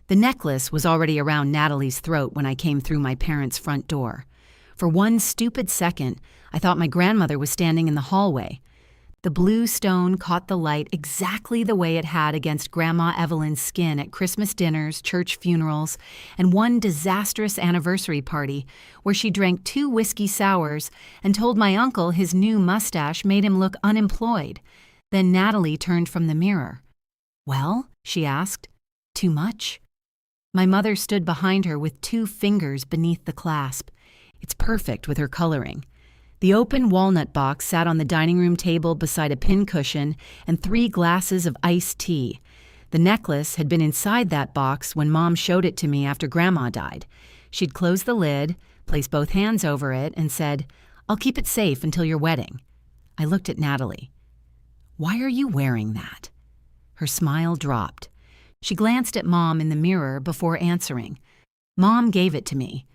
The necklace was already around Natalie's throat when I came through my parents' front door. For one stupid second, I thought my grandmother was standing in the hallway. The blue stone caught the light exactly the way it had against Grandma Evelyn's skin at Christmas dinners, church funerals, and one disastrous anniversary party where she drank 2 whiskey sours and told my uncle his new mustache made him look unemployed. Then Natalie turned from the mirror. "Well?" she asked. "Too much?" My mother stood behind her with 2 fingers beneath the clasp. It's perfect with her coloring. The open walnut box sat on the dining room table beside a pincushion and 3 glasses of iced tea. The necklace had been inside that box when Mom showed it to me after Grandma died. She'd closed the lid, placed both hands over it, and said, "I'll keep it safe until your wedding." I looked at Natalie. "Why are you wearing that?" Her smile dropped. She glanced at Mom in the mirror before answering. Mom gave it to me.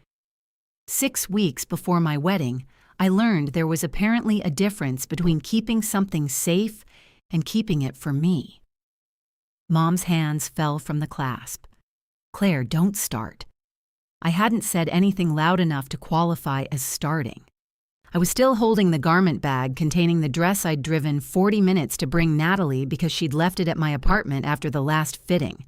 6 weeks before my wedding, I learned there was apparently a difference between keeping something safe and keeping it for me. Mom's hands fell from the clasp. "Claire, don't start." I hadn't said anything loud enough to qualify as starting. I was still holding the garment bag containing the dress I'd driven 40 minutes to bring Natalie because she'd left it at my apartment after the last fitting.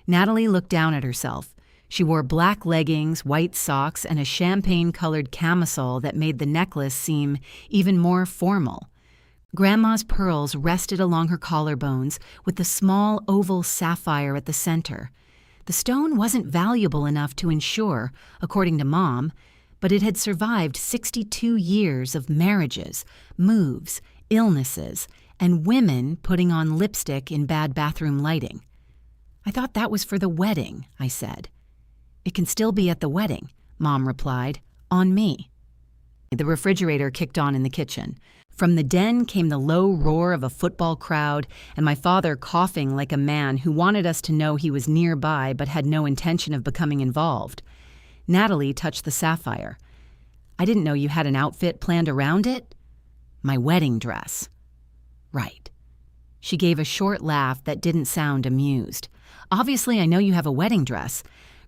Natalie looked down at herself. She wore black leggings, white socks, and a champagne-colored camisole that made the necklace seem even more formal. Grandma's pearls rested along her collarbones with the small oval sapphire at the center. The stone wasn't valuable enough to insure, according to Mom, but it had survived 62 years of marriages, moves, illnesses, and women putting on lipstick in bad bathroom lighting. "I thought that was for the wedding," I said. "It can still be at the wedding," Mom replied, "on me." The refrigerator kicked on in the kitchen. From the den came the low roar of a football crowd and my father coughing like a man who wanted us to know he was nearby but had no intention of becoming involved. Natalie touched the sapphire. "I didn't know you had an outfit planned around it." "My wedding dress." "Right." She gave a short laugh that didn't sound amused. "Obviously, I know you have a wedding dress.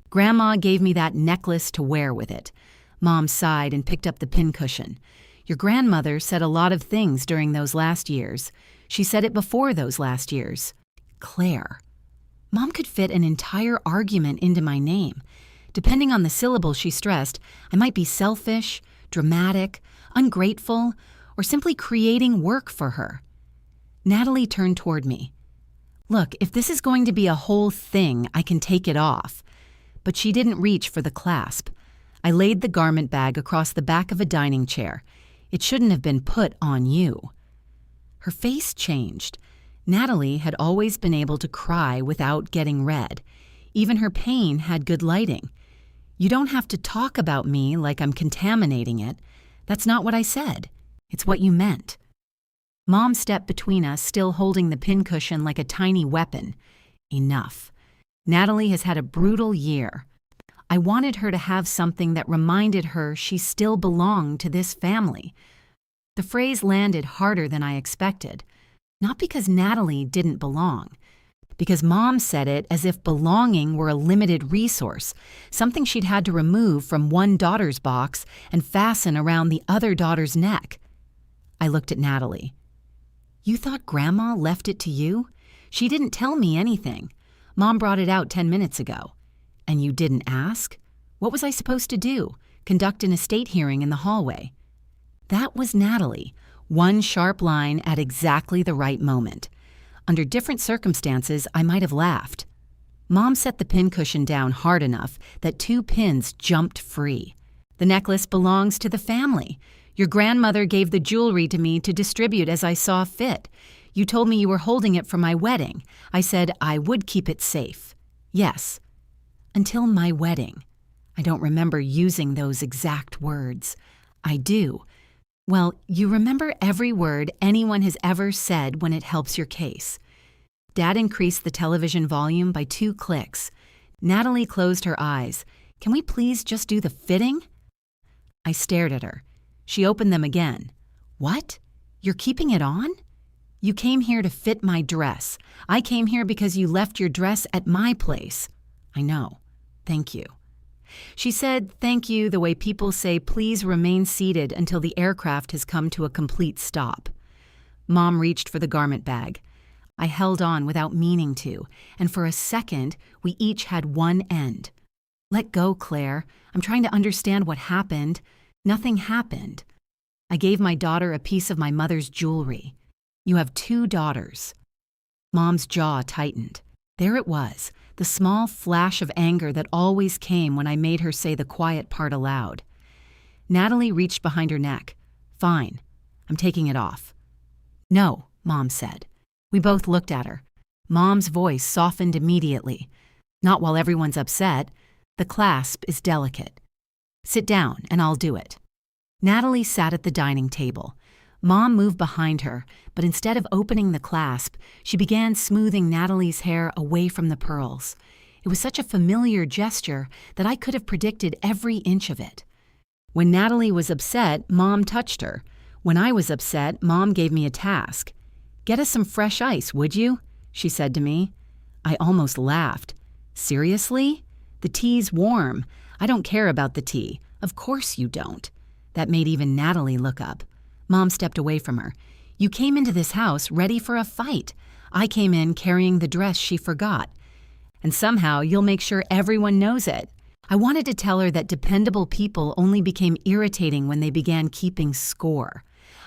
Grandma gave me that necklace to wear with it." Mom sighed and picked up the pincushion. "Your grandmother said a lot of things during those last years. She said it before those last years." "Claire." Mom could fit an entire argument into my name. Depending on the syllable she stressed, I might be selfish, dramatic, ungrateful, or simply creating work for her. Natalie turned toward me. "Look, if this is going to be a whole thing, I can take it off." But she didn't reach for the clasp. I laid the garment bag across the back of a dining chair. "It shouldn't have been put on you." Her face changed. Natalie had always been able to cry without getting red. Even her pain had good lighting. "You don't have to talk about me like I'm contaminating it. That's not what I said. It's what you meant." Mom stepped between us, still holding the pincushion like a tiny weapon. "Enough. Natalie has had a brutal year. I wanted her to have something that reminded her she still belonged to this family." The phrase landed harder than I expected. Not because Natalie didn't belong. Because Mom said it as if belonging were a limited resource, something she'd had to remove from one daughter's box and fasten around the other daughter's neck. I looked at Natalie. "You thought Grandma left it to you? She didn't tell me anything. Mom brought it out 10 minutes ago. And you didn't ask? What was I supposed to do? Conduct an estate hearing in the hallway?" That was Natalie, one sharp line at exactly the right moment. Under different circumstances, I might have laughed. Mom set the pincushion down hard enough that 2 pins jumped free. "The necklace belongs to the family. Your grandmother gave the jewelry to me to distribute as I saw fit. You told me you were holding it for my wedding. I said I would keep it safe. Yes. Until my wedding." I don't remember using those exact words. I do. Well, you remember every word anyone has ever said when it helps your case. Dad increased the television volume by 2 clicks. Natalie closed her eyes. "Can we please just do the fitting?" I stared at her. She opened them again. "What? You're keeping it on?" "You came here to fit my dress. I came here because you left your dress at my place." I know. Thank you. She said thank you the way people say please remain seated until the aircraft has come to a complete stop. Mom reached for the garment bag. I held on without meaning to, and for a second, we each had one end. Let go, Claire. I'm trying to understand what happened. Nothing happened. I gave my daughter a piece of my mother's jewelry. You have 2 daughters. Mom's jaw tightened. There it was, the small flash of anger that always came when I made her say the quiet part aloud. Natalie reached behind her neck. Fine. I'm taking it off. No, Mom said. We both looked at her. Mom's voice softened immediately. Not while everyone's upset. The clasp is delicate. Sit down and I'll do it. Natalie sat at the dining table. Mom moved behind her, but instead of opening the clasp, she began smoothing Natalie's hair away from the pearls. It was such a familiar gesture that I could have predicted every inch of it. When Natalie was upset, Mom touched her. When I was upset, Mom gave me a task. Get us some fresh ice, would you? She said to me. I almost laughed. Seriously? The tea's warm. I don't care about the tea. Of course you don't. That made even Natalie look up. Mom stepped away from her. You came into this house ready for a fight. I came in carrying the dress she forgot. And somehow you'll make sure everyone knows it. I wanted to tell her that dependable people only became irritating when they began keeping score.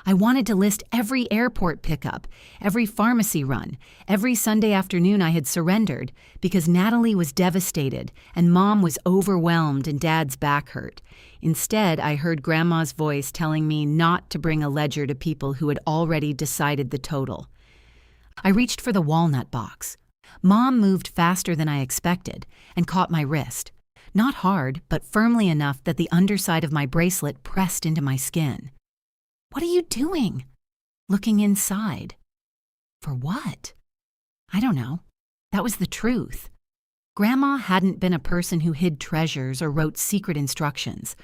I wanted to list every airport pickup, every pharmacy run, every Sunday afternoon I had surrendered because Natalie was devastated and Mom was overwhelmed and Dad's back hurt. Instead, I heard Grandma's voice telling me not to bring a ledger to people who had already decided the total. I reached for the walnut box. Mom moved faster than I expected and caught my wrist. Not hard, but firmly enough that the underside of my bracelet pressed into my skin. What are you doing? Looking inside. For what? I don't know. That was the truth. Grandma hadn't been a person who hid treasures or wrote secret instructions.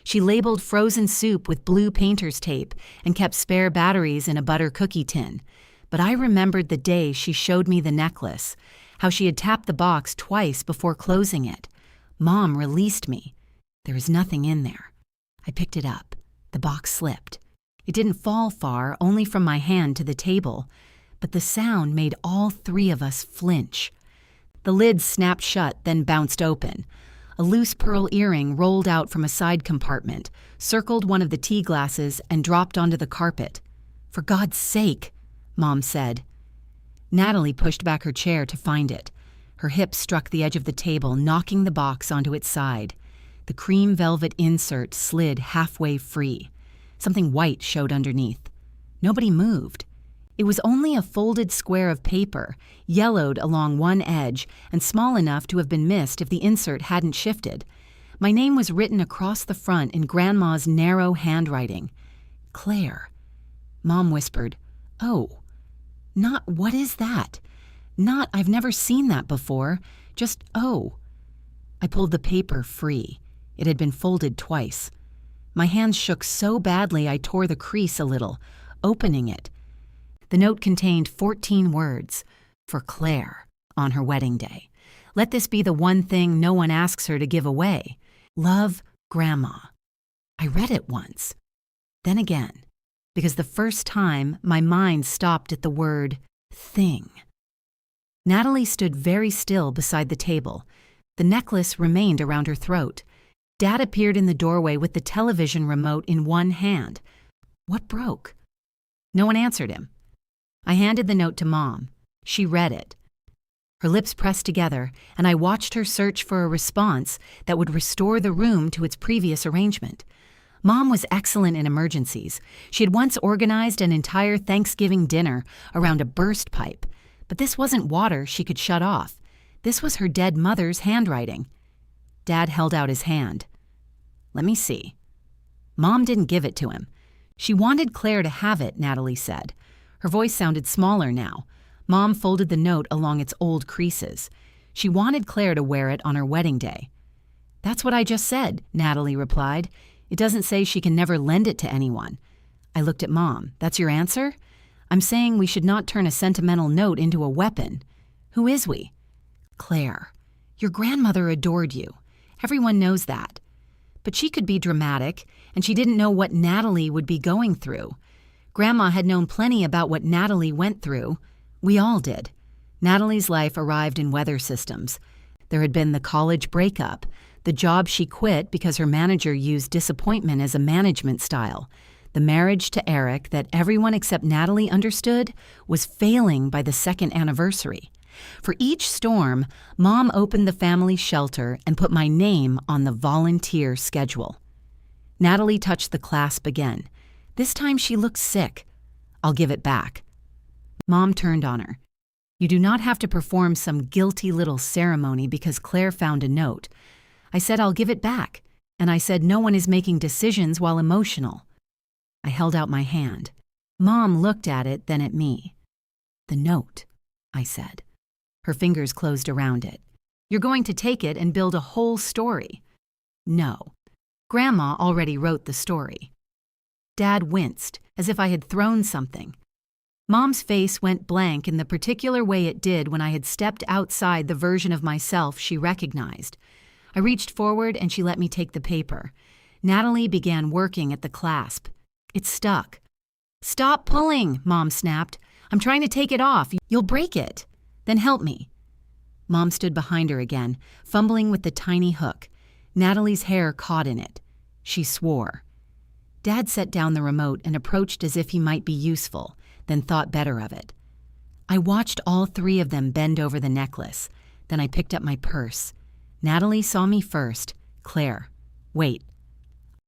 She labeled frozen soup with blue painter's tape and kept spare batteries in a butter cookie tin. But I remembered the day she showed me the necklace, how she had tapped the box twice before closing it. Mom released me. There was nothing in there. I picked it up. The box slipped. It didn't fall far, only from my hand to the table, but the sound made all 3 of us flinch. The lid snapped shut, then bounced open. A loose pearl earring rolled out from a side compartment, circled one of the tea glasses, and dropped onto the carpet. For God's sake, Mom said. Natalie pushed back her chair to find it. Her hips struck the edge of the table, knocking the box onto its side. The cream velvet insert slid halfway free. Something white showed underneath. Nobody moved. It was only a folded square of paper, yellowed along one edge and small enough to have been missed if the insert hadn't shifted. My name was written across the front in Grandma's narrow handwriting. Claire. Mom whispered, "Oh, not what is that? Not I've never seen that before. Just oh." I pulled the paper free. It had been folded twice. My hands shook so badly I tore the crease a little, opening it. The note contained 14 words, for Claire, on her wedding day. Let this be the one thing no one asks her to give away. Love, Grandma. I read it once, then again, because the first time my mind stopped at the word thing. Natalie stood very still beside the table. The necklace remained around her throat. Dad appeared in the doorway with the television remote in one hand. What broke? No one answered him. I handed the note to Mom. She read it. Her lips pressed together, and I watched her search for a response that would restore the room to its previous arrangement. Mom was excellent in emergencies. She had once organized an entire Thanksgiving dinner around a burst pipe, but this wasn't water she could shut off. This was her dead mother's handwriting. Dad held out his hand. Let me see. Mom didn't give it to him. She wanted Claire to have it, Natalie said. Her voice sounded smaller now. Mom folded the note along its old creases. She wanted Claire to wear it on her wedding day. That's what I just said, Natalie replied. It doesn't say she can never lend it to anyone. I looked at Mom. That's your answer? I'm saying we should not turn a sentimental note into a weapon. Who is we? Claire. Your grandmother adored you. Everyone knows that. But she could be dramatic, and she didn't know what Natalie would be going through. Grandma had known plenty about what Natalie went through. We all did. Natalie's life arrived in weather systems. There had been the college breakup, the job she quit because her manager used disappointment as a management style, the marriage to Eric that everyone except Natalie understood was failing by the second anniversary. For each storm, Mom opened the family shelter and put my name on the volunteer schedule. Natalie touched the clasp again. This time she looked sick. I'll give it back. Mom turned on her. You do not have to perform some guilty little ceremony because Claire found a note. I said I'll give it back, and I said no one is making decisions while emotional. I held out my hand. Mom looked at it, then at me. The note, I said. Her fingers closed around it. You're going to take it and build a whole story. No. Grandma already wrote the story. Dad winced, as if I had thrown something. Mom's face went blank in the particular way it did when I had stepped outside the version of myself she recognized. I reached forward and she let me take the paper. Natalie began working at the clasp. It stuck. Stop pulling, Mom snapped. I'm trying to take it off. You'll break it. Then help me. Mom stood behind her again, fumbling with the tiny hook. Natalie's hair caught in it. She swore. Dad set down the remote and approached as if he might be useful, then thought better of it. I watched all three of them bend over the necklace. Then I picked up my purse. Natalie saw me first. Claire, wait.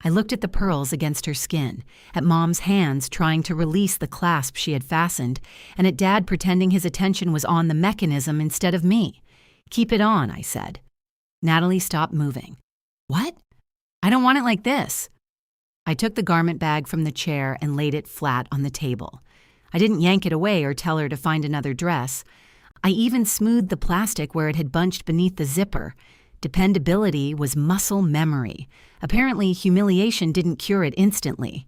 I looked at the pearls against her skin, at Mom's hands trying to release the clasp she had fastened, and at Dad pretending his attention was on the mechanism instead of me. Keep it on, I said. Natalie stopped moving. What? I don't want it like this. I took the garment bag from the chair and laid it flat on the table. I didn't yank it away or tell her to find another dress. I even smoothed the plastic where it had bunched beneath the zipper. Dependability was muscle memory. Apparently, humiliation didn't cure it instantly.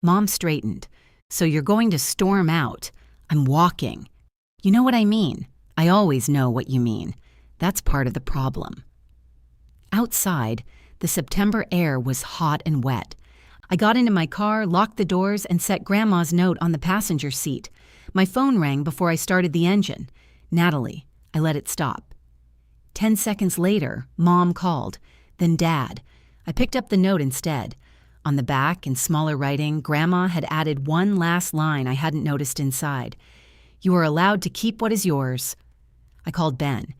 Mom straightened. So you're going to storm out. I'm walking. You know what I mean. I always know what you mean. That's part of the problem. Outside, the September air was hot and wet. I got into my car, locked the doors, and set Grandma's note on the passenger seat. My phone rang before I started the engine. Natalie. I let it stop. 10 seconds later, Mom called, then Dad. I picked up the note instead. On the back, in smaller writing, Grandma had added one last line I hadn't noticed inside. You are allowed to keep what is yours. I called Ben.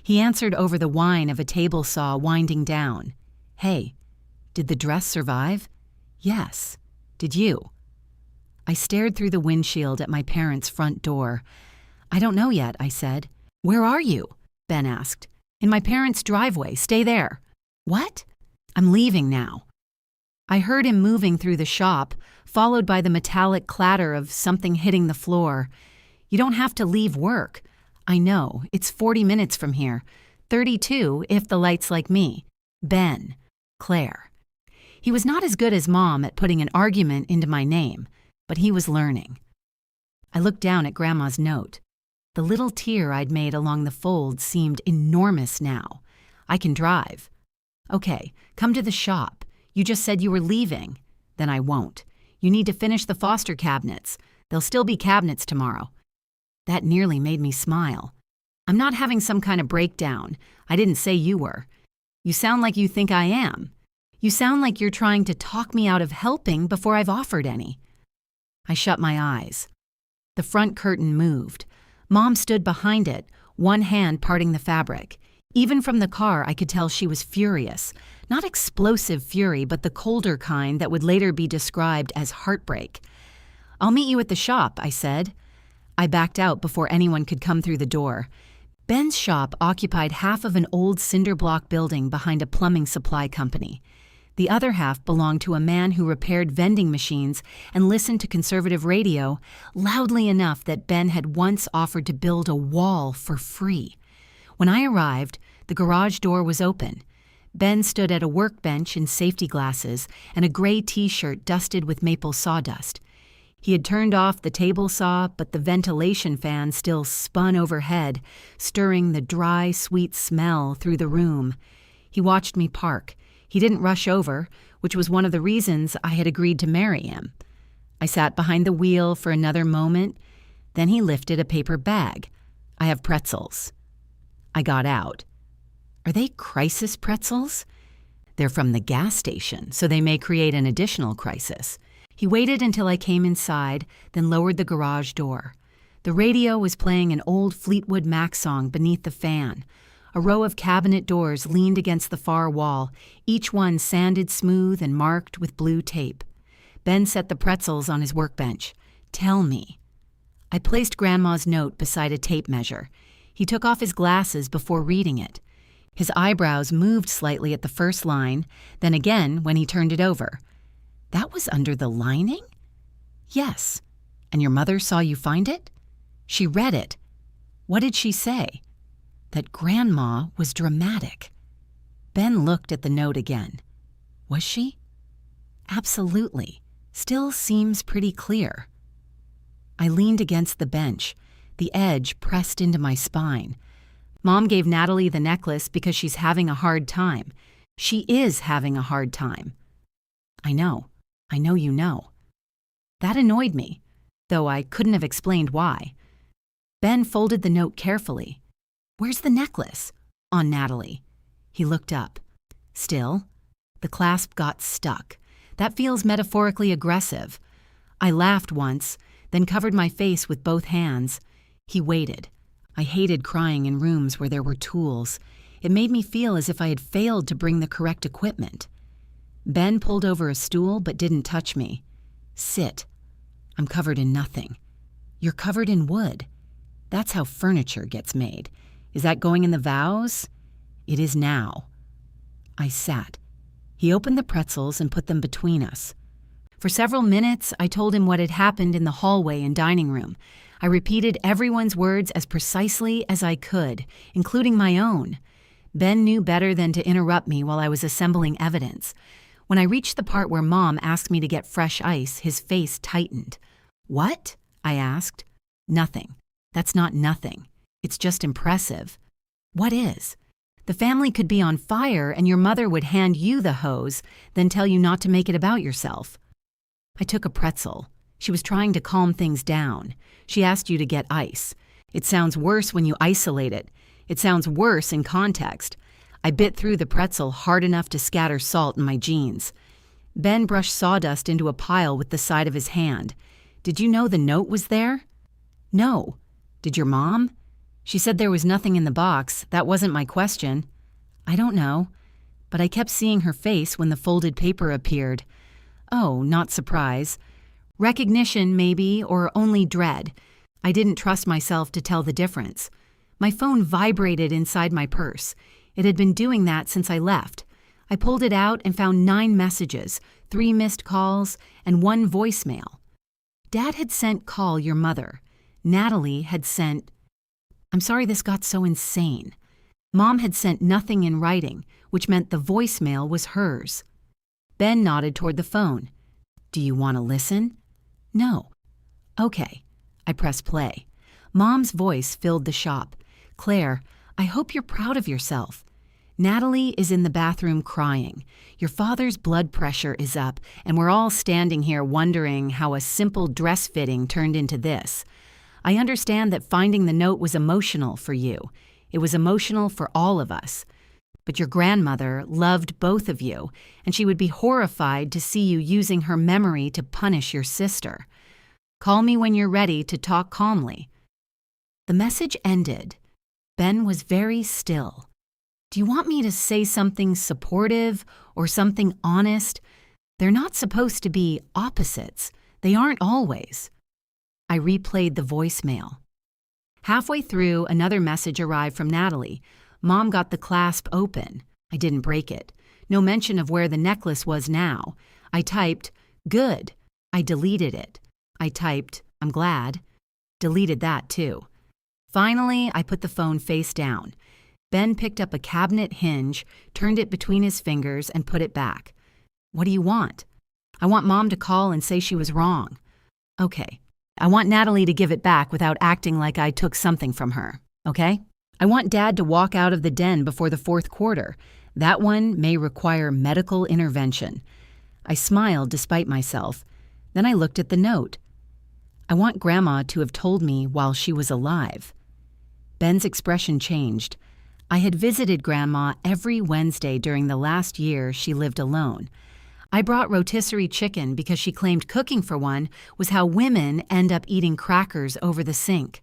He answered over the whine of a table saw winding down. Hey, did the dress survive? Yes. Did you? I stared through the windshield at my parents' front door. I don't know yet, I said. Where are you? Ben asked. In my parents' driveway. Stay there. What? I'm leaving now. I heard him moving through the shop, followed by the metallic clatter of something hitting the floor. You don't have to leave work. I know. It's 40 minutes from here. 32 if the light's like me. Ben. Claire. He was not as good as Mom at putting an argument into my name, but he was learning. I looked down at Grandma's note. The little tear I'd made along the fold seemed enormous now. I can drive. Okay, come to the shop. You just said you were leaving. Then I won't. You need to finish the Foster cabinets. There'll still be cabinets tomorrow. That nearly made me smile. I'm not having some kind of breakdown. I didn't say you were. You sound like you think I am. You sound like you're trying to talk me out of helping before I've offered any. I shut my eyes. The front curtain moved. Mom stood behind it, one hand parting the fabric. Even from the car, I could tell she was furious. Not explosive fury, but the colder kind that would later be described as heartbreak. I'll meet you at the shop, I said. I backed out before anyone could come through the door. Ben's shop occupied half of an old cinder block building behind a plumbing supply company. The other half belonged to a man who repaired vending machines and listened to conservative radio loudly enough that Ben had once offered to build a wall for free. When I arrived, the garage door was open. Ben stood at a workbench in safety glasses and a gray t-shirt dusted with maple sawdust. He had turned off the table saw, but the ventilation fan still spun overhead, stirring the dry, sweet smell through the room. He watched me park. He didn't rush over, which was one of the reasons I had agreed to marry him. I sat behind the wheel for another moment. Then he lifted a paper bag. "I have pretzels." I got out. "Are they crisis pretzels?" "They're from the gas station, so they may create an additional crisis." He waited until I came inside, then lowered the garage door. The radio was playing an old Fleetwood Mac song beneath the fan. A row of cabinet doors leaned against the far wall, each one sanded smooth and marked with blue tape. Ben set the pretzels on his workbench. "Tell me." I placed Grandma's note beside a tape measure. He took off his glasses before reading it. His eyebrows moved slightly at the first line, then again when he turned it over. "That was under the lining?" "Yes. And your mother saw you find it?" "She read it." "What did she say?" "That Grandma was dramatic." Ben looked at the note again. "Was she?" "Absolutely. Still seems pretty clear." I leaned against the bench, the edge pressed into my spine. "Mom gave Natalie the necklace because she's having a hard time. She is having a hard time." "I know. I know you know." That annoyed me, though I couldn't have explained why. Ben folded the note carefully. "Where's the necklace?" "On Natalie." He looked up. "Still?" The clasp got stuck. That feels metaphorically aggressive. I laughed once, then covered my face with both hands. He waited. I hated crying in rooms where there were tools. It made me feel as if I had failed to bring the correct equipment. Ben pulled over a stool but didn't touch me. "Sit." "I'm covered in nothing." "You're covered in wood. That's how furniture gets made. Is that going in the vows?" "It is now." I sat. He opened the pretzels and put them between us. For several minutes, I told him what had happened in the hallway and dining room. I repeated everyone's words as precisely as I could, including my own. Ben knew better than to interrupt me while I was assembling evidence. When I reached the part where Mom asked me to get fresh ice, his face tightened. "What?" I asked. "Nothing. That's not nothing. It's just impressive." "What is?" "The family could be on fire and your mother would hand you the hose, then tell you not to make it about yourself." I took a pretzel. She was trying to calm things down. She asked you to get ice. It sounds worse when you isolate it. It sounds worse in context. I bit through the pretzel hard enough to scatter salt in my jeans. Ben brushed sawdust into a pile with the side of his hand. "Did you know the note was there?" "No." "Did your mom?" "She said there was nothing in the box. That wasn't my question." "I don't know." But I kept seeing her face when the folded paper appeared. Oh, not surprise. Recognition, maybe, or only dread. I didn't trust myself to tell the difference. My phone vibrated inside my purse. It had been doing that since I left. I pulled it out and found 9 messages, 3 missed calls, and 1 voicemail. Dad had sent "Call your mother." Natalie had sent... I'm sorry this got so insane. Mom had sent nothing in writing, which meant the voicemail was hers. Ben nodded toward the phone. "Do you want to listen?" "No." "Okay." I pressed play. Mom's voice filled the shop. "Claire, I hope you're proud of yourself. Natalie is in the bathroom crying. Your father's blood pressure is up, and we're all standing here wondering how a simple dress fitting turned into this. I understand that finding the note was emotional for you. It was emotional for all of us. But your grandmother loved both of you, and she would be horrified to see you using her memory to punish your sister. Call me when you're ready to talk calmly." The message ended. Ben was very still. "Do you want me to say something supportive or something honest? They're not supposed to be opposites. They aren't always." I replayed the voicemail. Halfway through, another message arrived from Natalie. Mom got the clasp open. I didn't break it. No mention of where the necklace was now. I typed, "Good." I deleted it. I typed, "I'm glad." Deleted that too. Finally, I put the phone face down. Ben picked up a cabinet hinge, turned it between his fingers, and put it back. "What do you want?" "I want Mom to call and say she was wrong." Okay. I want Natalie to give it back without acting like I took something from her, okay? I want Dad to walk out of the den before the fourth quarter. That one may require medical intervention. I smiled despite myself. Then I looked at the note. I want Grandma to have told me while she was alive. Ben's expression changed. I had visited Grandma every Wednesday during the last year she lived alone. I brought rotisserie chicken because she claimed cooking for one was how women end up eating crackers over the sink.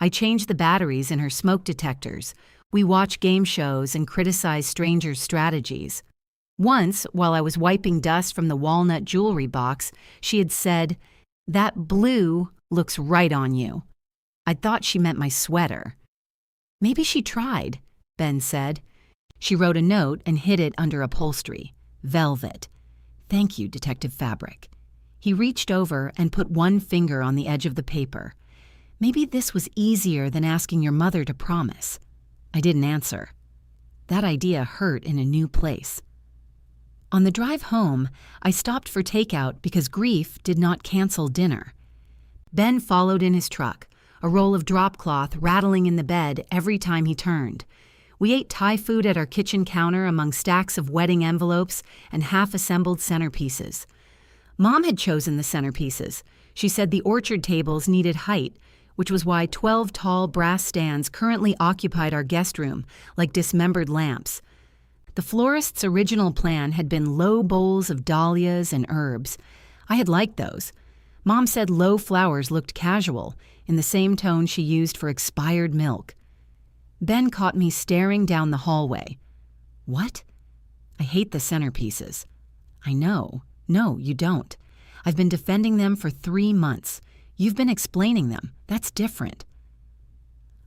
I changed the batteries in her smoke detectors. We watched game shows and criticized strangers' strategies. Once, while I was wiping dust from the walnut jewelry box, she had said, "That blue looks right on you." I thought she meant my sweater. "Maybe she tried," Ben said. She wrote a note and hid it under upholstery. Velvet. "Thank you, Detective Fabric." He reached over and put one finger on the edge of the paper. Maybe this was easier than asking your mother to promise. I didn't answer. That idea hurt in a new place. On the drive home, I stopped for takeout because grief did not cancel dinner. Ben followed in his truck, a roll of drop cloth rattling in the bed every time he turned. We ate Thai food at our kitchen counter among stacks of wedding envelopes and half-assembled centerpieces. Mom had chosen the centerpieces. She said the orchard tables needed height, which was why 12 tall brass stands currently occupied our guest room, like dismembered lamps. The florist's original plan had been low bowls of dahlias and herbs. I had liked those. Mom said low flowers looked casual, in the same tone she used for expired milk. Ben caught me staring down the hallway. What? I hate the centerpieces. I know. No, you don't. I've been defending them for 3 months. You've been explaining them. That's different.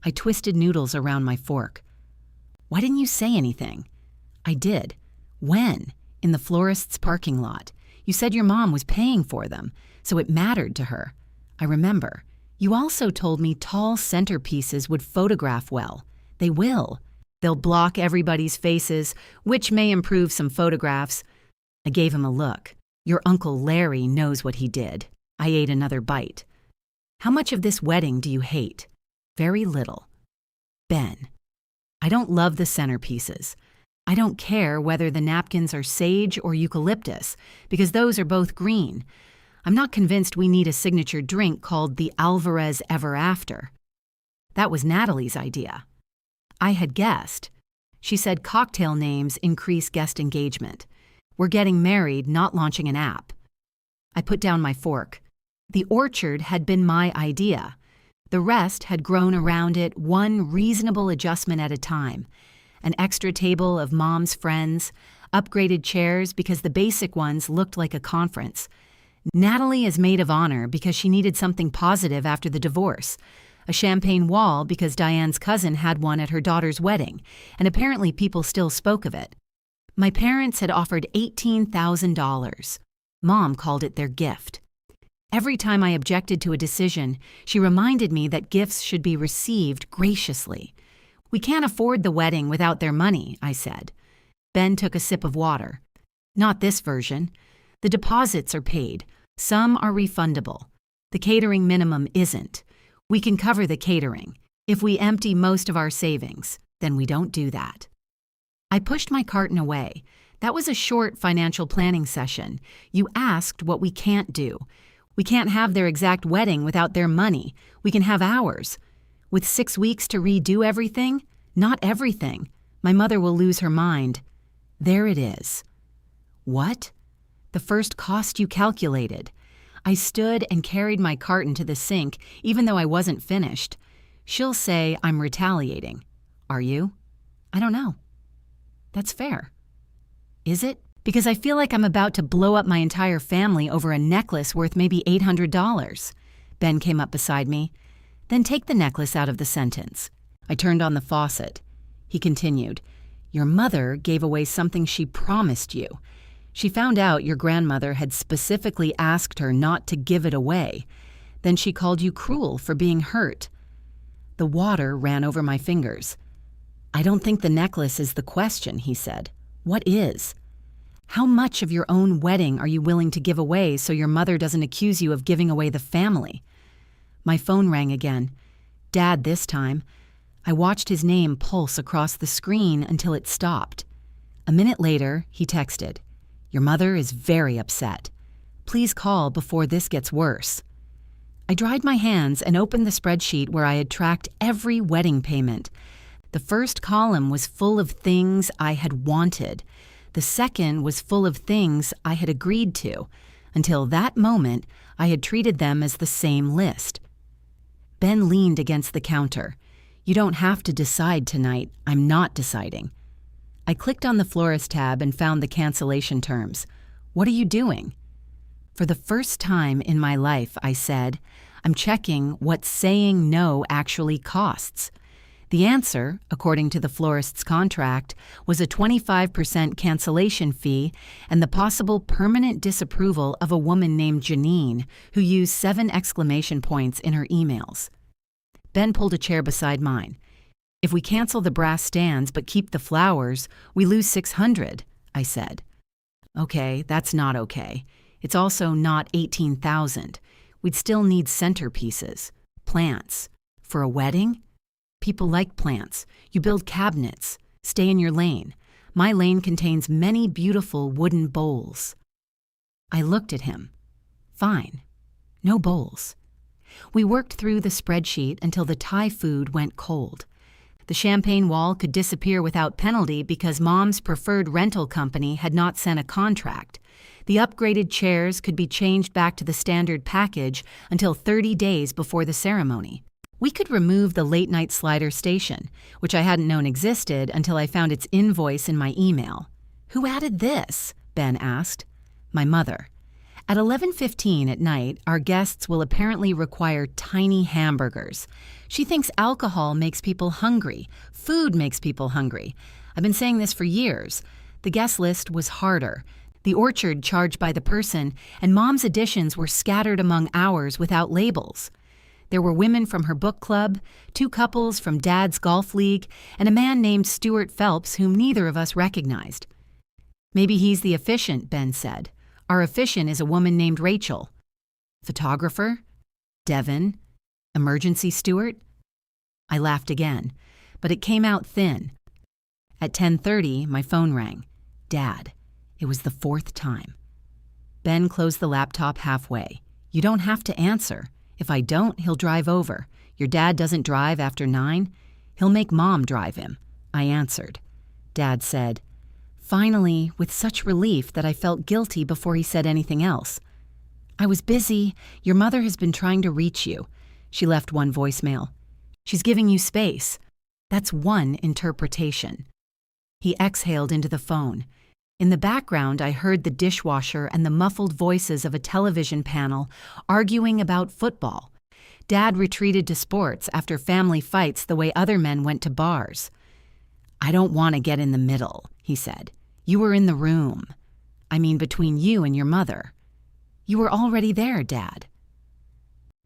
I twisted noodles around my fork. Why didn't you say anything? I did. When? In the florist's parking lot. You said your mom was paying for them, so it mattered to her. I remember. You also told me tall centerpieces would photograph well. They will. They'll block everybody's faces, which may improve some photographs. I gave him a look. Your Uncle Larry knows what he did. I ate another bite. How much of this wedding do you hate? Very little. Ben. I don't love the centerpieces. I don't care whether the napkins are sage or eucalyptus, because those are both green. I'm not convinced we need a signature drink called the Alvarez Ever After. That was Natalie's idea. I had guessed. She said cocktail names increase guest engagement. We're getting married, not launching an app. I put down my fork. The orchard had been my idea. The rest had grown around it, one reasonable adjustment at a time. An extra table of Mom's friends, upgraded chairs because the basic ones looked like a conference. Natalie is maid of honor because she needed something positive after the divorce. A champagne wall because Diane's cousin had one at her daughter's wedding, and apparently people still spoke of it. My parents had offered $18,000. Mom called it their gift. Every time I objected to a decision, she reminded me that gifts should be received graciously. We can't afford the wedding without their money, I said. Ben took a sip of water. Not this version. The deposits are paid. Some are refundable. The catering minimum isn't. We can cover the catering. If we empty most of our savings, then we don't do that. I pushed my carton away. That was a short financial planning session. You asked what we can't do. We can't have their exact wedding without their money. We can have ours. With 6 weeks to redo everything? Not everything. My mother will lose her mind. There it is. What? The first cost you calculated. I stood and carried my carton to the sink, even though I wasn't finished. She'll say I'm retaliating. Are you? I don't know. That's fair. Is it? Because I feel like I'm about to blow up my entire family over a necklace worth maybe $800. Ben came up beside me. Then take the necklace out of the sentence. I turned on the faucet. He continued, Your mother gave away something she promised you. She found out your grandmother had specifically asked her not to give it away. Then she called you cruel for being hurt. The water ran over my fingers. I don't think the necklace is the question, he said. What is? How much of your own wedding are you willing to give away so your mother doesn't accuse you of giving away the family? My phone rang again. Dad this time. I watched his name pulse across the screen until it stopped. A minute later, he texted, "Your mother is very upset. Please call before this gets worse." I dried my hands and opened the spreadsheet where I had tracked every wedding payment. The first column was full of things I had wanted. The second was full of things I had agreed to. Until that moment, I had treated them as the same list. Ben leaned against the counter. "You don't have to decide tonight. I'm not deciding." I clicked on the florist tab and found the cancellation terms. "What are you doing?" For the first time in my life, I said, "I'm checking what saying no actually costs." The answer, according to the florist's contract, was a 25% cancellation fee and the possible permanent disapproval of a woman named Janine, who used 7 exclamation points in her emails. Ben pulled a chair beside mine. "If we cancel the brass stands but keep the flowers, we lose $600, I said. "Okay, that's not okay. It's also not $18,000. We'd still need centerpieces, plants. For a wedding? People like plants. You build cabinets. Stay in your lane. My lane contains many beautiful wooden bowls." I looked at him. Fine. No bowls. We worked through the spreadsheet until the Thai food went cold. The champagne wall could disappear without penalty because Mom's preferred rental company had not sent a contract. The upgraded chairs could be changed back to the standard package until 30 days before the ceremony. We could remove the late-night slider station, which I hadn't known existed until I found its invoice in my email. "Who added this?" Ben asked. "My mother. At 11:15 at night, our guests will apparently require tiny hamburgers. She thinks alcohol makes people hungry. Food makes people hungry. I've been saying this for years. The guest list was harder. The orchard charged by the person, and Mom's additions were scattered among ours without labels. There were women from her book club, 2 couples from Dad's golf league, and a man named Stuart Phelps whom neither of us recognized. "Maybe he's the officiant," Ben said. "Our officiant is a woman named Rachel." "Photographer? Devin? Emergency Stuart?" I laughed again, but it came out thin. At 10:30, my phone rang. Dad. It was the 4th time. Ben closed the laptop halfway. "You don't have to answer. If I don't, he'll drive over. Your dad doesn't drive after 9? He'll make Mom drive him." I answered. Dad said, finally, with such relief that I felt guilty before he said anything else. "I was busy. Your mother has been trying to reach you." She left one voicemail. "She's giving you space." That's one interpretation. He exhaled into the phone. In the background, I heard the dishwasher and the muffled voices of a television panel arguing about football. Dad retreated to sports after family fights the way other men went to bars. "I don't want to get in the middle," he said. "You were in the room. I mean, between you and your mother." "You were already there, Dad."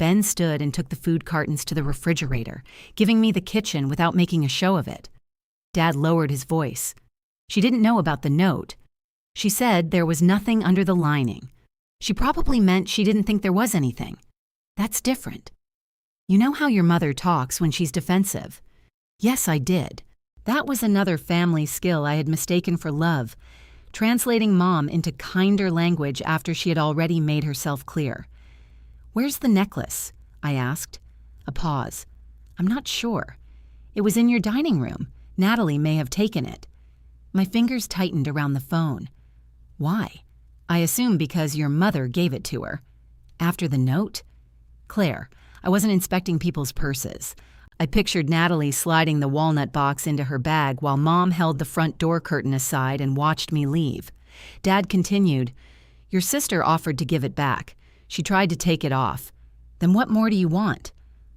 Ben stood and took the food cartons to the refrigerator, giving me the kitchen without making a show of it. Dad lowered his voice. "She didn't know about the note. She said there was nothing under the lining. She probably meant she didn't think there was anything. That's different. You know how your mother talks when she's defensive?" Yes, I did. That was another family skill I had mistaken for love, translating Mom into kinder language after she had already made herself clear. "Where's the necklace?" I asked. A pause. "I'm not sure. It was in your dining room. Natalie may have taken it." My fingers tightened around the phone. "Why?" "I assume because your mother gave it to her." "After the note?" "Claire, I wasn't inspecting people's purses." I pictured Natalie sliding the walnut box into her bag while Mom held the front door curtain aside and watched me leave. Dad continued, "Your sister offered to give it back. She tried to take it off. Then what more do you want?"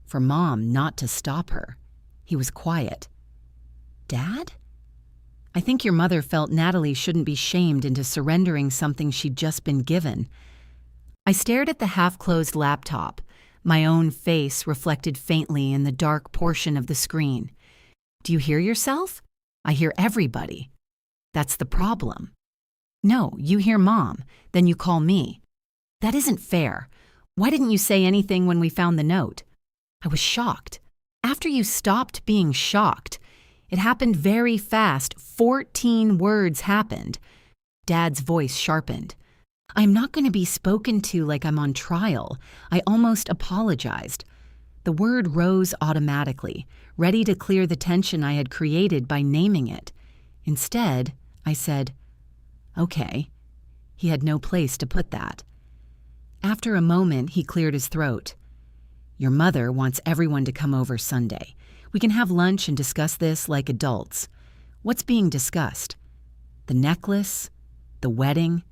For Mom not to stop her. He was quiet. "Dad?" "I think your mother felt Natalie shouldn't be shamed into surrendering something she'd just been given." I stared at the half-closed laptop, my own face reflected faintly in the dark portion of the screen. "Do you hear yourself?" "I hear everybody." "That's the problem." No, you hear Mom, then you call me. That isn't fair. Why didn't you say anything when we found the note? I was shocked. After you stopped being shocked, it happened very fast. 14 words happened. Dad's voice sharpened. I'm not going to be spoken to like I'm on trial. I almost apologized. The word rose automatically, ready to clear the tension I had created by naming it. Instead, I said, "Okay." He had no place to put that. After a moment, he cleared his throat. "Your mother wants everyone to come over Sunday. We can have lunch and discuss this like adults. What's being discussed? The necklace? The wedding?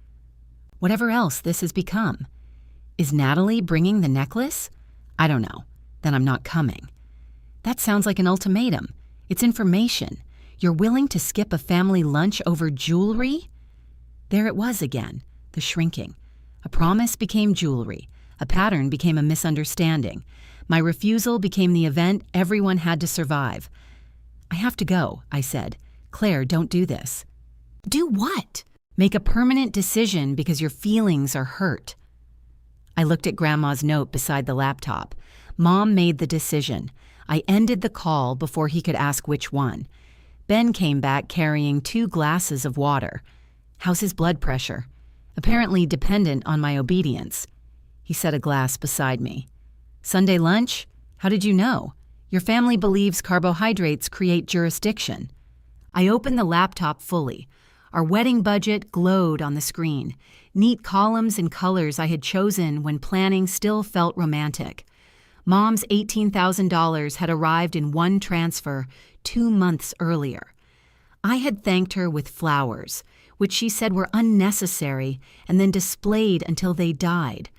Whatever else this has become. Is Natalie bringing the necklace? I don't know. Then I'm not coming." That sounds like an ultimatum. It's information. You're willing to skip a family lunch over jewelry? There it was again, the shrinking. A promise became jewelry. A pattern became a misunderstanding. My refusal became the event everyone had to survive. "I have to go," I said. "Claire, don't do this." "Do what?" "Make a permanent decision because your feelings are hurt." I looked at Grandma's note beside the laptop. Mom made the decision. I ended the call before he could ask which one. Ben came back carrying 2 glasses of water. "How's his blood pressure?" "Apparently dependent on my obedience." He set a glass beside me. "Sunday lunch? How did you know? Your family believes carbohydrates create jurisdiction." I opened the laptop fully. Our wedding budget glowed on the screen. Neat columns and colors I had chosen when planning still felt romantic. Mom's $18,000 had arrived in one transfer 2 months earlier. I had thanked her with flowers, which she said were unnecessary and then displayed until they died.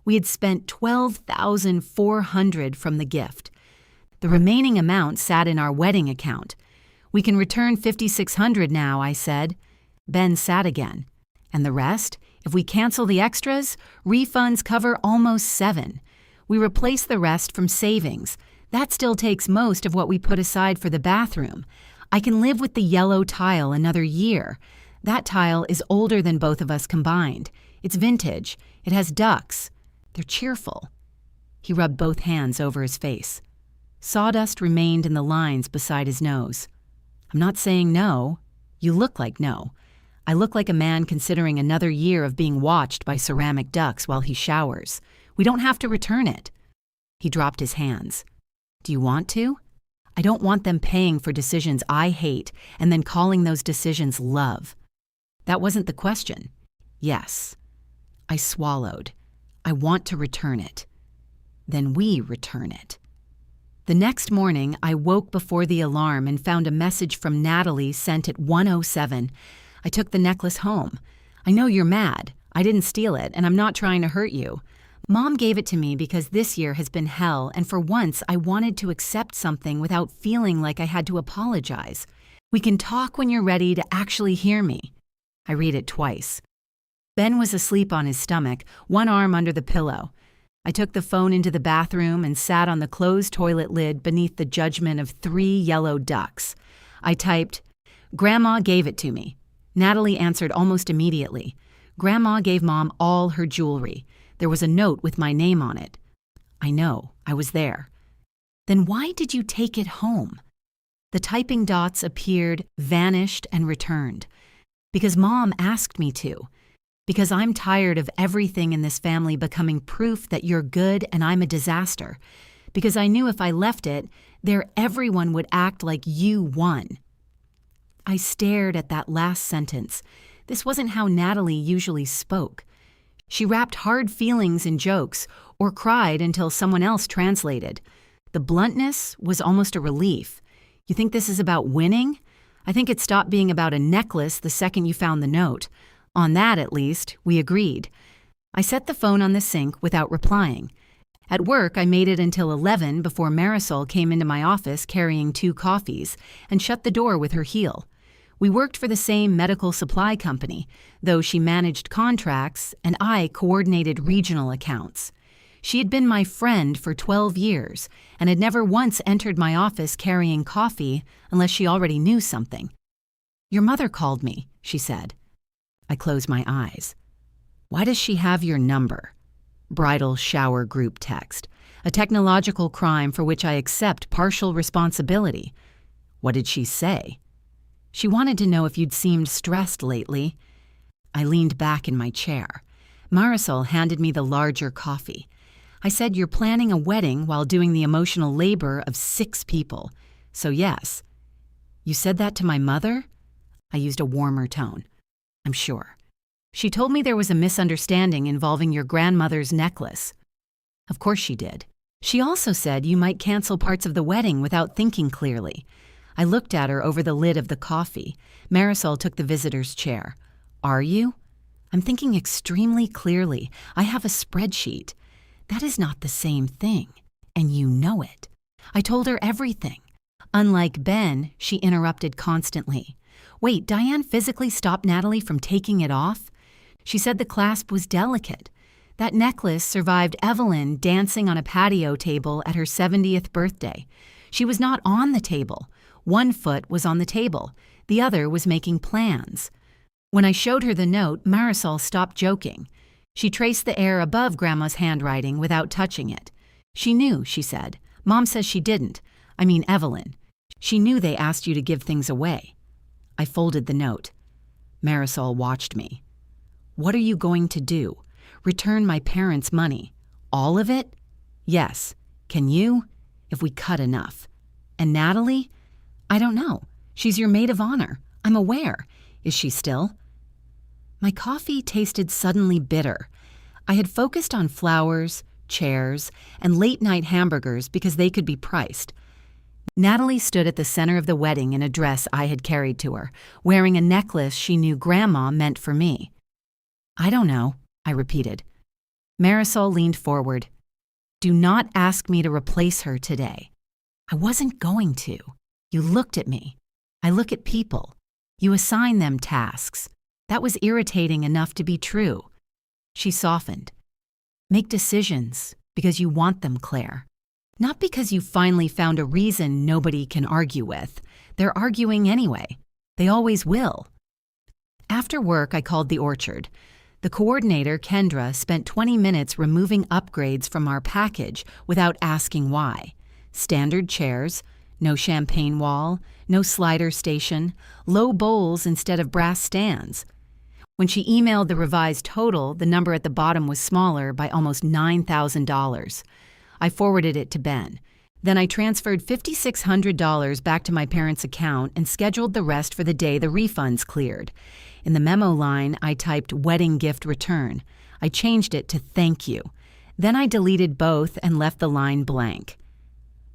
We had spent $12,400 from the gift. The remaining amount sat in our wedding account. "We can return $5,600 now," I said. Ben sat again. "And the rest? If we cancel the extras, refunds cover almost $7,000. We replace the rest from savings. That still takes most of what we put aside for the bathroom. I can live with the yellow tile another year. That tile is older than both of us combined. It's vintage. It has ducks. They're cheerful." He rubbed both hands over his face. Sawdust remained in the lines beside his nose. "I'm not saying no. You look like no. I look like a man considering another year of being watched by ceramic ducks while he showers. We don't have to return it." He dropped his hands. "Do you want to? I don't want them paying for decisions I hate and then calling those decisions love." That wasn't the question. Yes. I swallowed. I want to return it. Then we return it. The next morning, I woke before the alarm and found a message from Natalie sent at 1:07. I took the necklace home. "I know you're mad. I didn't steal it, and I'm not trying to hurt you. Mom gave it to me because this year has been hell, and for once I wanted to accept something without feeling like I had to apologize. We can talk when you're ready to actually hear me." I read it twice. Ben was asleep on his stomach, one arm under the pillow. I took the phone into the bathroom and sat on the closed toilet lid beneath the judgment of 3 yellow ducks. I typed, "Grandma gave it to me." Natalie answered almost immediately. "Grandma gave Mom all her jewelry. There was a note with my name on it." "I know, I was there." "Then why did you take it home?" The typing dots appeared, vanished, and returned. "Because Mom asked me to. Because I'm tired of everything in this family becoming proof that you're good and I'm a disaster. Because I knew if I left it, there everyone would act like you won." I stared at that last sentence. This wasn't how Natalie usually spoke. She wrapped hard feelings in jokes or cried until someone else translated. The bluntness was almost a relief. "You think this is about winning? I think it stopped being about a necklace the second you found the note. On that, at least, we agreed." I set the phone on the sink without replying. At work, I made it until 11 before Marisol came into my office carrying 2 coffees and shut the door with her heel. We worked for the same medical supply company, though she managed contracts and I coordinated regional accounts. She had been my friend for 12 years and had never once entered my office carrying coffee unless she already knew something. "Your mother called me," she said. I closed my eyes. Why does she have your number? Bridal shower group text. A technological crime for which I accept partial responsibility. What did she say? She wanted to know if you'd seemed stressed lately. I leaned back in my chair. Marisol handed me the larger coffee. I said, you're planning a wedding while doing the emotional labor of 6 people. So yes. You said that to my mother? I used a warmer tone. I'm sure. She told me there was a misunderstanding involving your grandmother's necklace. Of course she did. She also said you might cancel parts of the wedding without thinking clearly. I looked at her over the lid of the coffee. Marisol took the visitor's chair. Are you? I'm thinking extremely clearly. I have a spreadsheet. That is not the same thing, and you know it. I told her everything. Unlike Ben, she interrupted constantly. Wait, Diane physically stopped Natalie from taking it off? She said the clasp was delicate. That necklace survived Evelyn dancing on a patio table at her 70th birthday. She was not on the table. One foot was on the table. The other was making plans. When I showed her the note, Marisol stopped joking. She traced the air above Grandma's handwriting without touching it. She knew, she said. Mom says she didn't. I mean Evelyn. She knew they asked you to give things away. I folded the note. Marisol watched me. What are you going to do? Return my parents' money. All of it? Yes. Can you? If we cut enough. And Natalie? I don't know. She's your maid of honor. I'm aware. Is she still? My coffee tasted suddenly bitter. I had focused on flowers, chairs, and late-night hamburgers because they could be priced. Natalie stood at the center of the wedding in a dress I had carried to her, wearing a necklace she knew Grandma meant for me. I don't know, I repeated. Marisol leaned forward. Do not ask me to replace her today. I wasn't going to. You looked at me. I look at people. You assign them tasks. That was irritating enough to be true. She softened. Make decisions because you want them, Claire. Not because you finally found a reason nobody can argue with. They're arguing anyway. They always will. After work, I called the orchard. The coordinator, Kendra, spent 20 minutes removing upgrades from our package without asking why. Standard chairs, no champagne wall, no slider station, low bowls instead of brass stands. When she emailed the revised total, the number at the bottom was smaller by almost $9,000. I forwarded it to Ben. Then I transferred $5,600 back to my parents' account and scheduled the rest for the day the refunds cleared. In the memo line, I typed wedding gift return. I changed it to thank you. Then I deleted both and left the line blank.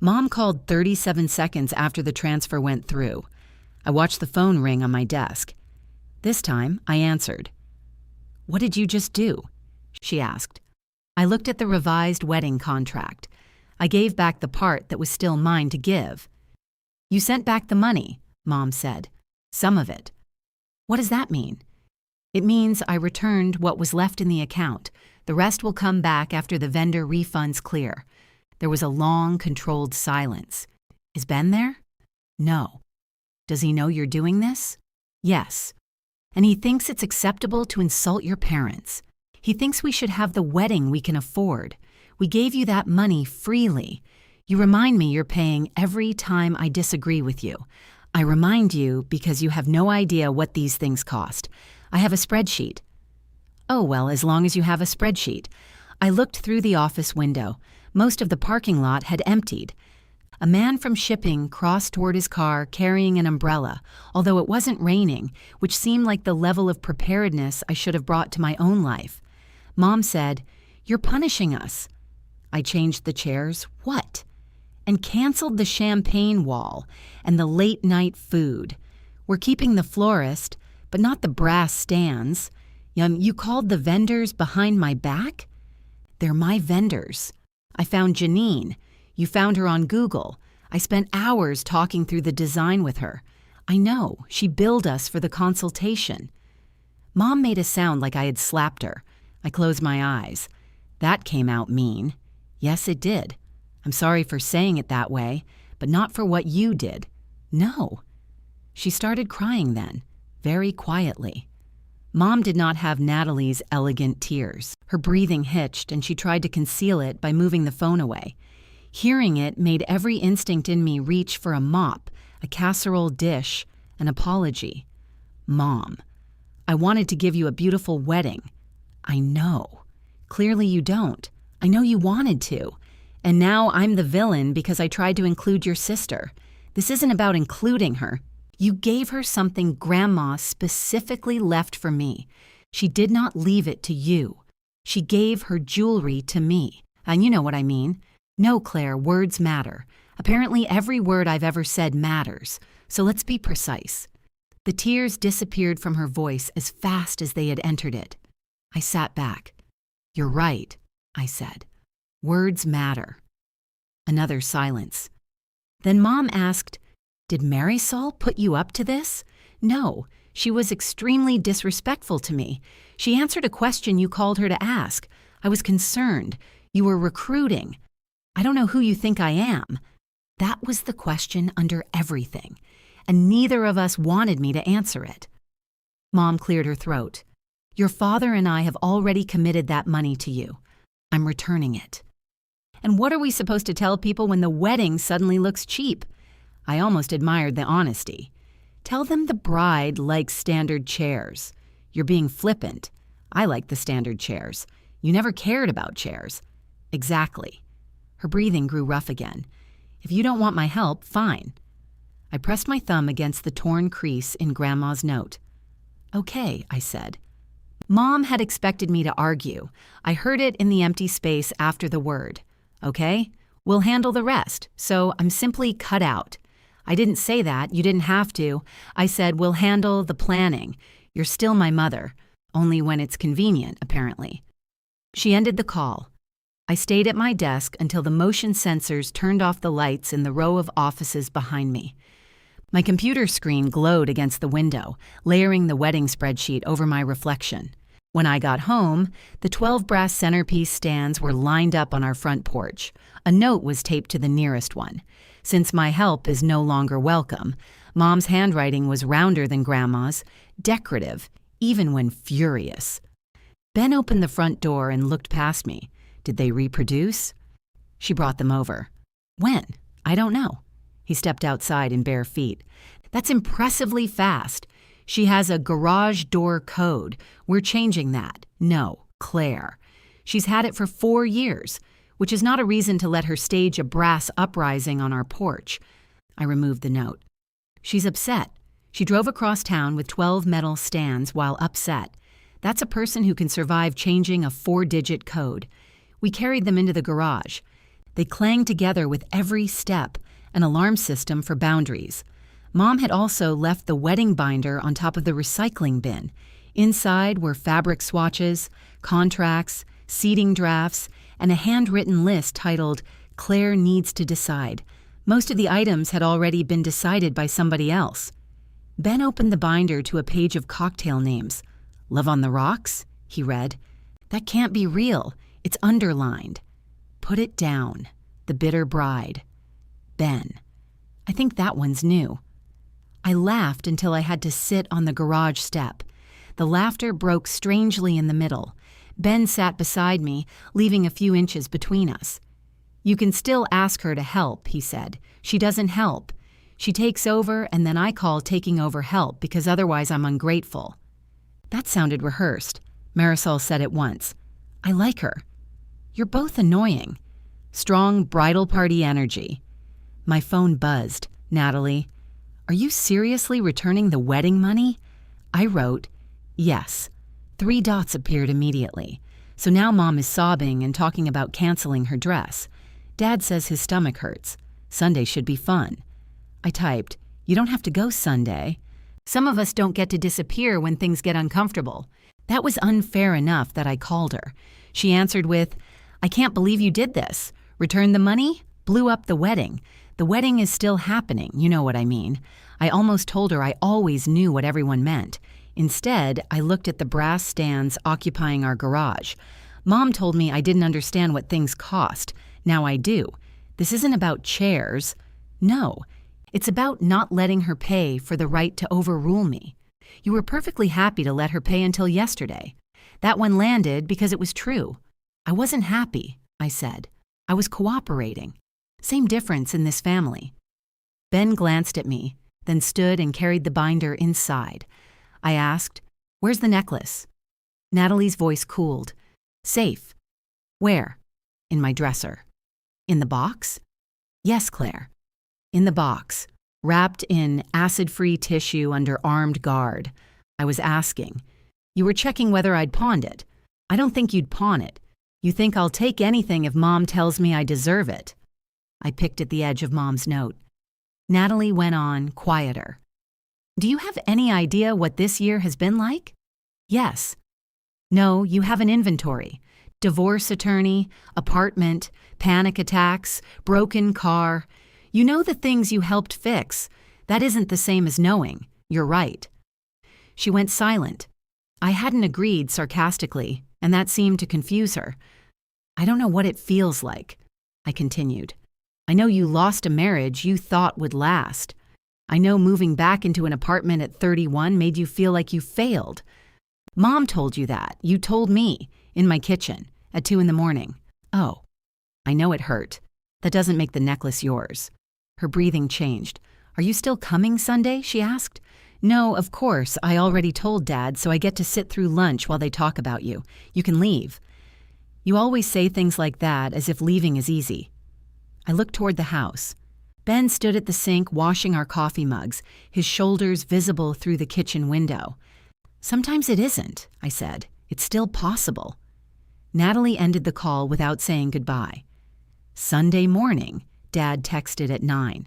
Mom called 37 seconds after the transfer went through. I watched the phone ring on my desk. This time, I answered. What did you just do? She asked. I looked at the revised wedding contract. I gave back the part that was still mine to give. You sent back the money, Mom said. Some of it. What does that mean? It means I returned what was left in the account. The rest will come back after the vendor refunds clear. There was a long, controlled silence. Is Ben there? No. Does he know you're doing this? Yes. And he thinks it's acceptable to insult your parents. He thinks we should have the wedding we can afford. We gave you that money freely. You remind me you're paying every time I disagree with you. I remind you because you have no idea what these things cost. I have a spreadsheet. Oh, well, as long as you have a spreadsheet. I looked through the office window. Most of the parking lot had emptied. A man from shipping crossed toward his car carrying an umbrella, although it wasn't raining, which seemed like the level of preparedness I should have brought to my own life. Mom said, "You're punishing us." I changed the chairs. What? And canceled the champagne wall and the late-night food. We're keeping the florist, but not the brass stands. You called the vendors behind my back? They're my vendors. I found Janine. You found her on Google. I spent hours talking through the design with her. I know, she billed us for the consultation. Mom made a sound like I had slapped her. I closed my eyes. That came out mean. Yes, it did. I'm sorry for saying it that way, but not for what you did. No. She started crying then, very quietly. Mom did not have Natalie's elegant tears. Her breathing hitched, and she tried to conceal it by moving the phone away. Hearing it made every instinct in me reach for a mop, a casserole dish, an apology. Mom, I wanted to give you a beautiful wedding. I know. Clearly you don't. I know you wanted to. And now I'm the villain because I tried to include your sister. This isn't about including her. You gave her something Grandma specifically left for me. She did not leave it to you. She gave her jewelry to me. And you know what I mean. No, Claire, words matter. Apparently every word I've ever said matters. So let's be precise. The tears disappeared from her voice as fast as they had entered it. I sat back. You're right, I said. Words matter. Another silence. Then Mom asked, Did Marisol put you up to this? No, she was extremely disrespectful to me. She answered a question you called her to ask. I was concerned. You were recruiting. I don't know who you think I am. That was the question under everything, and neither of us wanted me to answer it. Mom cleared her throat. Your father and I have already committed that money to you. I'm returning it. And what are we supposed to tell people when the wedding suddenly looks cheap? I almost admired the honesty. Tell them the bride likes standard chairs. You're being flippant. I like the standard chairs. You never cared about chairs. Exactly. Her breathing grew rough again. If you don't want my help, fine. I pressed my thumb against the torn crease in Grandma's note. Okay, I said. Mom had expected me to argue. I heard it in the empty space after the word. Okay, we'll handle the rest, so I'm simply cut out. I didn't say that, you didn't have to. I said, we'll handle the planning. You're still my mother, only when it's convenient, apparently. She ended the call. I stayed at my desk until the motion sensors turned off the lights in the row of offices behind me. My computer screen glowed against the window, layering the wedding spreadsheet over my reflection. When I got home, the 12 brass centerpiece stands were lined up on our front porch. A note was taped to the nearest one. Since my help is no longer welcome, Mom's handwriting was rounder than Grandma's, decorative, even when furious. Ben opened the front door and looked past me. Did they reproduce? She brought them over. When? I don't know. He stepped outside in bare feet. That's impressively fast. She has a garage door code. We're changing that. No, Claire. She's had it for 4 years, which is not a reason to let her stage a brass uprising on our porch. I removed the note. She's upset. She drove across town with 12 metal stands while upset. That's a person who can survive changing a 4-digit code. We carried them into the garage. They clanged together with every step, an alarm system for boundaries. Mom had also left the wedding binder on top of the recycling bin. Inside were fabric swatches, contracts, seating drafts, and a handwritten list titled, Claire Needs to Decide. Most of the items had already been decided by somebody else. Ben opened the binder to a page of cocktail names. Love on the Rocks? He read. That can't be real. It's underlined. Put it down. The Bitter Bride. Ben. I think that one's new. I laughed until I had to sit on the garage step. The laughter broke strangely in the middle. Ben sat beside me, leaving a few inches between us. You can still ask her to help, he said. She doesn't help. She takes over, and then I call taking over help because otherwise I'm ungrateful. That sounded rehearsed. Marisol said it once. I like her. You're both annoying. Strong bridal party energy. My phone buzzed. Natalie. Are you seriously returning the wedding money? I wrote, yes. 3 dots appeared immediately. So now Mom is sobbing and talking about canceling her dress. Dad says his stomach hurts. Sunday should be fun. I typed, you don't have to go Sunday. Some of us don't get to disappear when things get uncomfortable. That was unfair enough that I called her. She answered with, I can't believe you did this. Return the money? Blew up the wedding. The wedding is still happening, you know what I mean. I almost told her I always knew what everyone meant. Instead, I looked at the brass stands occupying our garage. Mom told me I didn't understand what things cost. Now I do. This isn't about chairs. No, it's about not letting her pay for the right to overrule me. You were perfectly happy to let her pay until yesterday. That one landed because it was true. I wasn't happy, I said. I was cooperating. Same difference in this family. Ben glanced at me, then stood and carried the binder inside. I asked, "Where's the necklace?" Natalie's voice cooled. "Safe." "Where?" "In my dresser." "In the box?" "Yes, Claire." "In the box, wrapped in acid-free tissue under armed guard." I was asking. "You were checking whether I'd pawned it. I don't think you'd pawn it. You think I'll take anything if Mom tells me I deserve it." I picked at the edge of Mom's note. Natalie went on, quieter. "Do you have any idea what this year has been like?" "Yes." "No, you have an inventory. Divorce attorney, apartment, panic attacks, broken car. You know the things you helped fix. That isn't the same as knowing. You're right." She went silent. I hadn't agreed sarcastically, and that seemed to confuse her. "I don't know what it feels like," I continued. "I know you lost a marriage you thought would last. I know moving back into an apartment at 31 made you feel like you failed. Mom told you that. You told me, in my kitchen, at 2 a.m. Oh, I know it hurt. That doesn't make the necklace yours." Her breathing changed. "Are you still coming Sunday?" she asked. "No, of course. I already told Dad, so I get to sit through lunch while they talk about you. You can leave." "You always say things like that as if leaving is easy." I looked toward the house. Ben stood at the sink washing our coffee mugs, his shoulders visible through the kitchen window. "Sometimes it isn't," I said. "It's still possible." Natalie ended the call without saying goodbye. "Sunday morning," Dad texted at 9.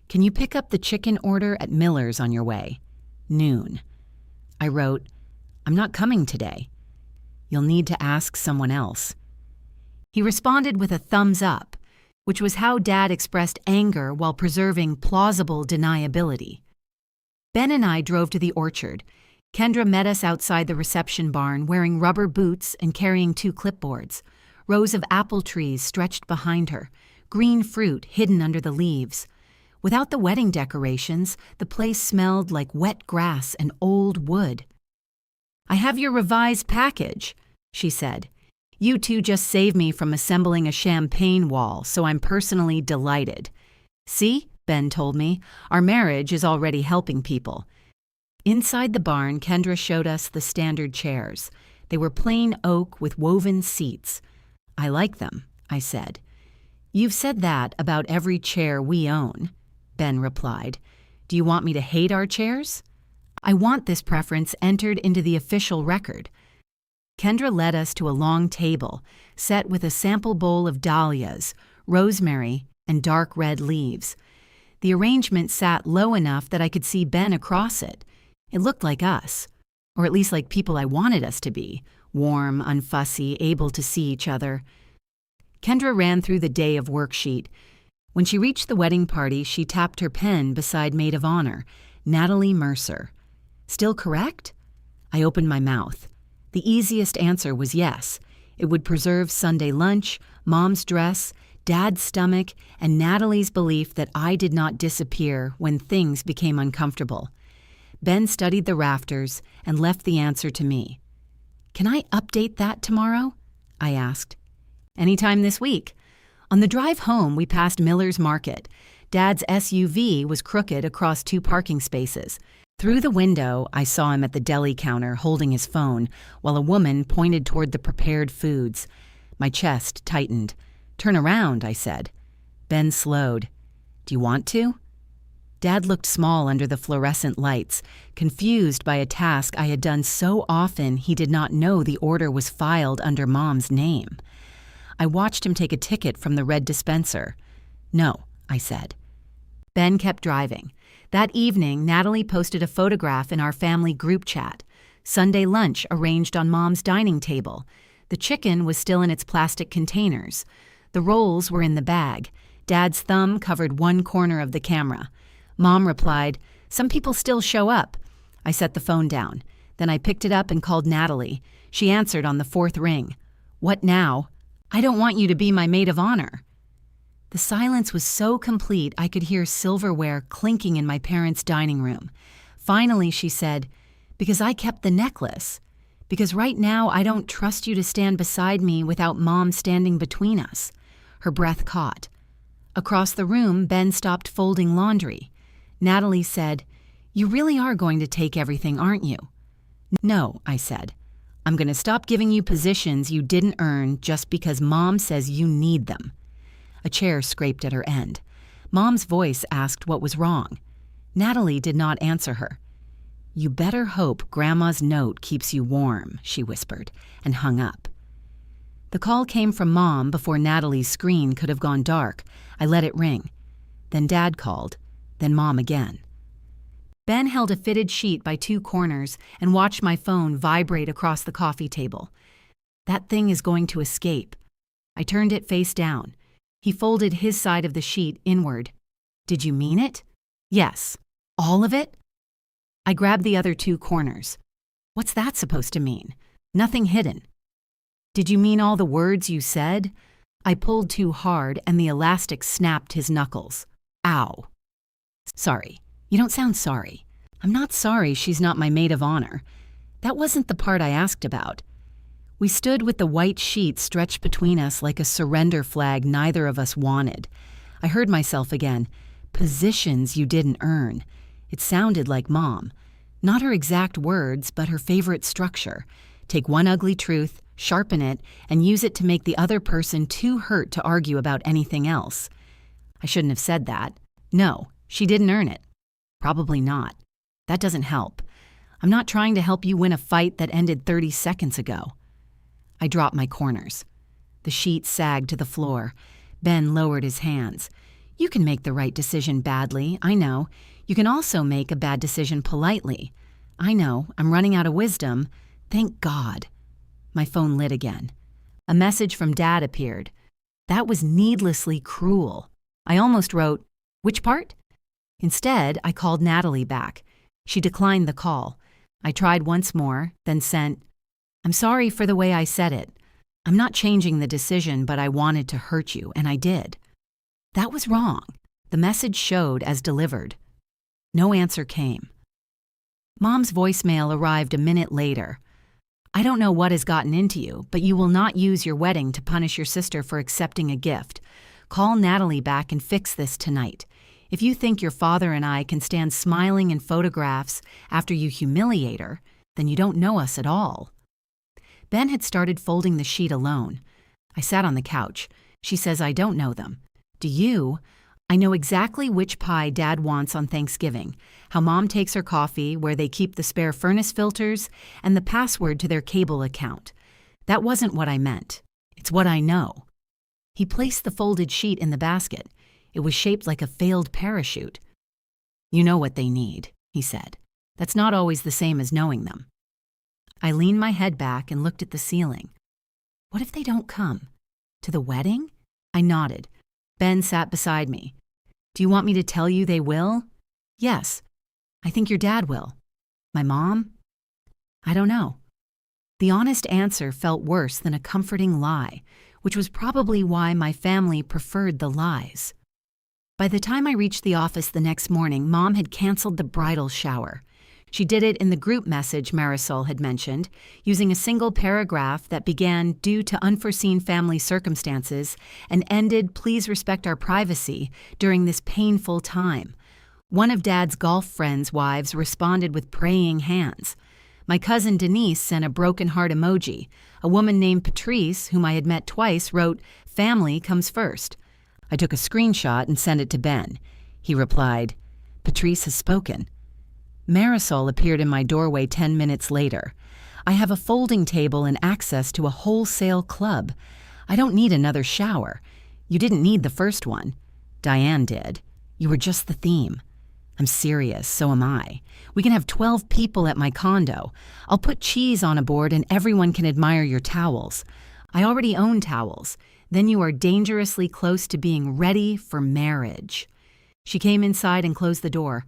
"Can you pick up the chicken order at Miller's on your way? Noon." I wrote, "I'm not coming today. You'll need to ask someone else." He responded with a thumbs up, which was how Dad expressed anger while preserving plausible deniability. Ben and I drove to the orchard. Kendra met us outside the reception barn wearing rubber boots and carrying 2 clipboards. Rows of apple trees stretched behind her, green fruit hidden under the leaves. Without the wedding decorations, the place smelled like wet grass and old wood. "I have your revised package," she said. "You two just saved me from assembling a champagne wall, so I'm personally delighted." "See," Ben told me, "our marriage is already helping people." Inside the barn, Kendra showed us the standard chairs. They were plain oak with woven seats. "I like them," I said. "You've said that about every chair we own," Ben replied. "Do you want me to hate our chairs?" "I want this preference entered into the official record." Kendra led us to a long table, set with a sample bowl of dahlias, rosemary, and dark red leaves. The arrangement sat low enough that I could see Ben across it. It looked like us, or at least like people I wanted us to be, warm, unfussy, able to see each other. Kendra ran through the day of worksheet. When she reached the wedding party, she tapped her pen beside Maid of Honor, Natalie Mercer. "Still correct?" I opened my mouth. The easiest answer was yes. It would preserve Sunday lunch, Mom's dress, Dad's stomach, and Natalie's belief that I did not disappear when things became uncomfortable. Ben studied the rafters and left the answer to me. "Can I update that tomorrow?" I asked. "Anytime this week." On the drive home, we passed Miller's Market. Dad's SUV was crooked across 2 parking spaces. Through the window, I saw him at the deli counter holding his phone, while a woman pointed toward the prepared foods. My chest tightened. "Turn around," I said. Ben slowed. "Do you want to?" Dad looked small under the fluorescent lights, confused by a task I had done so often he did not know the order was filed under Mom's name. I watched him take a ticket from the red dispenser. "No," I said. Ben kept driving. That evening, Natalie posted a photograph in our family group chat. Sunday lunch arranged on Mom's dining table. The chicken was still in its plastic containers. The rolls were in the bag. Dad's thumb covered one corner of the camera. Mom replied, "Some people still show up." I set the phone down. Then I picked it up and called Natalie. She answered on the 4th ring. "What now?" "I don't want you to be my maid of honor." The silence was so complete I could hear silverware clinking in my parents' dining room. Finally, she said, Because I kept the necklace. Because right now I don't trust you to stand beside me without Mom standing between us. Her breath caught. Across the room, Ben stopped folding laundry. Natalie said, "You really are going to take everything, aren't you?" "No," I said. "I'm going to stop giving you positions you didn't earn just because Mom says you need them." A chair scraped at her end. Mom's voice asked what was wrong. Natalie did not answer her. "You better hope Grandma's note keeps you warm," she whispered, and hung up. The call came from Mom before Natalie's screen could have gone dark. I let it ring. Then Dad called, then Mom again. Ben held a fitted sheet by two corners and watched my phone vibrate across the coffee table. "That thing is going to escape." I turned it face down. He folded his side of the sheet inward. "Did you mean it?" "Yes." "All of it?" I grabbed the other two corners. "What's that supposed to mean?" "Nothing hidden." "Did you mean all the words you said?" I pulled too hard and the elastic snapped his knuckles. "Ow." "Sorry." "You don't sound sorry." "I'm not sorry she's not my maid of honor." That wasn't the part I asked about. We stood with the white sheet stretched between us like a surrender flag neither of us wanted. I heard myself again. "Positions you didn't earn." It sounded like Mom. Not her exact words, but her favorite structure. Take one ugly truth, sharpen it, and use it to make the other person too hurt to argue about anything else. I shouldn't have said that. No, she didn't earn it. Probably not. That doesn't help. I'm not trying to help you win a fight that ended 30 seconds ago. I dropped my corners. The sheet sagged to the floor. Ben lowered his hands. "You can make the right decision badly, I know. You can also make a bad decision politely. I know, I'm running out of wisdom. Thank God." My phone lit again. A message from Dad appeared. That was needlessly cruel. I almost wrote, "Which part?" Instead, I called Natalie back. She declined the call. I tried once more, then sent, "I'm sorry for the way I said it. I'm not changing the decision, but I wanted to hurt you, and I did." That was wrong. The message showed as delivered. No answer came. Mom's voicemail arrived a minute later. "I don't know what has gotten into you, but you will not use your wedding to punish your sister for accepting a gift. Call Natalie back and fix this tonight. If you think your father and I can stand smiling in photographs after you humiliate her, then you don't know us at all." Ben had started folding the sheet alone. I sat on the couch. She says I don't know them. "Do you?" "I know exactly which pie Dad wants on Thanksgiving, how Mom takes her coffee, where they keep the spare furnace filters, and the password to their cable account. That wasn't what I meant. It's what I know." He placed the folded sheet in the basket. It was shaped like a failed parachute. "You know what they need," he said. "That's not always the same as knowing them." I leaned my head back and looked at the ceiling. What if they don't come? To the wedding? I nodded. Ben sat beside me. "Do you want me to tell you they will?" "Yes. I think your dad will." "My mom?" "I don't know." The honest answer felt worse than a comforting lie, which was probably why my family preferred the lies. By the time I reached the office the next morning, Mom had canceled the bridal shower. She did it in the group message Marisol had mentioned, using a single paragraph that began, "Due to unforeseen family circumstances," and ended, "Please respect our privacy," during this painful time. One of Dad's golf friends' wives responded with praying hands. My cousin Denise sent a broken heart emoji. A woman named Patrice, whom I had met twice, wrote, "Family comes first." I took a screenshot and sent it to Ben. He replied, "Patrice has spoken." Marisol appeared in my doorway 10 minutes later. "I have a folding table and access to a wholesale club. I don't need another shower. You didn't need the first one. Diane did. You were just the theme." "I'm serious, so am I. We can have 12 people at my condo. I'll put cheese on a board and everyone can admire your towels. I already own towels. Then you are dangerously close to being ready for marriage." She came inside and closed the door.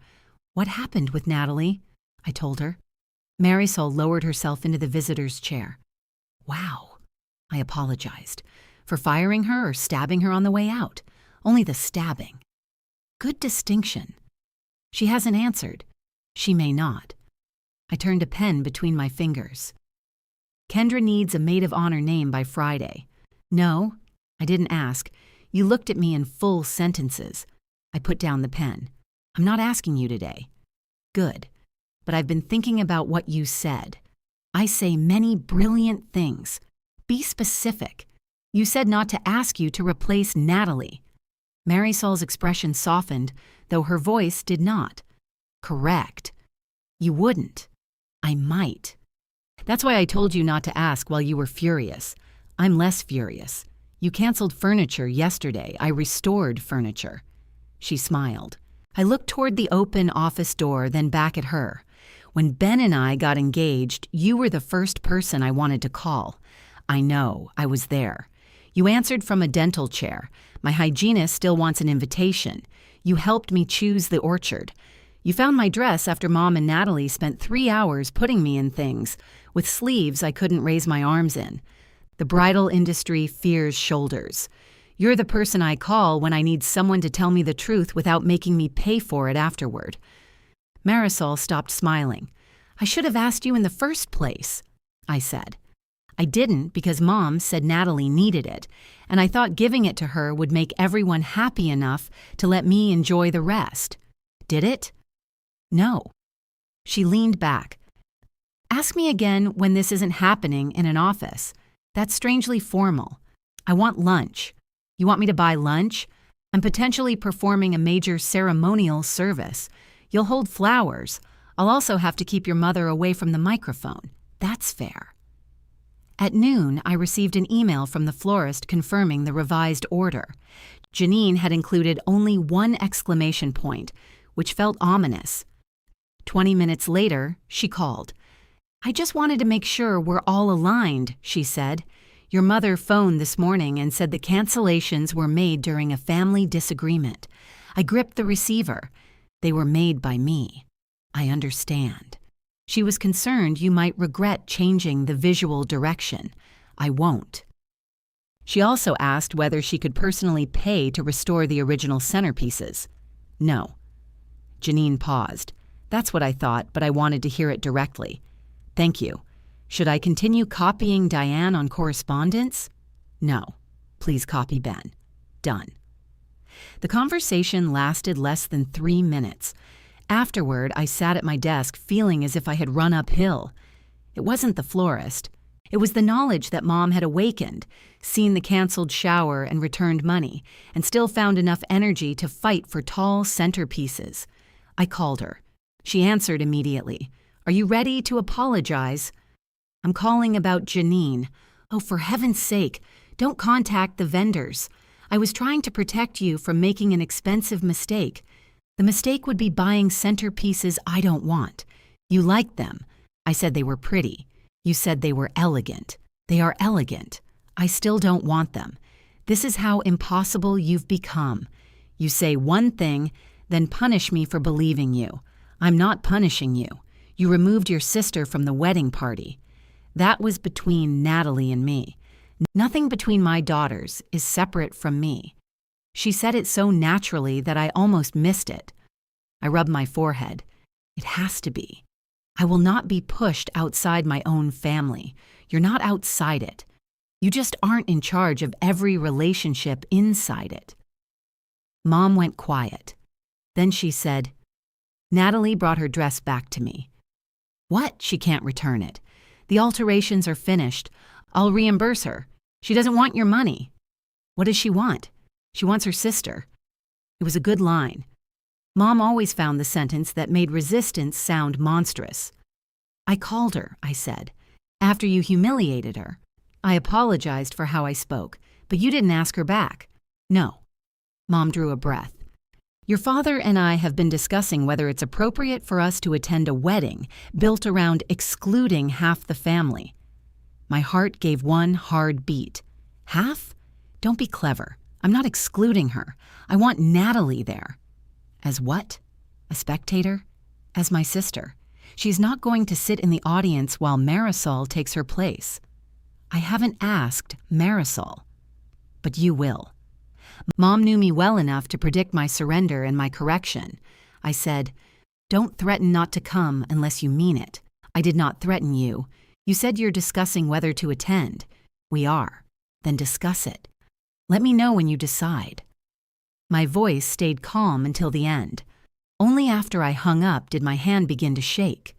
"What happened with Natalie?" I told her. Marisol lowered herself into the visitor's chair. "Wow," I apologized. "For firing her or stabbing her on the way out? Only the stabbing." "Good distinction." She hasn't answered. She may not. I turned a pen between my fingers. Kendra needs a maid of honor name by Friday. No, I didn't ask. You looked at me in full sentences. I put down the pen. I'm not asking you today. Good. But I've been thinking about what you said. I say many brilliant things. Be specific. You said not to ask you to replace Natalie. Marisol's expression softened, though her voice did not. Correct. You wouldn't. I might. That's why I told you not to ask while you were furious. I'm less furious. You canceled furniture yesterday. I restored furniture. She smiled. I looked toward the open office door, then back at her. When Ben and I got engaged, you were the first person I wanted to call. I know, I was there. You answered from a dental chair. My hygienist still wants an invitation. You helped me choose the orchard. You found my dress after Mom and Natalie spent 3 hours putting me in things, with sleeves I couldn't raise my arms in. The bridal industry fears shoulders. You're the person I call when I need someone to tell me the truth without making me pay for it afterward. Marisol stopped smiling. I should have asked you in the first place, I said. I didn't because Mom said Natalie needed it, and I thought giving it to her would make everyone happy enough to let me enjoy the rest. Did it? No. She leaned back. Ask me again when this isn't happening in an office. That's strangely formal. I want lunch. You want me to buy lunch? I'm potentially performing a major ceremonial service. You'll hold flowers. I'll also have to keep your mother away from the microphone. That's fair. At noon, I received an email from the florist confirming the revised order. Janine had included only one exclamation point, which felt ominous. 20 minutes later, she called. I just wanted to make sure we're all aligned, she said. Your mother phoned this morning and said the cancellations were made during a family disagreement. I gripped the receiver. They were made by me. I understand. She was concerned you might regret changing the visual direction. I won't. She also asked whether she could personally pay to restore the original centerpieces. No. Janine paused. That's what I thought, but I wanted to hear it directly. Thank you. Should I continue copying Diane on correspondence? No. Please copy Ben. Done. The conversation lasted less than 3 minutes. Afterward, I sat at my desk feeling as if I had run uphill. It wasn't the florist. It was the knowledge that Mom had awakened, seen the canceled shower and returned money, and still found enough energy to fight for tall centerpieces. I called her. She answered immediately. Are you ready to apologize? I'm calling about Janine. Oh, for heaven's sake, don't contact the vendors. I was trying to protect you from making an expensive mistake. The mistake would be buying centerpieces I don't want. You liked them. I said they were pretty. You said they were elegant. They are elegant. I still don't want them. This is how impossible you've become. You say one thing, then punish me for believing you. I'm not punishing you. You removed your sister from the wedding party. That was between Natalie and me. Nothing between my daughters is separate from me. She said it so naturally that I almost missed it. I rubbed my forehead. It has to be. I will not be pushed outside my own family. You're not outside it. You just aren't in charge of every relationship inside it. Mom went quiet. Then she said, Natalie brought her dress back to me. What? She can't return it. The alterations are finished. I'll reimburse her. She doesn't want your money. What does she want? She wants her sister. It was a good line. Mom always found the sentence that made resistance sound monstrous. I called her, I said, after you humiliated her. I apologized for how I spoke, but you didn't ask her back. No. Mom drew a breath. Your father and I have been discussing whether it's appropriate for us to attend a wedding built around excluding half the family. My heart gave one hard beat. Half? Don't be clever. I'm not excluding her. I want Natalie there. As what? A spectator? As my sister. She's not going to sit in the audience while Marisol takes her place. I haven't asked Marisol. But you will. Mom knew me well enough to predict my surrender and my correction. I said, don't threaten not to come unless you mean it. I did not threaten you. You said you're discussing whether to attend. We are. Then discuss it. Let me know when you decide. My voice stayed calm until the end. Only after I hung up did my hand begin to shake.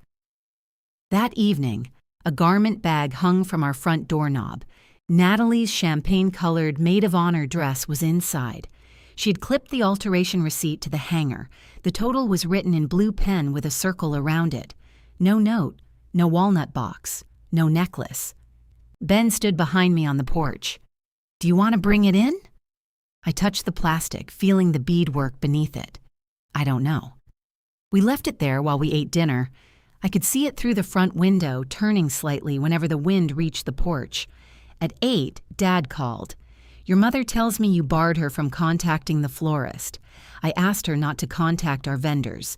That evening, a garment bag hung from our front doorknob. Natalie's champagne-colored maid of honor dress was inside. She'd clipped the alteration receipt to the hanger. The total was written in blue pen with a circle around it. No note, no walnut box, no necklace. Ben stood behind me on the porch. Do you want to bring it in? I touched the plastic, feeling the beadwork beneath it. I don't know. We left it there while we ate dinner. I could see it through the front window, turning slightly whenever the wind reached the porch. At 8, Dad called. Your mother tells me you barred her from contacting the florist. I asked her not to contact our vendors.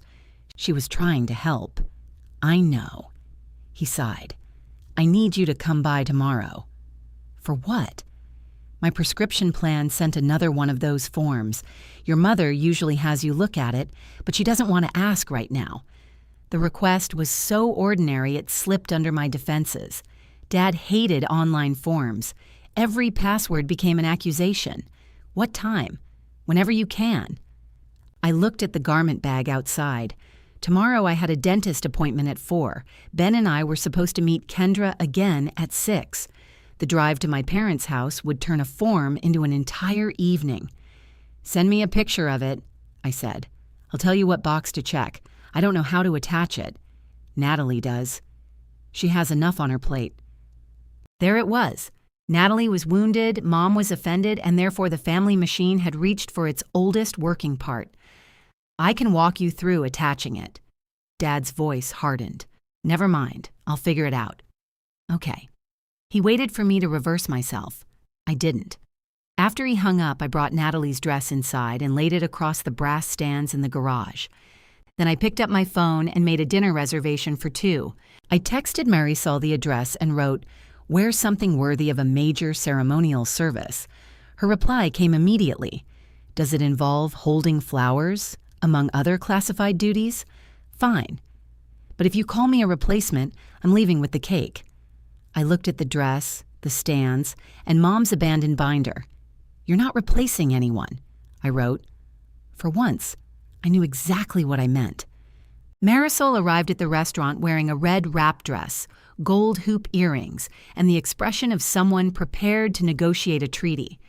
She was trying to help. I know. He sighed. I need you to come by tomorrow. For what? My prescription plan sent another one of those forms. Your mother usually has you look at it, but she doesn't want to ask right now. The request was so ordinary it slipped under my defenses. Dad hated online forms. Every password became an accusation. What time? Whenever you can. I looked at the garment bag outside. Tomorrow I had a dentist appointment at 4. Ben and I were supposed to meet Kendra again at 6. The drive to my parents' house would turn a form into an entire evening. Send me a picture of it, I said. I'll tell you what box to check. I don't know how to attach it. Natalie does. She has enough on her plate. There it was. Natalie was wounded, Mom was offended, and therefore the family machine had reached for its oldest working part. I can walk you through attaching it. Dad's voice hardened. Never mind, I'll figure it out. Okay. He waited for me to reverse myself. I didn't. After he hung up, I brought Natalie's dress inside and laid it across the brass stands in the garage. Then I picked up my phone and made a dinner reservation for 2. I texted Marisol the address and wrote, "Wear something worthy of a major ceremonial service." Her reply came immediately. Does it involve holding flowers, among other classified duties? Fine. But if you call me a replacement, I'm leaving with the cake. I looked at the dress, the stands, and Mom's abandoned binder. You're not replacing anyone, I wrote. For once, I knew exactly what I meant. Marisol arrived at the restaurant wearing a red wrap dress, gold hoop earrings, and the expression of someone prepared to negotiate a treaty.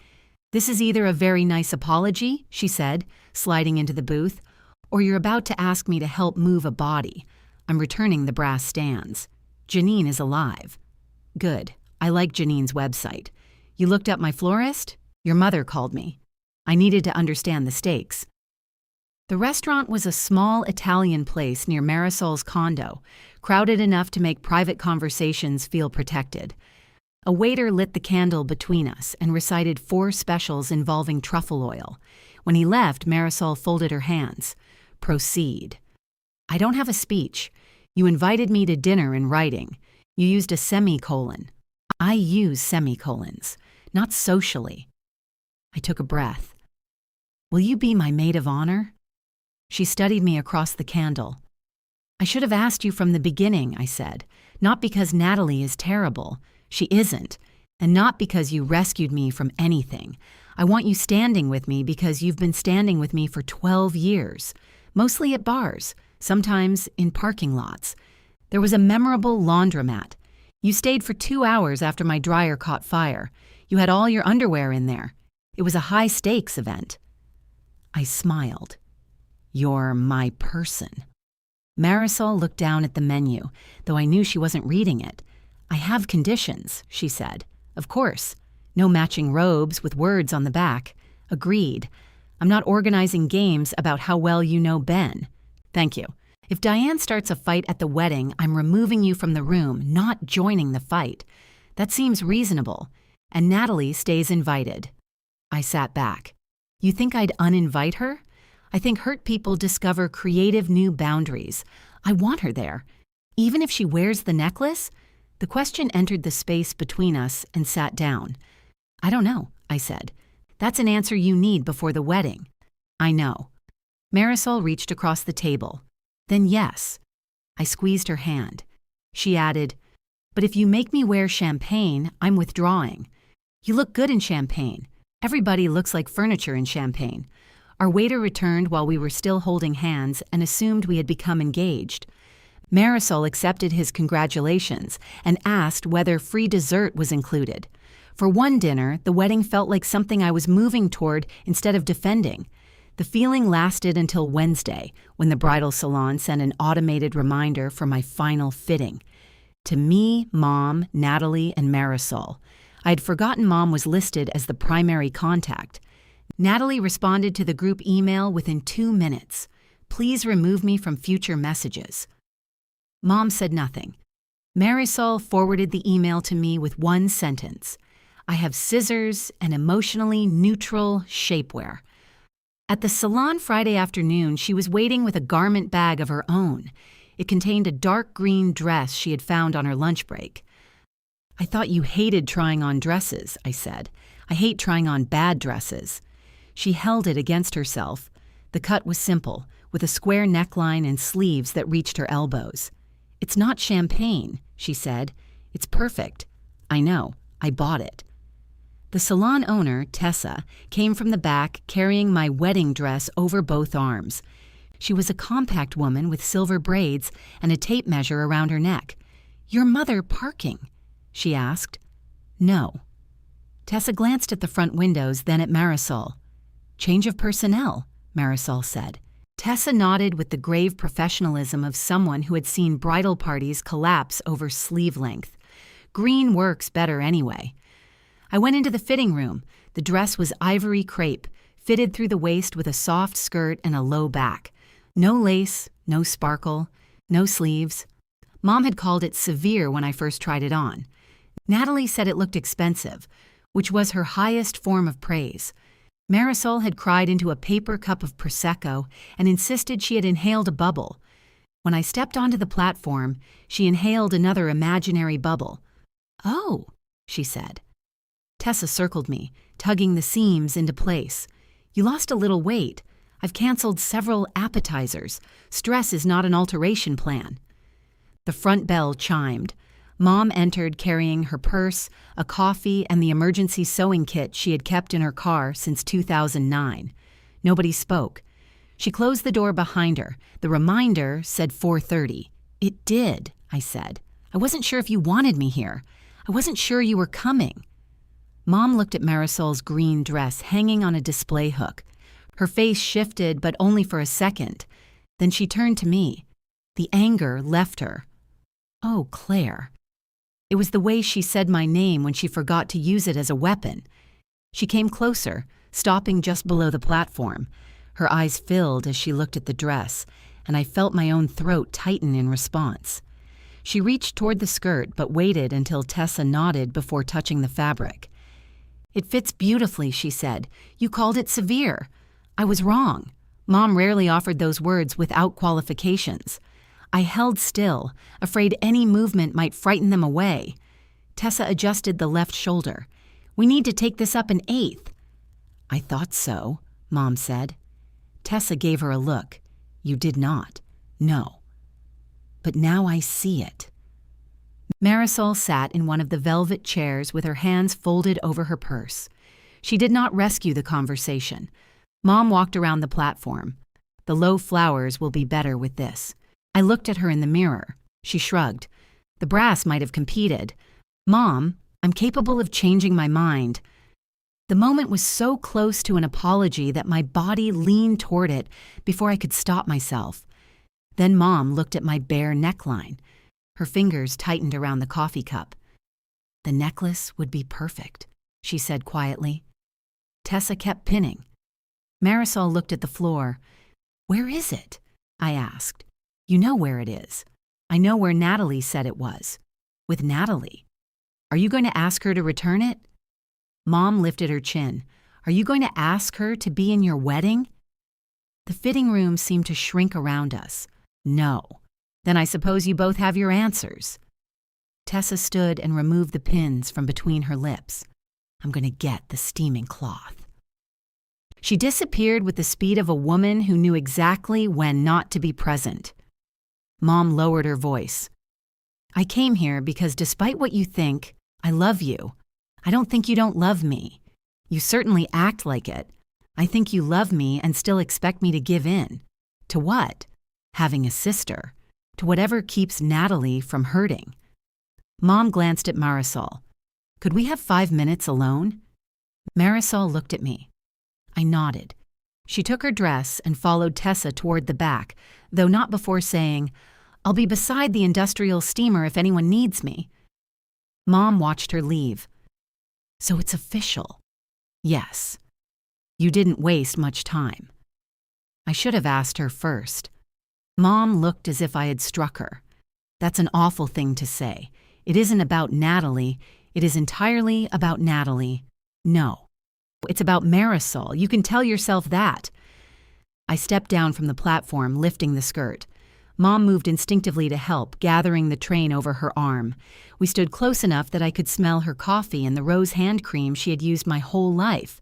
This is either a very nice apology, she said, sliding into the booth, or you're about to ask me to help move a body. I'm returning the brass stands. Janine is alive. Good. I like Janine's website. You looked up my florist? Your mother called me. I needed to understand the stakes. The restaurant was a small Italian place near Marisol's condo, crowded enough to make private conversations feel protected. A waiter lit the candle between us and recited 4 specials involving truffle oil. When he left, Marisol folded her hands. Proceed. I don't have a speech. You invited me to dinner in writing. You used a semicolon. I use semicolons, not socially. I took a breath. Will you be my maid of honor? She studied me across the candle. I should have asked you from the beginning, I said, not because Natalie is terrible. She isn't. And not because you rescued me from anything. I want you standing with me because you've been standing with me for 12 years, mostly at bars, sometimes in parking lots. There was a memorable laundromat. You stayed for 2 hours after my dryer caught fire. You had all your underwear in there. It was a high-stakes event. I smiled. You're my person. Marisol looked down at the menu, though I knew she wasn't reading it. I have conditions, she said. Of course. No matching robes with words on the back. Agreed. I'm not organizing games about how well you know Ben. Thank you. If Diane starts a fight at the wedding, I'm removing you from the room, not joining the fight. That seems reasonable. And Natalie stays invited. I sat back. You think I'd uninvite her? I think hurt people discover creative new boundaries. I want her there. Even if she wears the necklace? The question entered the space between us and sat down. I don't know, I said. That's an answer you need before the wedding. I know. Marisol reached across the table. Then yes. I squeezed her hand. She added, "But if you make me wear champagne, I'm withdrawing. You look good in champagne. Everybody looks like furniture in champagne." Our waiter returned while we were still holding hands and assumed we had become engaged. Marisol accepted his congratulations and asked whether free dessert was included. For one dinner, the wedding felt like something I was moving toward instead of defending. The feeling lasted until Wednesday, when the bridal salon sent an automated reminder for my final fitting. To me, Mom, Natalie, and Marisol. I had forgotten Mom was listed as the primary contact. Natalie responded to the group email within 2 minutes. "Please remove me from future messages." Mom said nothing. Marisol forwarded the email to me with one sentence. "I have scissors and emotionally neutral shapewear." At the salon Friday afternoon, she was waiting with a garment bag of her own. It contained a dark green dress she had found on her lunch break. "I thought you hated trying on dresses," I said. "I hate trying on bad dresses." She held it against herself. The cut was simple, with a square neckline and sleeves that reached her elbows. "It's not champagne," she said. "It's perfect." "I know. I bought it." The salon owner, Tessa, came from the back carrying my wedding dress over both arms. She was a compact woman with silver braids and a tape measure around her neck. "Your mother parking?" she asked. "No." Tessa glanced at the front windows, then at Marisol. "Change of personnel," Marisol said. Tessa nodded with the grave professionalism of someone who had seen bridal parties collapse over sleeve length. Green works better anyway. I went into the fitting room. The dress was ivory crepe, fitted through the waist with a soft skirt and a low back. No lace, no sparkle, no sleeves. Mom had called it severe when I first tried it on. Natalie said it looked expensive, which was her highest form of praise. Marisol had cried into a paper cup of Prosecco and insisted she had inhaled a bubble. When I stepped onto the platform, she inhaled another imaginary bubble. "Oh," she said. Tessa circled me, tugging the seams into place. "You lost a little weight. I've canceled several appetizers. Stress is not an alteration plan." The front bell chimed. Mom entered carrying her purse, a coffee, and the emergency sewing kit she had kept in her car since 2009. Nobody spoke. She closed the door behind her. The reminder said 4:30. "It did," I said. "I wasn't sure if you wanted me here. I wasn't sure you were coming." Mom looked at Marisol's green dress hanging on a display hook. Her face shifted, but only for a second. Then she turned to me. The anger left her. "Oh, Claire." It was the way she said my name when she forgot to use it as a weapon. She came closer, stopping just below the platform. Her eyes filled as she looked at the dress, and I felt my own throat tighten in response. She reached toward the skirt but waited until Tessa nodded before touching the fabric. "It fits beautifully," she said. "You called it severe." I was wrong. Mom rarely offered those words without qualifications. I held still, afraid any movement might frighten them away. Tessa adjusted the left shoulder. "We need to take this up an eighth." "I thought so," Mom said. Tessa gave her a look. "You did not. No. But now I see it." Marisol sat in one of the velvet chairs with her hands folded over her purse. She did not rescue the conversation. Mom walked around the platform. "The low flowers will be better with this." I looked at her in the mirror. She shrugged. "The brass might have competed. Mom, I'm capable of changing my mind." The moment was so close to an apology that my body leaned toward it before I could stop myself. Then Mom looked at my bare neckline. Her fingers tightened around the coffee cup. "The necklace would be perfect," she said quietly. Tessa kept pinning. Marisol looked at the floor. "Where is it?" I asked. "You know where it is. I know where Natalie said it was. With Natalie. Are you going to ask her to return it?" Mom lifted her chin. "Are you going to ask her to be in your wedding?" The fitting room seemed to shrink around us. "No." "Then I suppose you both have your answers." Tessa stood and removed the pins from between her lips. "I'm going to get the steaming cloth." She disappeared with the speed of a woman who knew exactly when not to be present. Mom lowered her voice. I came here because despite what you think, I love you. I don't think you don't love me. You certainly act like it. I think you love me and still expect me to give in. To what? Having a sister. To whatever keeps Natalie from hurting. Mom glanced at Marisol. Could we have 5 minutes alone? Marisol looked at me. I nodded. She took her dress and followed Tessa toward the back, though not before saying, I'll be beside the industrial steamer if anyone needs me. Mom watched her leave. So it's official. Yes. You didn't waste much time. I should have asked her first. Mom looked as if I had struck her. That's an awful thing to say. It isn't about Natalie. It is entirely about Natalie. No. It's about Marisol. You can tell yourself that. I stepped down from the platform, lifting the skirt. Mom moved instinctively to help, gathering the train over her arm. We stood close enough that I could smell her coffee and the rose hand cream she had used my whole life.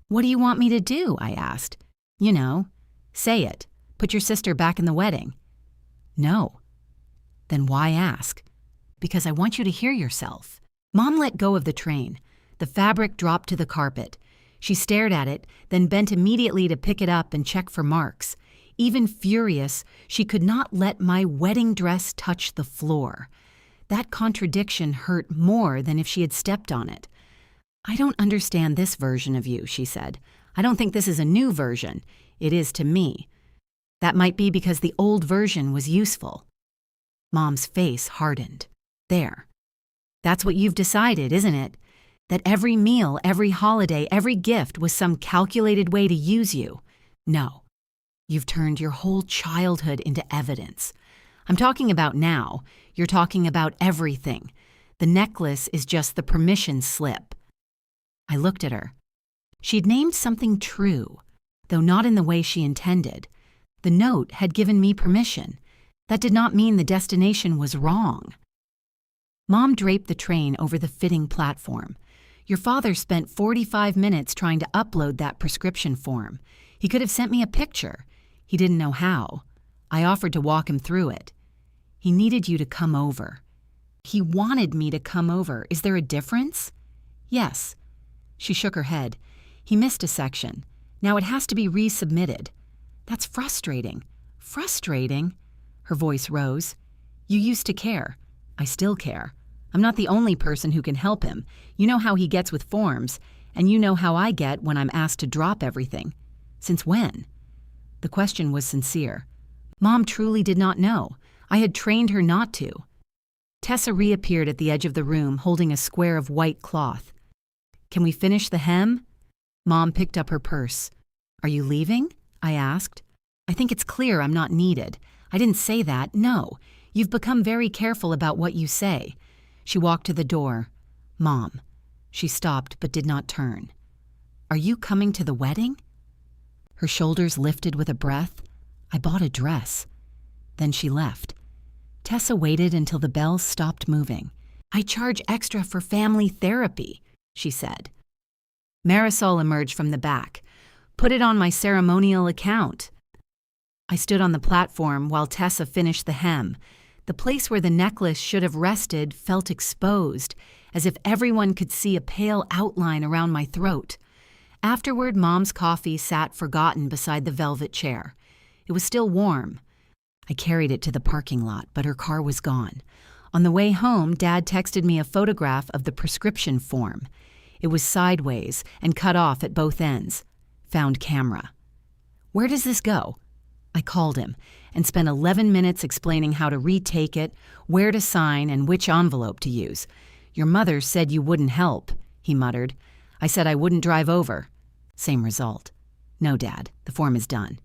What do you want me to do? I asked. You know, say it. Put your sister back in the wedding. No. Then why ask? Because I want you to hear yourself. Mom let go of the train. The fabric dropped to the carpet. She stared at it, then bent immediately to pick it up and check for marks. Even furious, she could not let my wedding dress touch the floor. That contradiction hurt more than if she had stepped on it. I don't understand this version of you, she said. I don't think this is a new version. It is to me. That might be because the old version was useful. Mom's face hardened. There. That's what you've decided, isn't it? That every meal, every holiday, every gift was some calculated way to use you. No. You've turned your whole childhood into evidence. I'm talking about now. You're talking about everything. The necklace is just the permission slip. I looked at her. She'd named something true, though not in the way she intended. The note had given me permission. That did not mean the destination was wrong. Mom draped the train over the fitting platform. Your father spent 45 minutes trying to upload that prescription form. He could have sent me a picture. He didn't know how. I offered to walk him through it. He needed you to come over. He wanted me to come over. Is there a difference? Yes. She shook her head. He missed a section. Now it has to be resubmitted. That's frustrating. Frustrating? Her voice rose. You used to care. I still care. I'm not the only person who can help him. You know how he gets with forms, and you know how I get when I'm asked to drop everything. Since when? The question was sincere. Mom truly did not know. I had trained her not to. Tessa reappeared at the edge of the room, holding a square of white cloth. Can we finish the hem? Mom picked up her purse. Are you leaving? I asked. I think it's clear I'm not needed. I didn't say that, no. You've become very careful about what you say. She walked to the door. Mom. She stopped but did not turn. Are you coming to the wedding? Her shoulders lifted with a breath. I bought a dress. Then she left. Tessa waited until the bell stopped moving. I charge extra for family therapy, she said. Marisol emerged from the back. Put it on my ceremonial account. I stood on the platform while Tessa finished the hem. The place where the necklace should have rested felt exposed, as if everyone could see a pale outline around my throat. Afterward, Mom's coffee sat forgotten beside the velvet chair. It was still warm. I carried it to the parking lot, but her car was gone. On the way home, Dad texted me a photograph of the prescription form. It was sideways and cut off at both ends. Found camera. Where does this go? I called him and spent 11 minutes explaining how to retake it, where to sign, and which envelope to use. Your mother said you wouldn't help, he muttered. I said I wouldn't drive over. Same result. No, Dad, the form is done.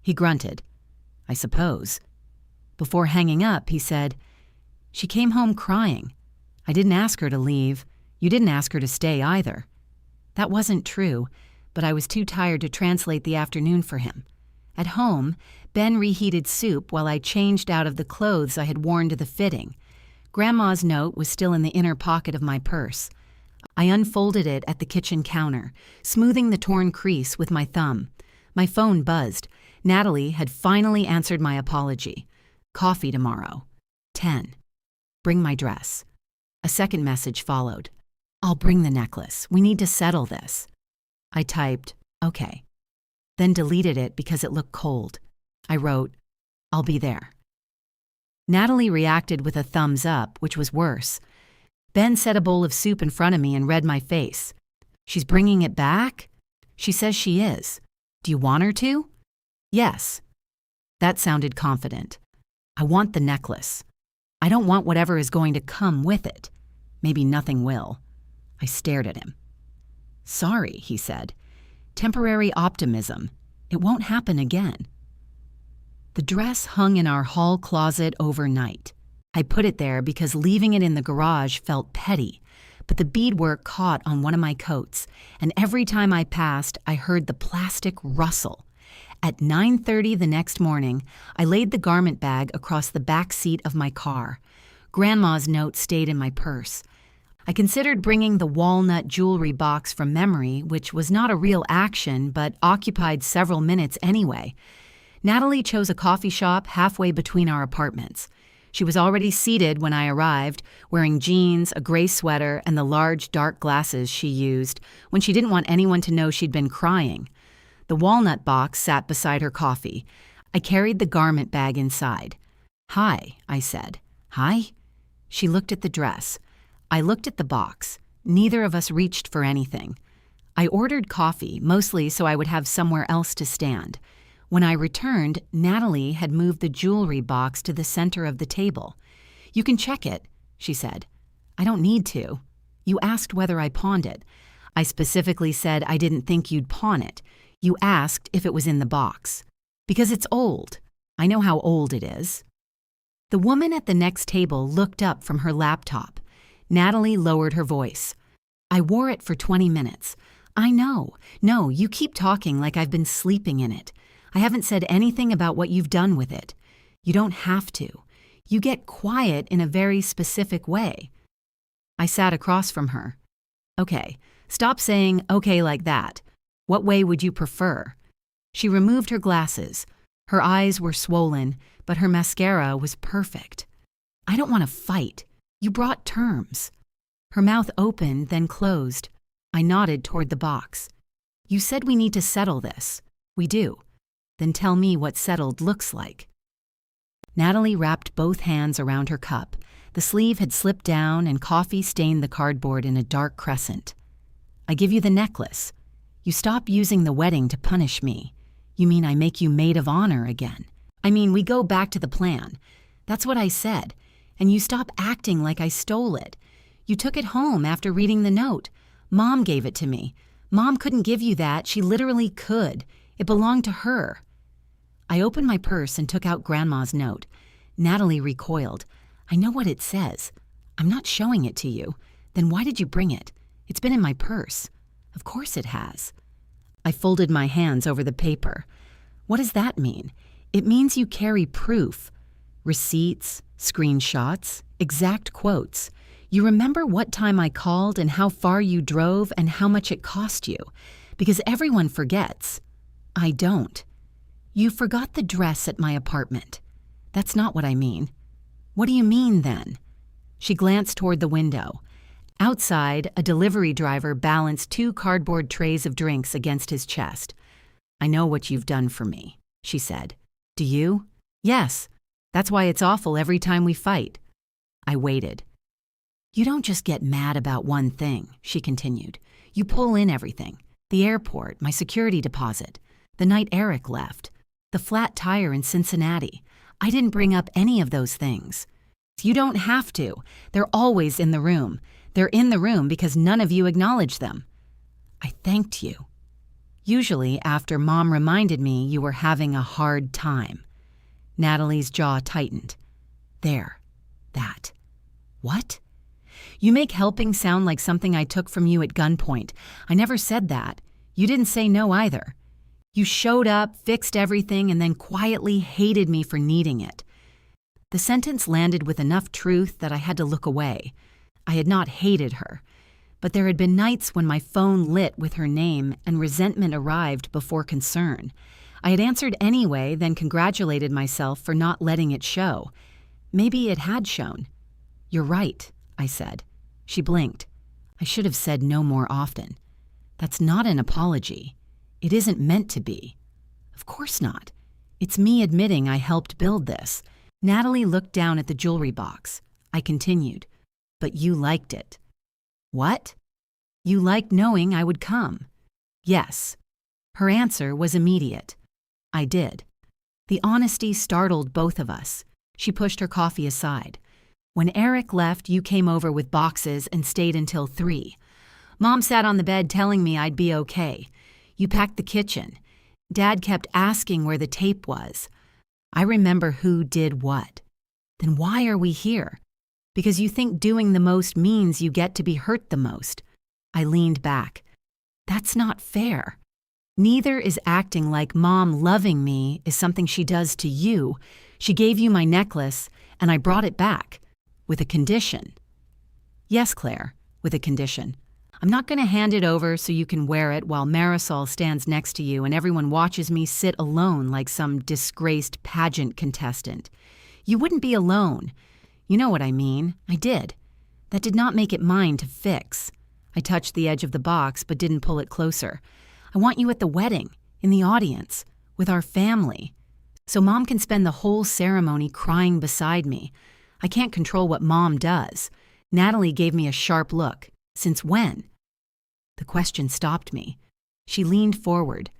He grunted. I suppose. Before hanging up, he said, She came home crying. I didn't ask her to leave. You didn't ask her to stay either. That wasn't true, but I was too tired to translate the afternoon for him. At home, Ben reheated soup while I changed out of the clothes I had worn to the fitting. Grandma's note was still in the inner pocket of my purse. I unfolded it at the kitchen counter, smoothing the torn crease with my thumb. My phone buzzed. Natalie had finally answered my apology. Coffee tomorrow. 10. Bring my dress. A second message followed. I'll bring the necklace. We need to settle this. I typed, okay, then deleted it because it looked cold. I wrote, I'll be there. Natalie reacted with a thumbs up, which was worse. Ben set a bowl of soup in front of me and read my face. She's bringing it back? She says she is. Do you want her to? Yes. That sounded confident. I want the necklace. I don't want whatever is going to come with it. Maybe nothing will. I stared at him. Sorry, he said. Temporary optimism. It won't happen again. The dress hung in our hall closet overnight. I put it there because leaving it in the garage felt petty, but the beadwork caught on one of my coats, and every time I passed, I heard the plastic rustle. At 9:30 the next morning, I laid the garment bag across the back seat of my car. Grandma's note stayed in my purse. I considered bringing the walnut jewelry box from memory, which was not a real action but occupied several minutes anyway. Natalie chose a coffee shop halfway between our apartments. She was already seated when I arrived, wearing jeans, a gray sweater, and the large dark glasses she used when she didn't want anyone to know she'd been crying. The walnut box sat beside her coffee. I carried the garment bag inside. Hi, I said. Hi? She looked at the dress. I looked at the box. Neither of us reached for anything. I ordered coffee, mostly so I would have somewhere else to stand. When I returned, Natalie had moved the jewelry box to the center of the table. You can check it, she said. I don't need to. You asked whether I pawned it. I specifically said I didn't think you'd pawn it. You asked if it was in the box. Because it's old. I know how old it is. The woman at the next table looked up from her laptop. Natalie lowered her voice. I wore it for 20 minutes. I know. No, you keep talking like I've been sleeping in it. I haven't said anything about what you've done with it. You don't have to. You get quiet in a very specific way. I sat across from her. Okay, stop saying okay like that. What way would you prefer? She removed her glasses. Her eyes were swollen, but her mascara was perfect. I don't want to fight. You brought terms. Her mouth opened, then closed. I nodded toward the box. You said we need to settle this. We do. Then tell me what settled looks like. Natalie wrapped both hands around her cup. The sleeve had slipped down and coffee stained the cardboard in a dark crescent. I give you the necklace. You stop using the wedding to punish me. You mean I make you maid of honor again? I mean, we go back to the plan. That's what I said. And you stop acting like I stole it. You took it home after reading the note. Mom gave it to me. Mom couldn't give you that. She literally could. It belonged to her. I opened my purse and took out Grandma's note. Natalie recoiled. I know what it says. I'm not showing it to you. Then why did you bring it? It's been in my purse. Of course it has. I folded my hands over the paper. What does that mean? It means you carry proof. Receipts, screenshots, exact quotes. You remember what time I called and how far you drove and how much it cost you. Because everyone forgets. I don't. You forgot the dress at my apartment. That's not what I mean. What do you mean, then? She glanced toward the window. Outside, a delivery driver balanced 2 cardboard trays of drinks against his chest. I know what you've done for me, she said. Do you? Yes. That's why it's awful every time we fight. I waited. You don't just get mad about one thing, she continued. You pull in everything. The airport, my security deposit, the night Eric left, the flat tire in Cincinnati. I didn't bring up any of those things. You don't have to. They're always in the room. They're in the room because none of you acknowledge them. I thanked you. Usually after Mom reminded me you were having a hard time. Natalie's jaw tightened. There. That. What? You make helping sound like something I took from you at gunpoint. I never said that. You didn't say no either. You showed up, fixed everything, and then quietly hated me for needing it. The sentence landed with enough truth that I had to look away. I had not hated her, but there had been nights when my phone lit with her name and resentment arrived before concern. I had answered anyway, then congratulated myself for not letting it show. Maybe it had shown. You're right, I said. She blinked. I should have said no more often. That's not an apology. It isn't meant to be. Of course not. It's me admitting I helped build this. Natalie looked down at the jewelry box. I continued. But you liked it. What? You liked knowing I would come. Yes. Her answer was immediate. I did. The honesty startled both of us. She pushed her coffee aside. When Eric left, you came over with boxes and stayed until 3. Mom sat on the bed telling me I'd be okay. You packed the kitchen. Dad kept asking where the tape was. I remember who did what. Then why are we here? Because you think doing the most means you get to be hurt the most. I leaned back. That's not fair. Neither is acting like Mom loving me is something she does to you. She gave you my necklace, and I brought it back. With a condition. Yes, Claire, with a condition. I'm not going to hand it over so you can wear it while Marisol stands next to you and everyone watches me sit alone like some disgraced pageant contestant. You wouldn't be alone. You know what I mean. I did. That did not make it mine to fix. I touched the edge of the box but didn't pull it closer. I want you at the wedding, in the audience, with our family. So Mom can spend the whole ceremony crying beside me. I can't control what Mom does. Natalie gave me a sharp look. Since when? The question stopped me. She leaned forward.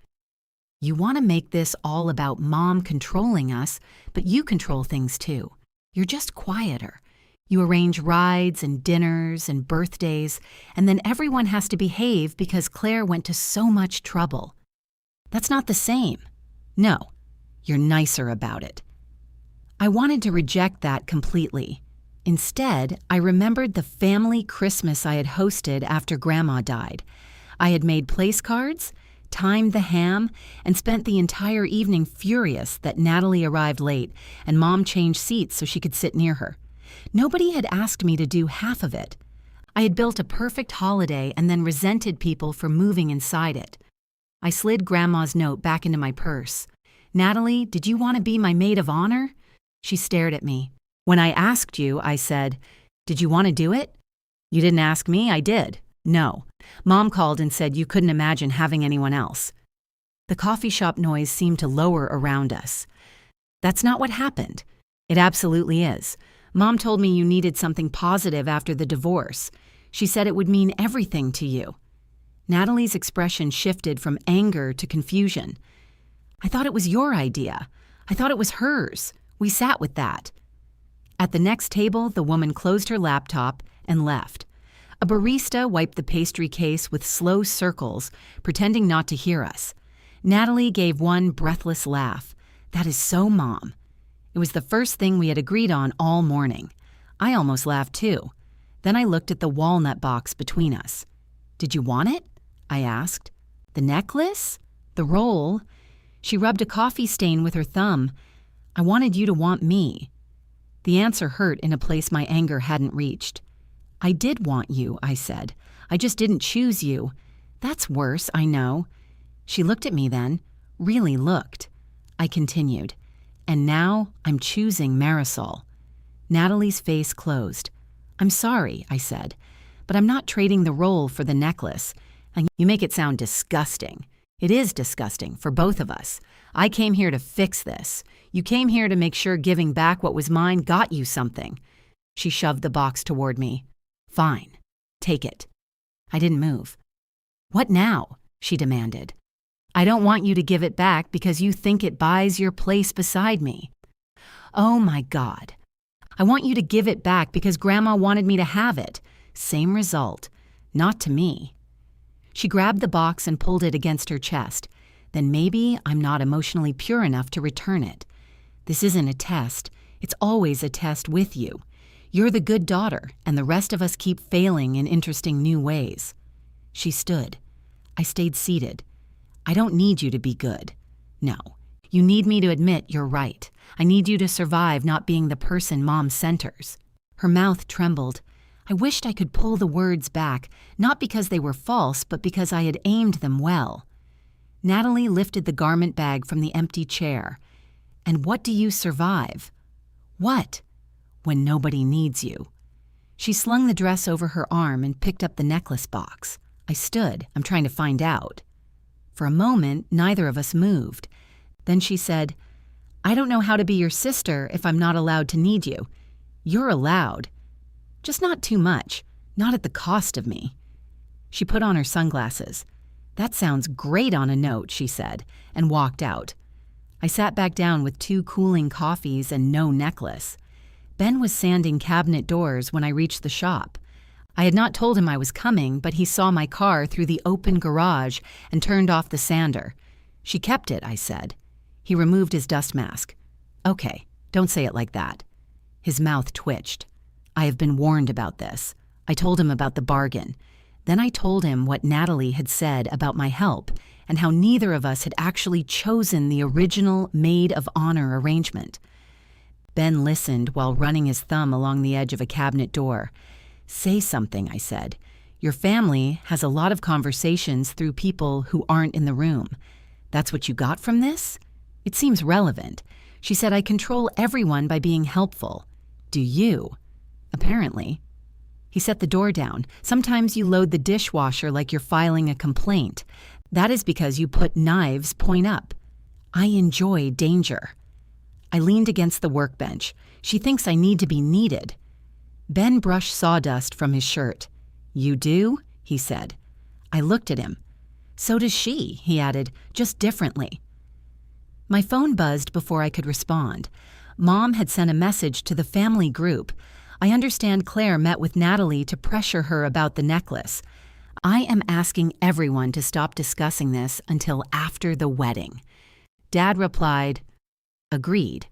You want to make this all about Mom controlling us, but you control things too. You're just quieter. You arrange rides and dinners and birthdays, and then everyone has to behave because Claire went to so much trouble. That's not the same. No, you're nicer about it. I wanted to reject that completely. Instead, I remembered the family Christmas I had hosted after Grandma died. I had made place cards, timed the ham, and spent the entire evening furious that Natalie arrived late and Mom changed seats so she could sit near her. Nobody had asked me to do half of it. I had built a perfect holiday and then resented people for moving inside it. I slid Grandma's note back into my purse. Natalie, did you want to be my maid of honor? She stared at me. When I asked you, I said, did you want to do it? You didn't ask me, I did. No. Mom called and said you couldn't imagine having anyone else. The coffee shop noise seemed to lower around us. That's not what happened. It absolutely is. Mom told me you needed something positive after the divorce. She said it would mean everything to you. Natalie's expression shifted from anger to confusion. I thought it was your idea. I thought it was hers. We sat with that. At the next table, the woman closed her laptop and left. A barista wiped the pastry case with slow circles, pretending not to hear us. Natalie gave one breathless laugh. That is so Mom. It was the first thing we had agreed on all morning. I almost laughed too. Then I looked at the walnut box between us. Did you want it? I asked. The necklace? The roll? She rubbed a coffee stain with her thumb. I wanted you to want me. The answer hurt in a place my anger hadn't reached. I did want you, I said. I just didn't choose you. That's worse, I know. She looked at me then, really looked. I continued. And now I'm choosing Marisol. Natalie's face closed. I'm sorry, I said, but I'm not trading the role for the necklace. And you make it sound disgusting. It is disgusting for both of us. I came here to fix this. You came here to make sure giving back what was mine got you something. She shoved the box toward me. Fine. Take it. I didn't move. What now? She demanded. I don't want you to give it back because you think it buys your place beside me. Oh my God. I want you to give it back because Grandma wanted me to have it. Same result. Not to me. She grabbed the box and pulled it against her chest. Then maybe I'm not emotionally pure enough to return it. This isn't a test. It's always a test with you. You're the good daughter, and the rest of us keep failing in interesting new ways. She stood. I stayed seated. I don't need you to be good. No. You need me to admit you're right. I need you to survive not being the person Mom centers. Her mouth trembled. I wished I could pull the words back, not because they were false, but because I had aimed them well. Natalie lifted the garment bag from the empty chair. And what do you survive? What? When nobody needs you. She slung the dress over her arm and picked up the necklace box. I stood. I'm trying to find out. For a moment, neither of us moved. Then she said, "I don't know how to be your sister if I'm not allowed to need you. You're allowed. Just not too much. Not at the cost of me." She put on her sunglasses. "That sounds great on a note," she said, and walked out. I sat back down with 2 cooling coffees and no necklace. Ben was sanding cabinet doors when I reached the shop. I had not told him I was coming, but he saw my car through the open garage and turned off the sander. "She kept it," I said. He removed his dust mask. "Okay, don't say it like that." His mouth twitched. "I have been warned about this." I told him about the bargain. Then I told him what Natalie had said about my help and how neither of us had actually chosen the original maid of honor arrangement. Ben listened while running his thumb along the edge of a cabinet door. "Say something," I said. "Your family has a lot of conversations through people who aren't in the room. That's what you got from this? It seems relevant." She said, "I control everyone by being helpful." "Do you?" "Apparently." He set the door down. "Sometimes you load the dishwasher like you're filing a complaint. That is because you put knives point up. I enjoy danger." I leaned against the workbench. "She thinks I need to be needed." Ben brushed sawdust from his shirt. "You do?" he said. I looked at him. "So does she," he added, "just differently." My phone buzzed before I could respond. Mom had sent a message to the family group. I understand Claire met with Natalie to pressure her about the necklace. I am asking everyone to stop discussing this until after the wedding. Dad replied, "Agreed."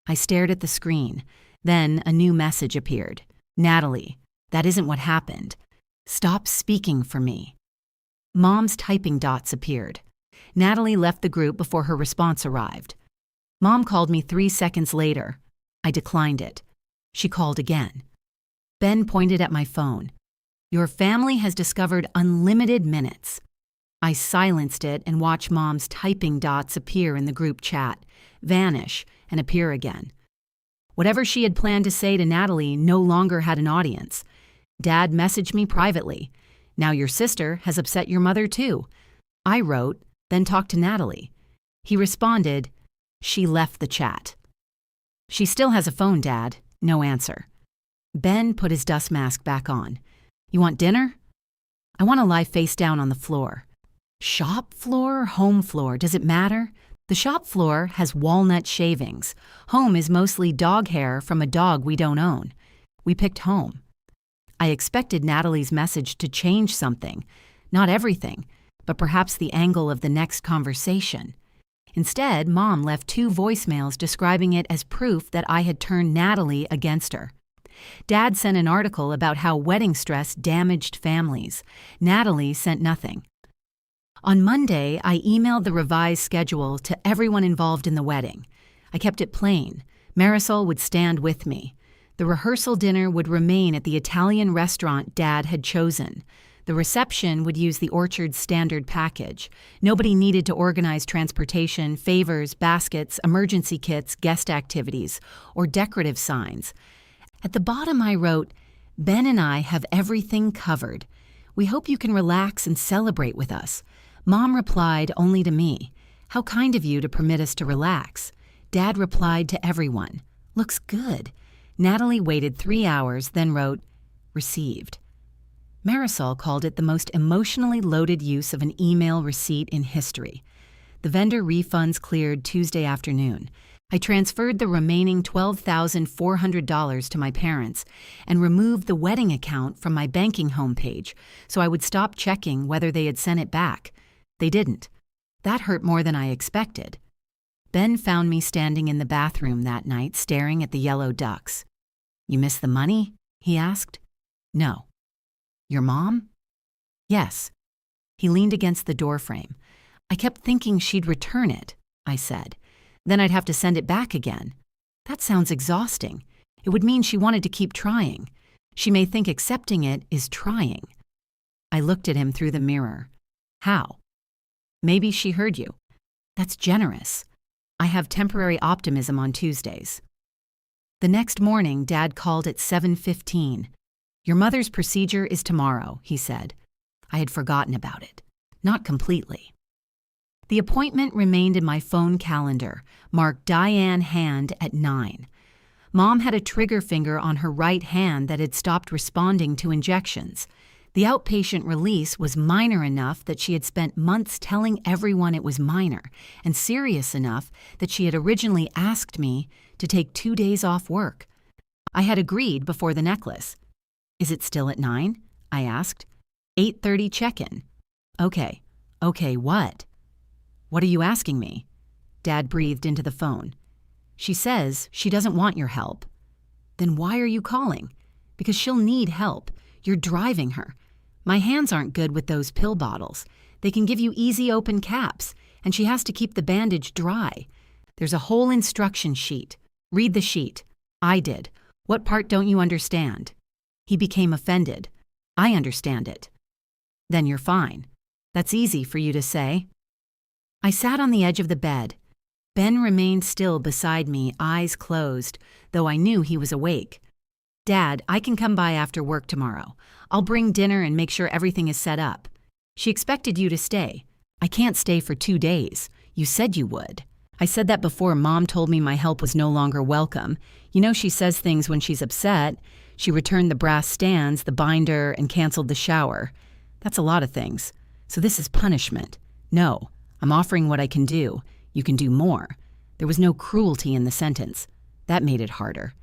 I stared at the screen. Then a new message appeared. "Natalie, that isn't what happened. Stop speaking for me." Mom's typing dots appeared. Natalie left the group before her response arrived. Mom called me 3 seconds later. I declined it. She called again. Ben pointed at my phone. "Your family has discovered unlimited minutes." I silenced it and watched Mom's typing dots appear in the group chat, vanish, and appear again. Whatever she had planned to say to Natalie no longer had an audience. Dad messaged me privately. "Now your sister has upset your mother too." I wrote, then talked to Natalie. He responded, "She left the chat." "She still has a phone, Dad." No answer. Ben put his dust mask back on. "You want dinner?" "I want to lie face down on the floor." "Shop floor or home floor, does it matter?" "The shop floor has walnut shavings. Home is mostly dog hair from a dog we don't own." We picked home. I expected Natalie's message to change something. Not everything, but perhaps the angle of the next conversation. Instead, Mom left 2 voicemails describing it as proof that I had turned Natalie against her. Dad sent an article about how wedding stress damaged families. Natalie sent nothing. On Monday, I emailed the revised schedule to everyone involved in the wedding. I kept it plain. Marisol would stand with me. The rehearsal dinner would remain at the Italian restaurant Dad had chosen. The reception would use the Orchard's standard package. Nobody needed to organize transportation, favors, baskets, emergency kits, guest activities, or decorative signs. At the bottom I wrote, "Ben and I have everything covered. We hope you can relax and celebrate with us." Mom replied only to me, "How kind of you to permit us to relax." Dad replied to everyone, "Looks good." Natalie waited 3 hours, then wrote, "Received." Marisol called it the most emotionally loaded use of an email receipt in history. The vendor refunds cleared Tuesday afternoon. I transferred the remaining $12,400 to my parents and removed the wedding account from my banking homepage so I would stop checking whether they had sent it back. They didn't. That hurt more than I expected. Ben found me standing in the bathroom that night staring at the yellow ducks. "You miss the money?" he asked. "No." "Your mom?" "Yes." He leaned against the doorframe. "I kept thinking she'd return it," I said. "Then I'd have to send it back again. That sounds exhausting. It would mean she wanted to keep trying. She may think accepting it is trying." I looked at him through the mirror. "How?" "Maybe she heard you. That's generous. I have temporary optimism on Tuesdays." The next morning, Dad called at 7:15. "Your mother's procedure is tomorrow," he said. I had forgotten about it. Not completely. The appointment remained in my phone calendar, marked Diane Hand at 9. Mom had a trigger finger on her right hand that had stopped responding to injections. The outpatient release was minor enough that she had spent months telling everyone it was minor, and serious enough that she had originally asked me to take 2 days off work. I had agreed before the necklace. "Is it still at 9? I asked. 8:30 check-in." Okay, what? "What are you asking me?" Dad breathed into the phone. "She says she doesn't want your help." "Then why are you calling?" "Because she'll need help. You're driving her. My hands aren't good with those pill bottles. They can give you easy open caps, and she has to keep the bandage dry. There's a whole instruction sheet. Read the sheet." I did. "What part don't you understand?" He became offended. "I understand it." "Then you're fine. That's easy for you to say." I sat on the edge of the bed. Ben remained still beside me, eyes closed, though I knew he was awake. "Dad, I can come by after work tomorrow. I'll bring dinner and make sure everything is set up." "She expected you to stay." "I can't stay for 2 days. You said you would." "I said that before Mom told me my help was no longer welcome. You know she says things when she's upset. She returned the brass stands, the binder, and canceled the shower. That's a lot of things. So this is punishment. No, I'm offering what I can do. You can do more." There was no cruelty in the sentence. That made it harder.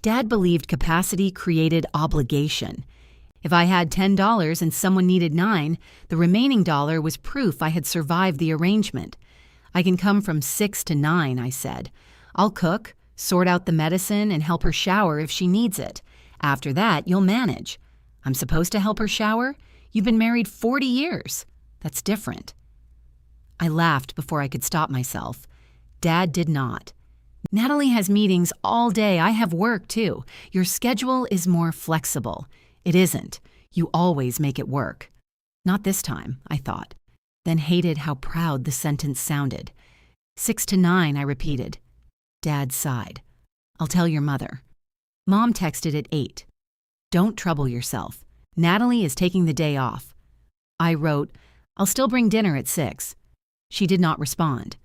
Dad believed capacity created obligation. If I had $10 and someone needed 9, the remaining dollar was proof I had survived the arrangement. "I can come from 6 to 9, I said. "I'll cook, sort out the medicine, and help her shower if she needs it. After that, you'll manage." "I'm supposed to help her shower? You've been married 40 years. That's different." I laughed before I could stop myself. Dad did not. "Natalie has meetings all day. I have work, too. Your schedule is more flexible." "It isn't. You always make it work." Not this time, I thought, then hated how proud the sentence sounded. 6 to 9, I repeated. Dad sighed. "I'll tell your mother." Mom texted at 8. "Don't trouble yourself. Natalie is taking the day off." I wrote, "I'll still bring dinner at 6. She did not respond.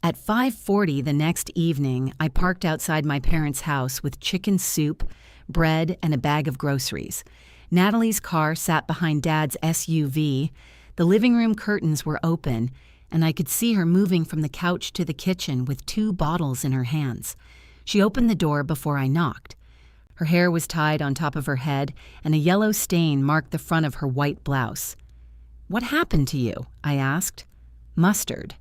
At 5:40 the next evening, I parked outside my parents' house with chicken soup, bread, and a bag of groceries. Natalie's car sat behind Dad's SUV. The living room curtains were open, and I could see her moving from the couch to the kitchen with 2 bottles in her hands. She opened the door before I knocked. Her hair was tied on top of her head, and a yellow stain marked the front of her white blouse. "What happened to you?" I asked. "Mustard."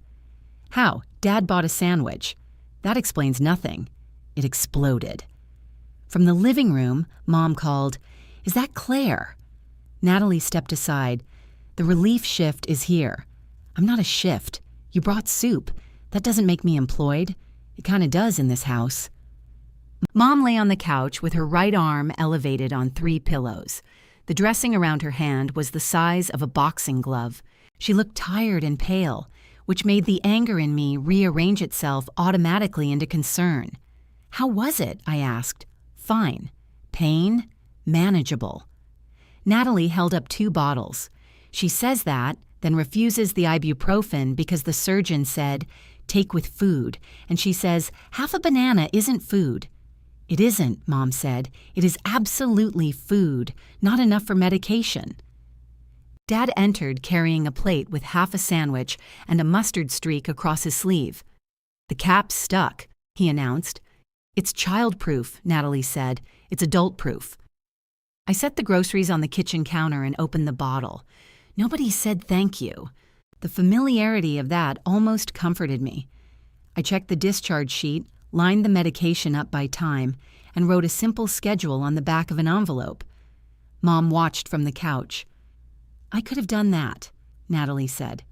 "How? Dad bought a sandwich." "That explains nothing." It exploded. From the living room, Mom called, "Is that Claire?" Natalie stepped aside. "The relief shift is here." "I'm not a shift. You brought soup. That doesn't make me employed. It kind of does in this house." Mom lay on the couch with her right arm elevated on 3 pillows. The dressing around her hand was the size of a boxing glove. She looked tired and pale, which made the anger in me rearrange itself automatically into concern. "How was it?" I asked. "Fine." "Pain?" "Manageable." Natalie held up 2 bottles. She says that, then refuses the ibuprofen because the surgeon said, "Take with food," and she says, "Half a banana isn't food." "It isn't," Mom said. "It is absolutely food, not enough for medication." Dad entered carrying a plate with half a sandwich and a mustard streak across his sleeve. "The cap's stuck," he announced. "It's child-proof," Natalie said. "It's adult-proof." I set the groceries on the kitchen counter and opened the bottle. Nobody said thank you. The familiarity of that almost comforted me. I checked the discharge sheet, lined the medication up by time, and wrote a simple schedule on the back of an envelope. Mom watched from the couch. "I could have done that," Natalie said.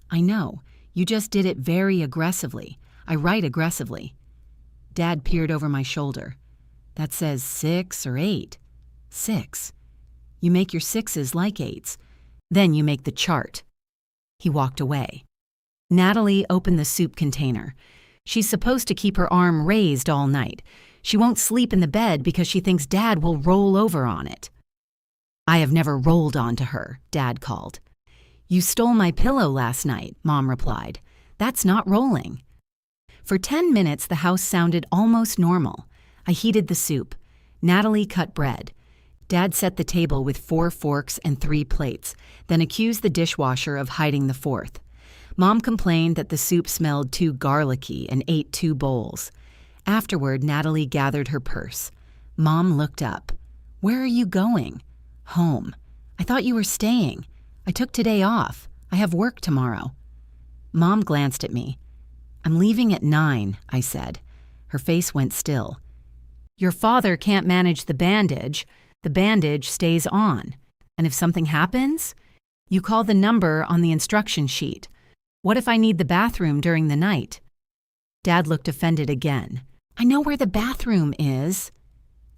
"I know. You just did it very aggressively. I write aggressively." Dad peered over my shoulder. "That says 6 or 8. 6. You make your 6s like 8s. Then you make the chart." He walked away. Natalie opened the soup container. She's supposed to keep her arm raised all night. She won't sleep in the bed because she thinks Dad will roll over on it. I have never rolled onto her, Dad called. You stole my pillow last night, Mom replied. That's not rolling. For 10 minutes, the house sounded almost normal. I heated the soup. Natalie cut bread. Dad set the table with 4 forks and 3 plates, then accused the dishwasher of hiding the 4th. Mom complained that the soup smelled too garlicky and ate 2 bowls. Afterward, Natalie gathered her purse. Mom looked up. Where are you going? Home. I thought you were staying. I took today off. I have work tomorrow. Mom glanced at me. I'm leaving at 9, I said. Her face went still. Your father can't manage the bandage. The bandage stays on. And if something happens, you call the number on the instruction sheet. What if I need the bathroom during the night? Dad looked offended again. I know where the bathroom is.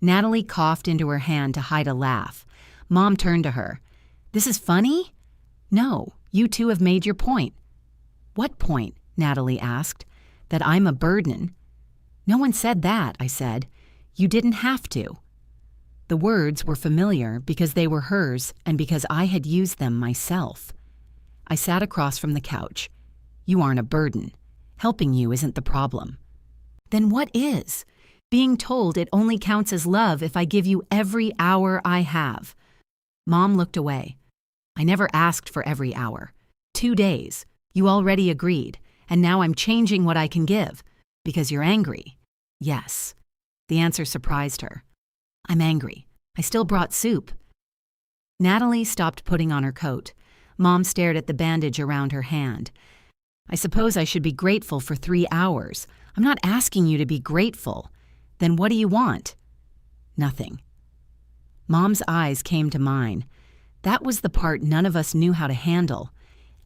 Natalie coughed into her hand to hide a laugh. Mom turned to her. This is funny? No, you two have made your point. What point? Natalie asked. That I'm a burden. No one said that, I said. You didn't have to. The words were familiar because they were hers and because I had used them myself. I sat across from the couch. You aren't a burden. Helping you isn't the problem. Then what is? Being told it only counts as love if I give you every hour I have. Mom looked away. I never asked for every hour. 2 days. You already agreed, and now I'm changing what I can give. Because you're angry. Yes. The answer surprised her. I'm angry. I still brought soup. Natalie stopped putting on her coat. Mom stared at the bandage around her hand. I suppose I should be grateful for 3 hours. I'm not asking you to be grateful. Then what do you want? Nothing. Mom's eyes came to mine. That was the part none of us knew how to handle.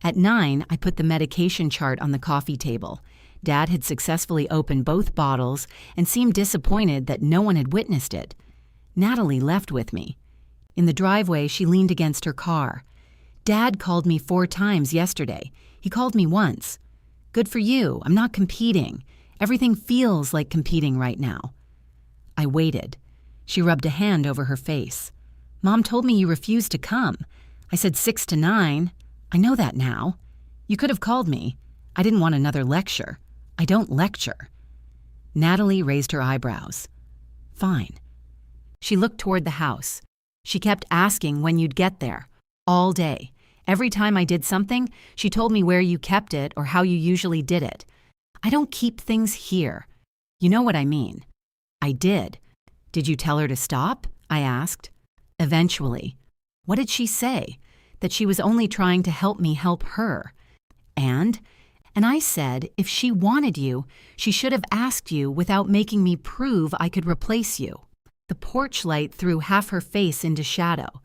At 9, I put the medication chart on the coffee table. Dad had successfully opened both bottles and seemed disappointed that no one had witnessed it. Natalie left with me. In the driveway, she leaned against her car. Dad called me 4 times yesterday. He called me once. Good for you. I'm not competing. Everything feels like competing right now. I waited. She rubbed a hand over her face. Mom told me you refused to come. I said 6 to 9. I know that now. You could have called me. I didn't want another lecture. I don't lecture. Natalie raised her eyebrows. Fine. She looked toward the house. She kept asking when you'd get there. All day. Every time I did something, she told me where you kept it or how you usually did it. I don't keep things here. You know what I mean. I did. Did you tell her to stop? I asked. Eventually. What did she say? That she was only trying to help me help her. And I said if she wanted you, she should have asked you without making me prove I could replace you. The porch light threw half her face into shadow.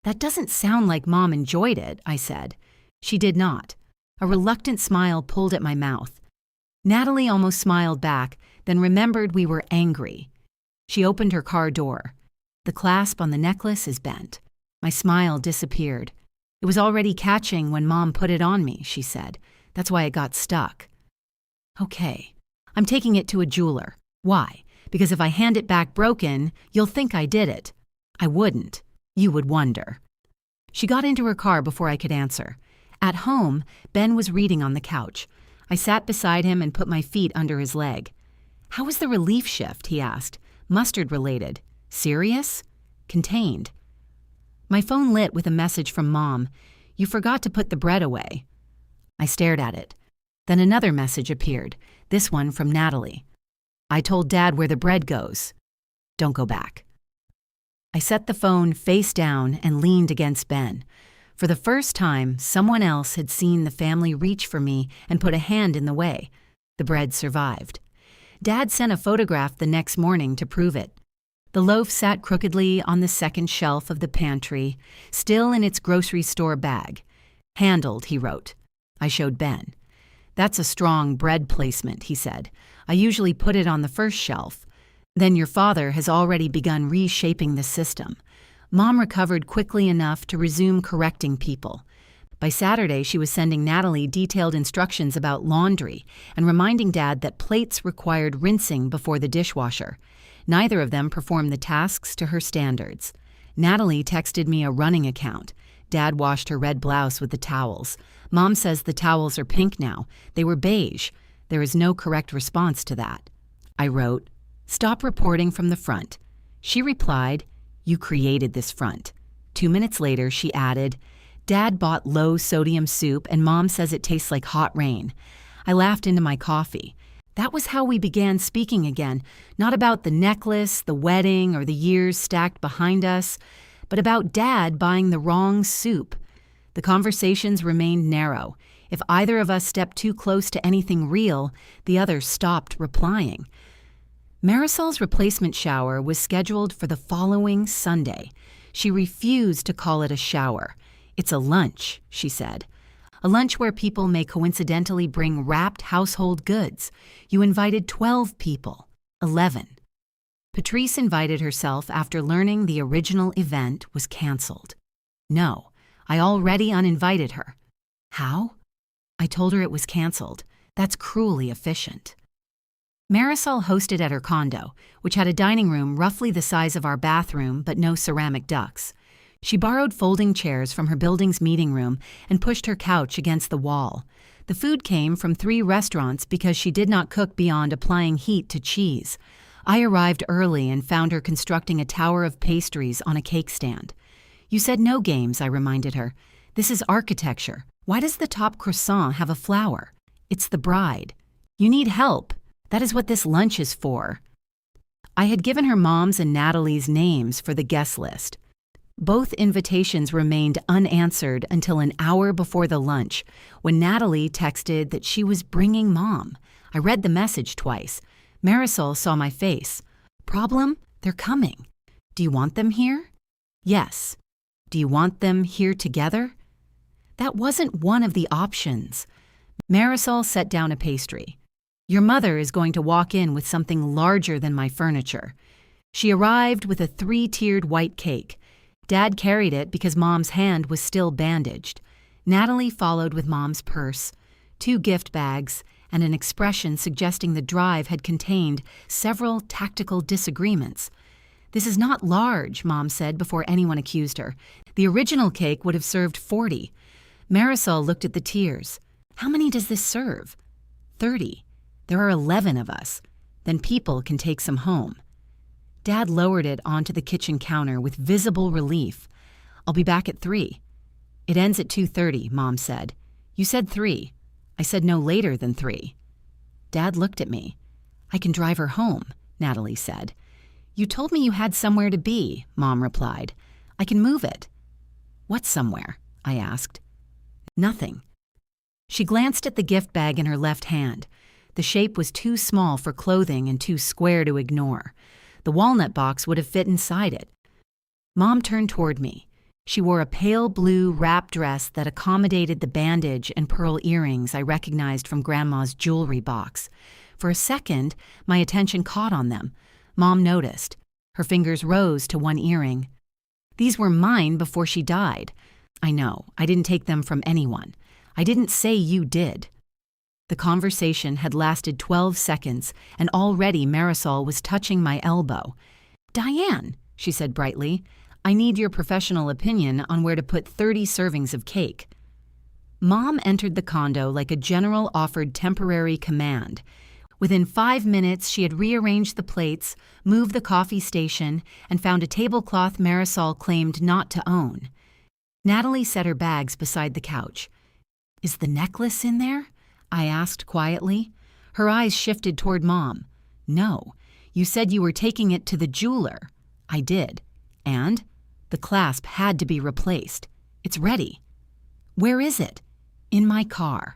That doesn't sound like Mom enjoyed it, I said. She did not. A reluctant smile pulled at my mouth. Natalie almost smiled back, then remembered we were angry. She opened her car door. The clasp on the necklace is bent. My smile disappeared. It was already catching when Mom put it on me, she said. That's why it got stuck. Okay. I'm taking it to a jeweler. Why? Because if I hand it back broken, you'll think I did it. I wouldn't. You would wonder. She got into her car before I could answer. At home, Ben was reading on the couch. I sat beside him and put my feet under his leg. How was the relief shift? He asked. Mustard-related. Serious? Contained. My phone lit with a message from Mom. You forgot to put the bread away. I stared at it. Then another message appeared, this one from Natalie. I told Dad where the bread goes. Don't go back. I set the phone face down and leaned against Ben. For the first time, someone else had seen the family reach for me and put a hand in the way. The bread survived. Dad sent a photograph the next morning to prove it. The loaf sat crookedly on the second shelf of the pantry, still in its grocery store bag. Handled, he wrote. I showed Ben. That's a strong bread placement, he said. I usually put it on the first shelf. Then your father has already begun reshaping the system. Mom recovered quickly enough to resume correcting people. By Saturday, she was sending Natalie detailed instructions about laundry and reminding Dad that plates required rinsing before the dishwasher. Neither of them performed the tasks to her standards. Natalie texted me a running account. Dad washed her red blouse with the towels. Mom says the towels are pink now. They were beige. There is no correct response to that. I wrote, "Stop reporting from the front." She replied, "You created this front." 2 minutes later, she added, "Dad bought low-sodium soup and Mom says it tastes like hot rain." I laughed into my coffee. That was how we began speaking again, not about the necklace, the wedding, or the years stacked behind us, but about Dad buying the wrong soup. The conversations remained narrow. If either of us stepped too close to anything real, the other stopped replying. Marisol's replacement shower was scheduled for the following Sunday. She refused to call it a shower. "It's a lunch," she said. "A lunch where people may coincidentally bring wrapped household goods. You invited 12 people. 11. Patrice invited herself after learning the original event was canceled. "No, I already uninvited her." "How?" "I told her it was canceled. That's cruelly efficient." Marisol hosted at her condo, which had a dining room roughly the size of our bathroom but no ceramic ducts. She borrowed folding chairs from her building's meeting room and pushed her couch against the wall. The food came from 3 restaurants because she did not cook beyond applying heat to cheese. I arrived early and found her constructing a tower of pastries on a cake stand. "You said no games," I reminded her. "This is architecture. Why does the top croissant have a flower? It's the bride. You need help. That is what this lunch is for." I had given her Mom's and Natalie's names for the guest list. Both invitations remained unanswered until an hour before the lunch, when Natalie texted that she was bringing Mom. I read the message twice. Marisol saw my face. "Problem? They're coming. Do you want them here?" "Yes." "Do you want them here together?" That wasn't one of the options. Marisol set down a pastry. "Your mother is going to walk in with something larger than my furniture." She arrived with a 3-tiered white cake. Dad carried it because Mom's hand was still bandaged. Natalie followed with Mom's purse, 2 gift bags, and an expression suggesting the drive had contained several tactical disagreements. "This is not large," Mom said before anyone accused her. "The original cake would have served 40. Marisol looked at the tiers. "How many does this serve?" 30. "There are 11 of us. Then people can take some home." Dad lowered it onto the kitchen counter with visible relief. "I'll be back at 3. "It ends at 2:30, Mom said. "You said 3. "I said no later than 3. Dad looked at me. "I can drive her home," Natalie said. "You told me you had somewhere to be," Mom replied. "I can move it." "What somewhere?" I asked. "Nothing." She glanced at the gift bag in her left hand. The shape was too small for clothing and too square to ignore. The walnut box would have fit inside it. Mom turned toward me. She wore a pale blue wrap dress that accommodated the bandage and pearl earrings I recognized from Grandma's jewelry box. For a second, my attention caught on them. Mom noticed. Her fingers rose to one earring. "These were mine before she died." "I know. I didn't take them from anyone. I didn't say you did." The conversation had lasted 12 seconds, and already Marisol was touching my elbow. "Diane," she said brightly, "I need your professional opinion on where to put 30 servings of cake." Mom entered the condo like a general offered temporary command. Within 5 minutes, she had rearranged the plates, moved the coffee station, and found a tablecloth Marisol claimed not to own. Natalie set her bags beside the couch. "Is the necklace in there?" I asked quietly. Her eyes shifted toward Mom. "No. You said you were taking it to the jeweler." "I did. And?" "The clasp had to be replaced. It's ready." "Where is it?" "In my car."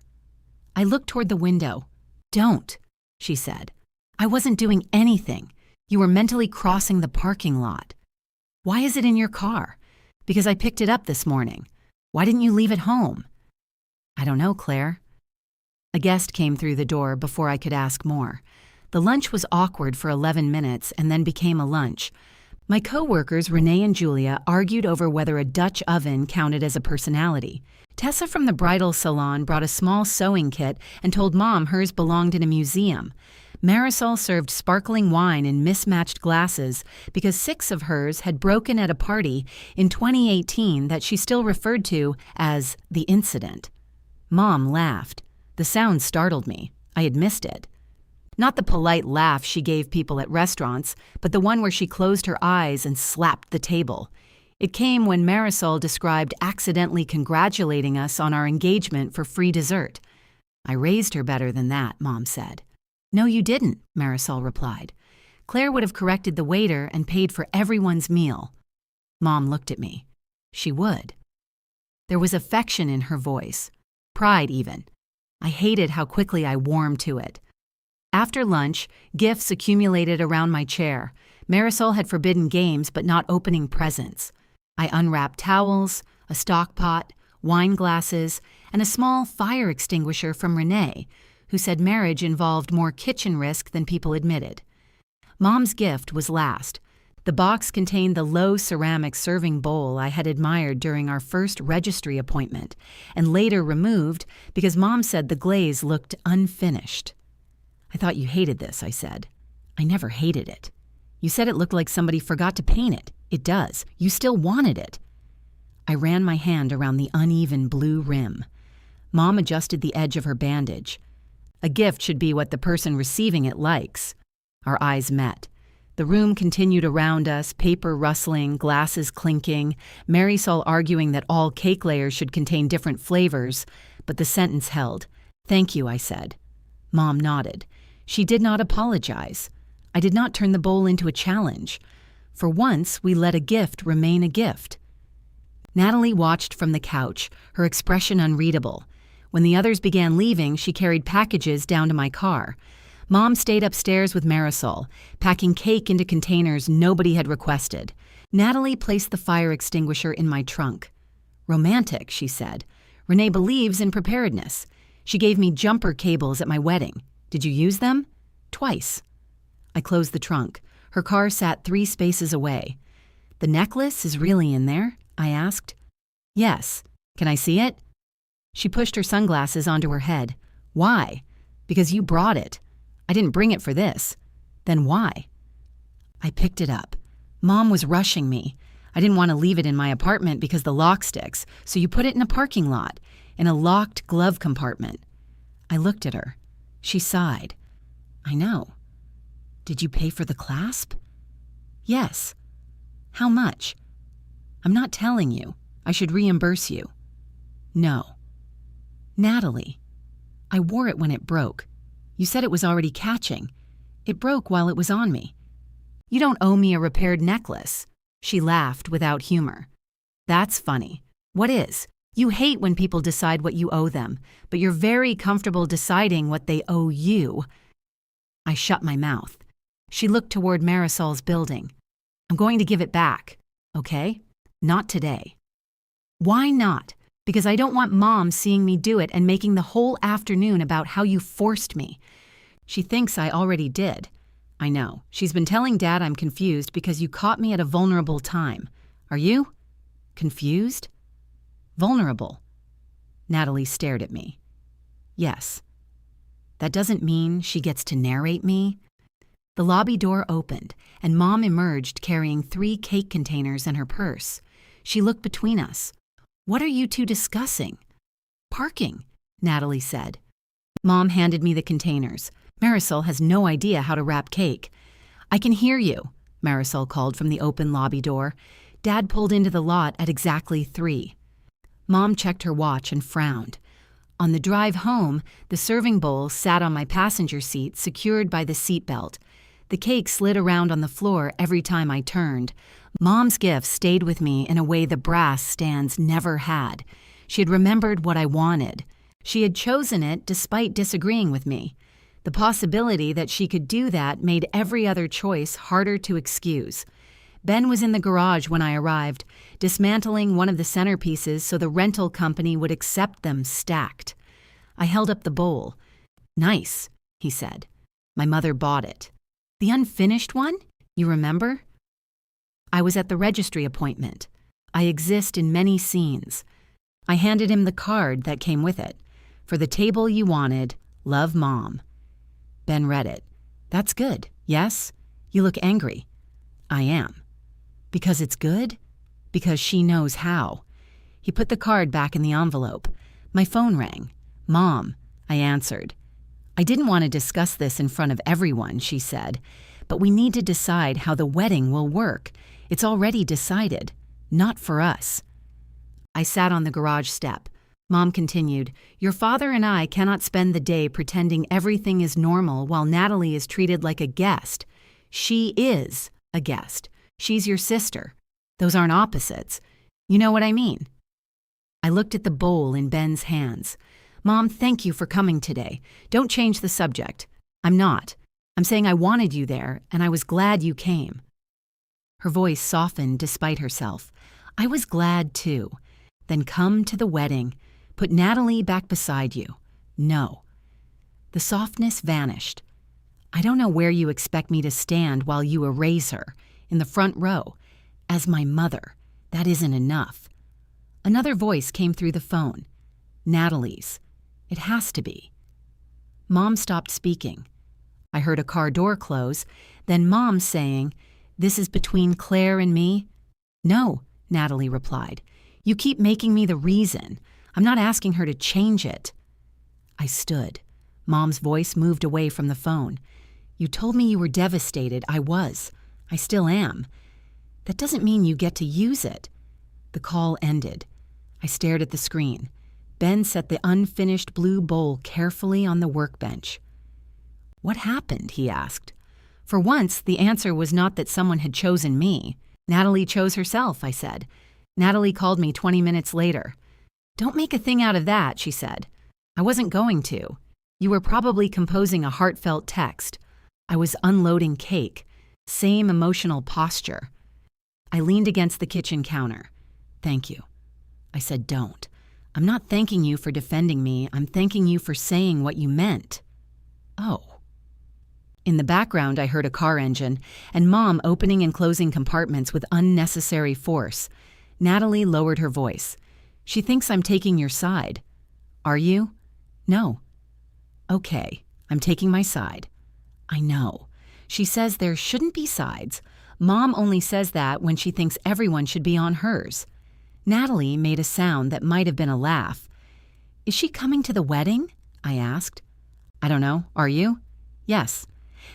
I looked toward the window. "Don't," she said. "I wasn't doing anything. You were mentally crossing the parking lot." "Why is it in your car?" "Because I picked it up this morning." "Why didn't you leave it home?" "I don't know, Claire." A guest came through the door before I could ask more. The lunch was awkward for 11 minutes and then became a lunch. My co-workers, Renee and Julia, argued over whether a Dutch oven counted as a personality. Tessa from the bridal salon brought a small sewing kit and told Mom hers belonged in a museum. Marisol served sparkling wine in mismatched glasses because 6 of hers had broken at a party in 2018 that she still referred to as the incident. Mom laughed. The sound startled me. I had missed it. Not the polite laugh she gave people at restaurants, but the one where she closed her eyes and slapped the table. It came when Marisol described accidentally congratulating us on our engagement for free dessert. I raised her better than that, Mom said. No, you didn't, Marisol replied. Claire would have corrected the waiter and paid for everyone's meal. Mom looked at me. She would. There was affection in her voice, pride even. I hated how quickly I warmed to it. After lunch, gifts accumulated around my chair. Marisol had forbidden games but not opening presents. I unwrapped towels, a stock pot, wine glasses, and a small fire extinguisher from Renee, who said marriage involved more kitchen risk than people admitted. Mom's gift was last. The box contained the low ceramic serving bowl I had admired during our first registry appointment, and later removed because Mom said the glaze looked unfinished. I thought you hated this, I said. I never hated it. You said it looked like somebody forgot to paint it. It does. You still wanted it. I ran my hand around the uneven blue rim. Mom adjusted the edge of her bandage. A gift should be what the person receiving it likes. Our eyes met. The room continued around us, paper rustling, glasses clinking, Marisol arguing that all cake layers should contain different flavors, but the sentence held. Thank you, I said. Mom nodded. She did not apologize. I did not turn the bowl into a challenge. For once, we let a gift remain a gift. Natalie watched from the couch, her expression unreadable. When the others began leaving, she carried packages down to my car. Mom stayed upstairs with Marisol, packing cake into containers nobody had requested. Natalie placed the fire extinguisher in my trunk. Romantic, she said. Renee believes in preparedness. She gave me jumper cables at my wedding. Did you use them? Twice. I closed the trunk. Her car sat 3 spaces away. The necklace is really in there? I asked. Yes. Can I see it? She pushed her sunglasses onto her head. Why? Because you brought it. I didn't bring it for this. Then why? I picked it up. Mom was rushing me. I didn't want to leave it in my apartment because the lock sticks, so you put it in a parking lot, in a locked glove compartment. I looked at her. She sighed. I know. Did you pay for the clasp? Yes. How much? I'm not telling you. I should reimburse you. No. Natalie, I wore it when it broke. You said it was already catching. It broke while it was on me. You don't owe me a repaired necklace. She laughed without humor. That's funny. What is? You hate when people decide what you owe them, but you're very comfortable deciding what they owe you. I shut my mouth. She looked toward Marisol's building. I'm going to give it back, okay? Not today. Why not? Because I don't want Mom seeing me do it and making the whole afternoon about how you forced me. She thinks I already did. I know. She's been telling Dad I'm confused because you caught me at a vulnerable time. Are you? Confused? Vulnerable. Natalie stared at me. Yes. That doesn't mean she gets to narrate me. The lobby door opened, and Mom emerged carrying 3 cake containers in her purse. She looked between us. What are you two discussing? Parking, Natalie said. Mom handed me the containers. Marisol has no idea how to wrap cake. I can hear you, Marisol called from the open lobby door. Dad pulled into the lot at exactly 3. Mom checked her watch and frowned. On the drive home, the serving bowl sat on my passenger seat, secured by the seatbelt. The cake slid around on the floor every time I turned. Mom's gift stayed with me in a way the brass stands never had. She had remembered what I wanted. She had chosen it despite disagreeing with me. The possibility that she could do that made every other choice harder to excuse. Ben was in the garage when I arrived, dismantling one of the centerpieces so the rental company would accept them stacked. I held up the bowl. Nice, he said. My mother bought it. The unfinished one? You remember? I was at the registry appointment. I exist in many scenes. I handed him the card that came with it. For the table you wanted, love, Mom. Ben read it. That's good, yes? You look angry. I am. Because it's good? Because she knows how. He put the card back in the envelope. My phone rang. Mom, I answered. I didn't want to discuss this in front of everyone, she said, but we need to decide how the wedding will work. It's already decided. Not for us. I sat on the garage step. Mom continued, Your father and I cannot spend the day pretending everything is normal while Natalie is treated like a guest. She is a guest. She's your sister. Those aren't opposites. You know what I mean? I looked at the bowl in Ben's hands. Mom, thank you for coming today. Don't change the subject. I'm not. I'm saying I wanted you there, and I was glad you came. Her voice softened despite herself. I was glad too. Then come to the wedding. Put Natalie back beside you. No. The softness vanished. I don't know where you expect me to stand while you erase her. In the front row. As my mother. That isn't enough. Another voice came through the phone. Natalie's. It has to be. Mom stopped speaking. I heard a car door close, then Mom saying, This is between Claire and me? No, Natalie replied. You keep making me the reason. I'm not asking her to change it. I stood. Mom's voice moved away from the phone. You told me you were devastated. I was. I still am. That doesn't mean you get to use it. The call ended. I stared at the screen. Ben set the unfinished blue bowl carefully on the workbench. What happened? He asked. For once, the answer was not that someone had chosen me. Natalie chose herself, I said. Natalie called me 20 minutes later. Don't make a thing out of that, she said. I wasn't going to. You were probably composing a heartfelt text. I was unloading cake. Same emotional posture. I leaned against the kitchen counter. Thank you. I said, don't. I'm not thanking you for defending me. I'm thanking you for saying what you meant. Oh. In the background, I heard a car engine and Mom opening and closing compartments with unnecessary force. Natalie lowered her voice. She thinks I'm taking your side. Are you? No. Okay, I'm taking my side. I know. She says there shouldn't be sides. Mom only says that when she thinks everyone should be on hers. Natalie made a sound that might have been a laugh. Is she coming to the wedding? I asked. I don't know. Are you? Yes.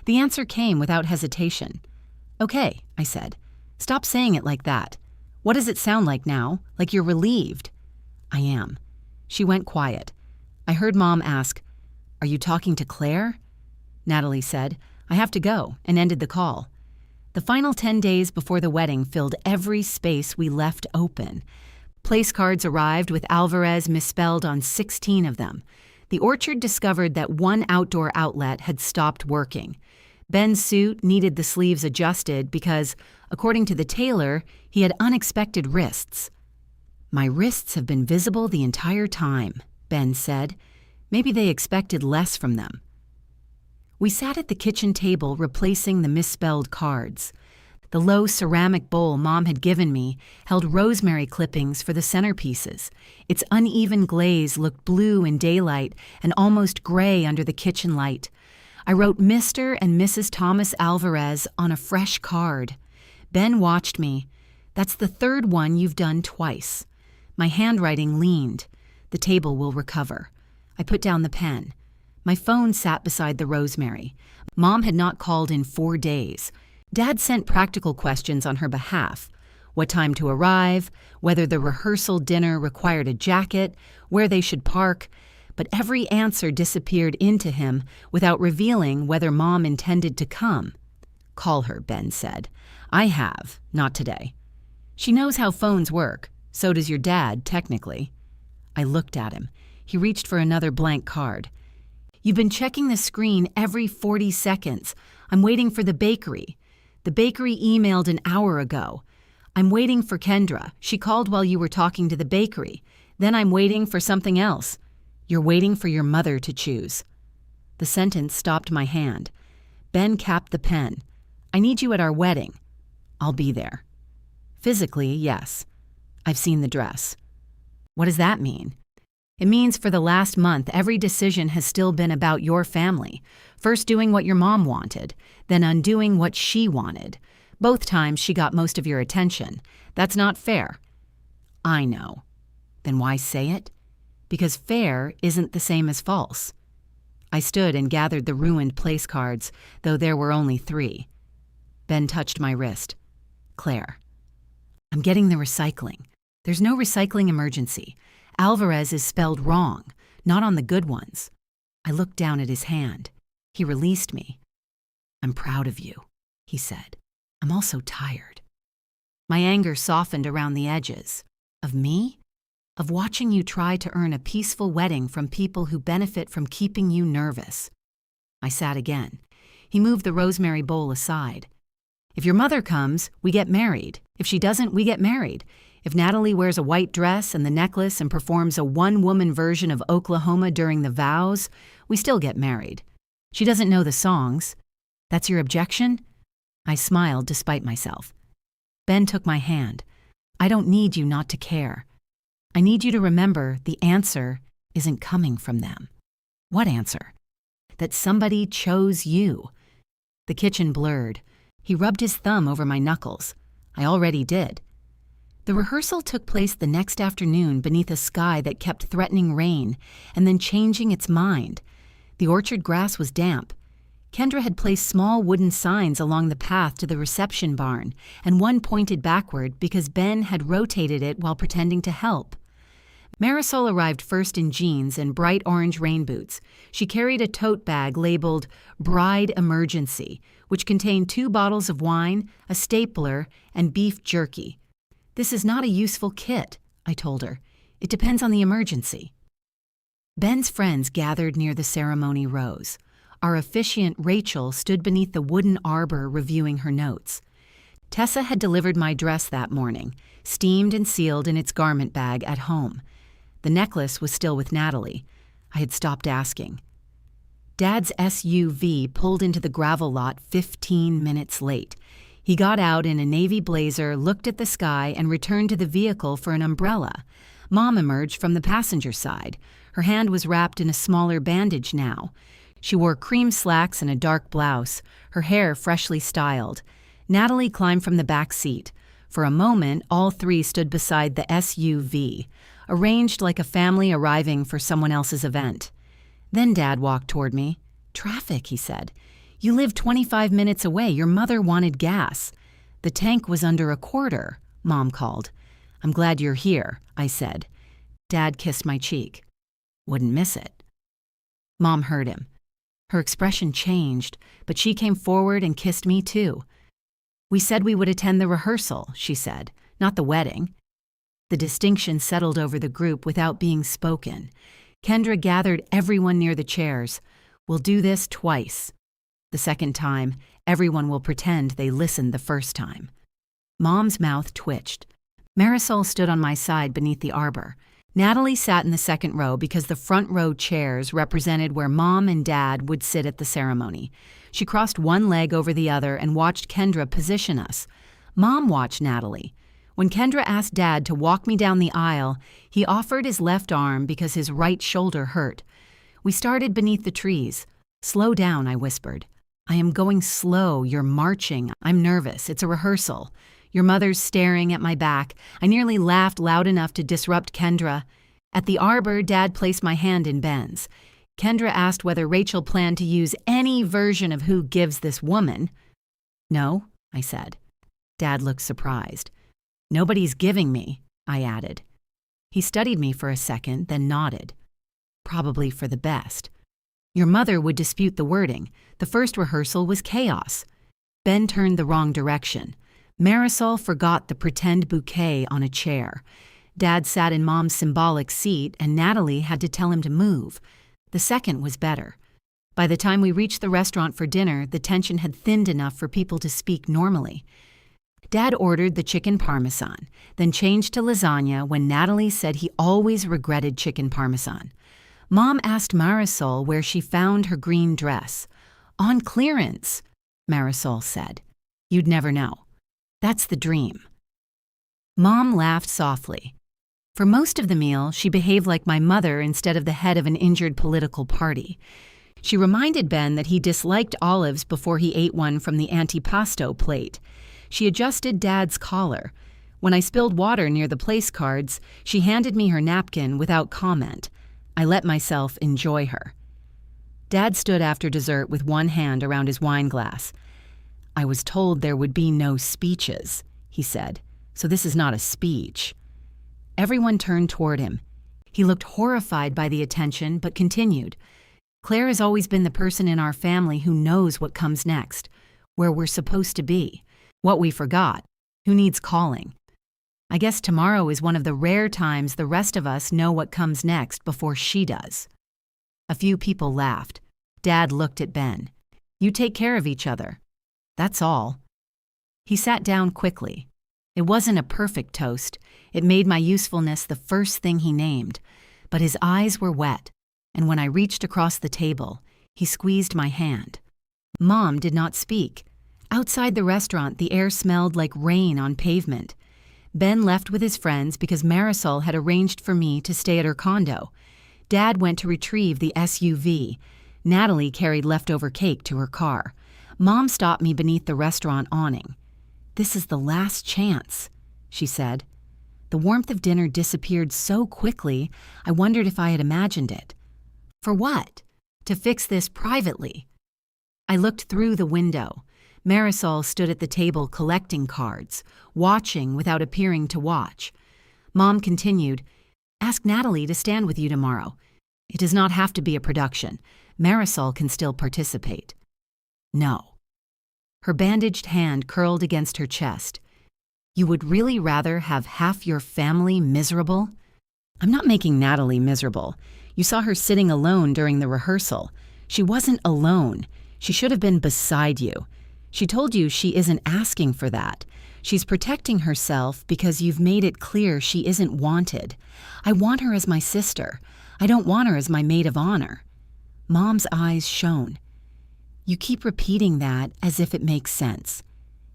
The answer came without hesitation. Okay, I said. Stop saying it like that. What does it sound like now? Like you're relieved. I am. She went quiet. I heard Mom ask, Are you talking to Claire? Natalie said, I have to go, and ended the call. The final 10 days before the wedding filled every space we left open. Place cards arrived with Alvarez misspelled on 16 of them. The orchard discovered that one outdoor outlet had stopped working. Ben's suit needed the sleeves adjusted because, according to the tailor, he had unexpected wrists. My wrists have been visible the entire time, Ben said. Maybe they expected less from them. We sat at the kitchen table replacing the misspelled cards. The low ceramic bowl Mom had given me held rosemary clippings for the centerpieces. Its uneven glaze looked blue in daylight and almost gray under the kitchen light. I wrote Mr. and Mrs. Thomas Alvarez on a fresh card. Ben watched me. That's the third one you've done twice. My handwriting leaned. The table will recover. I put down the pen. My phone sat beside the rosemary. Mom had not called in 4 days. Dad sent practical questions on her behalf. What time to arrive, whether the rehearsal dinner required a jacket, where they should park. But every answer disappeared into him without revealing whether Mom intended to come. Call her, Ben said. I have, not today. She knows how phones work. So does your dad, technically. I looked at him. He reached for another blank card. You've been checking the screen every 40 seconds. I'm waiting for the bakery. The bakery emailed an hour ago. I'm waiting for Kendra. She called while you were talking to the bakery. Then I'm waiting for something else. You're waiting for your mother to choose. The sentence stopped my hand. Ben capped the pen. I need you at our wedding. I'll be there. Physically, yes. I've seen the dress. What does that mean? It means for the last month, every decision has still been about your family. First doing what your mom wanted, then undoing what she wanted. Both times she got most of your attention. That's not fair. I know. Then why say it? Because fair isn't the same as false. I stood and gathered the ruined place cards, though there were only 3. Ben touched my wrist. Claire. I'm getting the recycling. There's no recycling emergency. Alvarez is spelled wrong, not on the good ones. I looked down at his hand. He released me. I'm proud of you, he said. I'm also tired. My anger softened around the edges. Of me? Of watching you try to earn a peaceful wedding from people who benefit from keeping you nervous. I sat again. He moved the rosemary bowl aside. If your mother comes, we get married. If she doesn't, we get married. If Natalie wears a white dress and the necklace and performs a one-woman version of Oklahoma during the vows, we still get married. She doesn't know the songs. That's your objection? I smiled despite myself. Ben took my hand. I don't need you not to care. I need you to remember the answer isn't coming from them. What answer? That somebody chose you. The kitchen blurred. He rubbed his thumb over my knuckles. I already did. The rehearsal took place the next afternoon beneath a sky that kept threatening rain and then changing its mind. The orchard grass was damp. Kendra had placed small wooden signs along the path to the reception barn, and one pointed backward because Ben had rotated it while pretending to help. Marisol arrived first in jeans and bright orange rain boots. She carried a tote bag labeled Bride Emergency, which contained 2 bottles of wine, a stapler, and beef jerky. This is not a useful kit, I told her. It depends on the emergency. Ben's friends gathered near the ceremony rose. Our officiant Rachel stood beneath the wooden arbor reviewing her notes. Tessa had delivered my dress that morning, steamed and sealed in its garment bag at home. The necklace was still with Natalie. I had stopped asking. Dad's SUV pulled into the gravel lot 15 minutes late. He got out in a navy blazer, looked at the sky, and returned to the vehicle for an umbrella. Mom emerged from the passenger side. Her hand was wrapped in a smaller bandage now. She wore cream slacks and a dark blouse, her hair freshly styled. Natalie climbed from the back seat. For a moment, all 3 stood beside the SUV, arranged like a family arriving for someone else's event. Then Dad walked toward me. Traffic, he said. You live 25 minutes away. Your mother wanted gas. The tank was under a quarter, Mom called. I'm glad you're here, I said. Dad kissed my cheek. Wouldn't miss it. Mom heard him. Her expression changed, but she came forward and kissed me too. We said we would attend the rehearsal, she said, not the wedding. The distinction settled over the group without being spoken. Kendra gathered everyone near the chairs. We'll do this twice. The second time, everyone will pretend they listened the first time. Mom's mouth twitched. Marisol stood on my side beneath the arbor. Natalie sat in the second row because the front row chairs represented where Mom and Dad would sit at the ceremony. She crossed one leg over the other and watched Kendra position us. Mom watched Natalie. When Kendra asked Dad to walk me down the aisle, he offered his left arm because his right shoulder hurt. We started beneath the trees. Slow down, I whispered. I am going slow. You're marching. I'm nervous. It's a rehearsal. Your mother's staring at my back. I nearly laughed loud enough to disrupt Kendra. At the arbor, Dad placed my hand in Ben's. Kendra asked whether Rachel planned to use any version of Who Gives This Woman. No, I said. Dad looked surprised. Nobody's giving me, I added. He studied me for a second, then nodded. Probably for the best. Your mother would dispute the wording. The first rehearsal was chaos. Ben turned the wrong direction. Marisol forgot the pretend bouquet on a chair. Dad sat in Mom's symbolic seat, and Natalie had to tell him to move. The second was better. By the time we reached the restaurant for dinner, the tension had thinned enough for people to speak normally. Dad ordered the chicken parmesan, then changed to lasagna when Natalie said he always regretted chicken parmesan. Mom asked Marisol where she found her green dress. On clearance, Marisol said. You'd never know. That's the dream. Mom laughed softly. For most of the meal, she behaved like my mother instead of the head of an injured political party. She reminded Ben that he disliked olives before he ate one from the antipasto plate. She adjusted Dad's collar. When I spilled water near the place cards, she handed me her napkin without comment. I let myself enjoy her. Dad stood after dessert with one hand around his wine glass. "I was told there would be no speeches," he said, "so this is not a speech." Everyone turned toward him. He looked horrified by the attention, but continued. "Claire has always been the person in our family who knows what comes next, where we're supposed to be, what we forgot, who needs calling. I guess tomorrow is one of the rare times the rest of us know what comes next before she does." A few people laughed. Dad looked at Ben. "You take care of each other. That's all." He sat down quickly. It wasn't a perfect toast. It made my usefulness the first thing he named. But his eyes were wet, and when I reached across the table, he squeezed my hand. Mom did not speak. Outside the restaurant, the air smelled like rain on pavement. Ben left with his friends because Marisol had arranged for me to stay at her condo. Dad went to retrieve the SUV. Natalie carried leftover cake to her car. Mom stopped me beneath the restaurant awning. "This is the last chance," she said. The warmth of dinner disappeared so quickly, I wondered if I had imagined it. For what? To fix this privately. I looked through the window. Marisol stood at the table collecting cards, watching without appearing to watch. Mom continued, "Ask Natalie to stand with you tomorrow. It does not have to be a production. Marisol can still participate." No. Her bandaged hand curled against her chest. "You would really rather have half your family miserable?" "I'm not making Natalie miserable. You saw her sitting alone during the rehearsal. She wasn't alone. She should have been beside you. She told you she isn't asking for that. She's protecting herself because you've made it clear she isn't wanted. I want her as my sister. I don't want her as my maid of honor." Mom's eyes shone. "You keep repeating that as if it makes sense.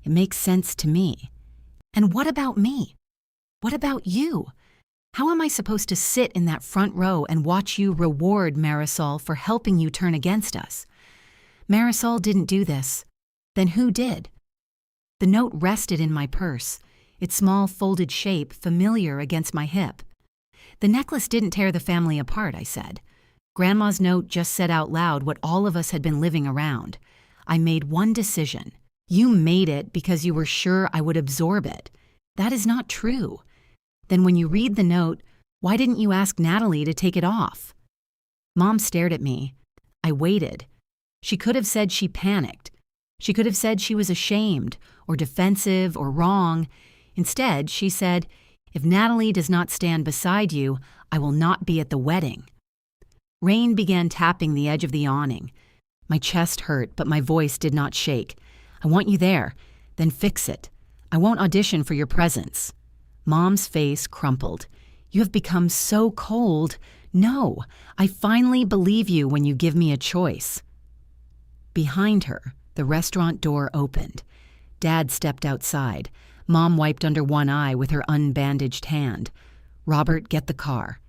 It makes sense to me. And what about me? What about you? How am I supposed to sit in that front row and watch you reward Marisol for helping you turn against us? Marisol didn't do this. Then who did?" The note rested in my purse, its small folded shape familiar against my hip. "The necklace didn't tear the family apart," I said. Grandma's note just said out loud what all of us had been living around. I made one decision. You made it because you were sure I would absorb it. That is not true. Then when you read the note, why didn't you ask Natalie to take it off? Mom stared at me. I waited. She could have said she panicked. She could have said she was ashamed or defensive or wrong. Instead, she said, "If Natalie does not stand beside you, I will not be at the wedding." Rain began tapping the edge of the awning. My chest hurt, but my voice did not shake. "I want you there. Then fix it. I won't audition for your presence." Mom's face crumpled. "You have become so cold. No, I finally believe you when you give me a choice." Behind her, the restaurant door opened. Dad stepped outside. Mom wiped under one eye with her unbandaged hand. "Robert, get the car."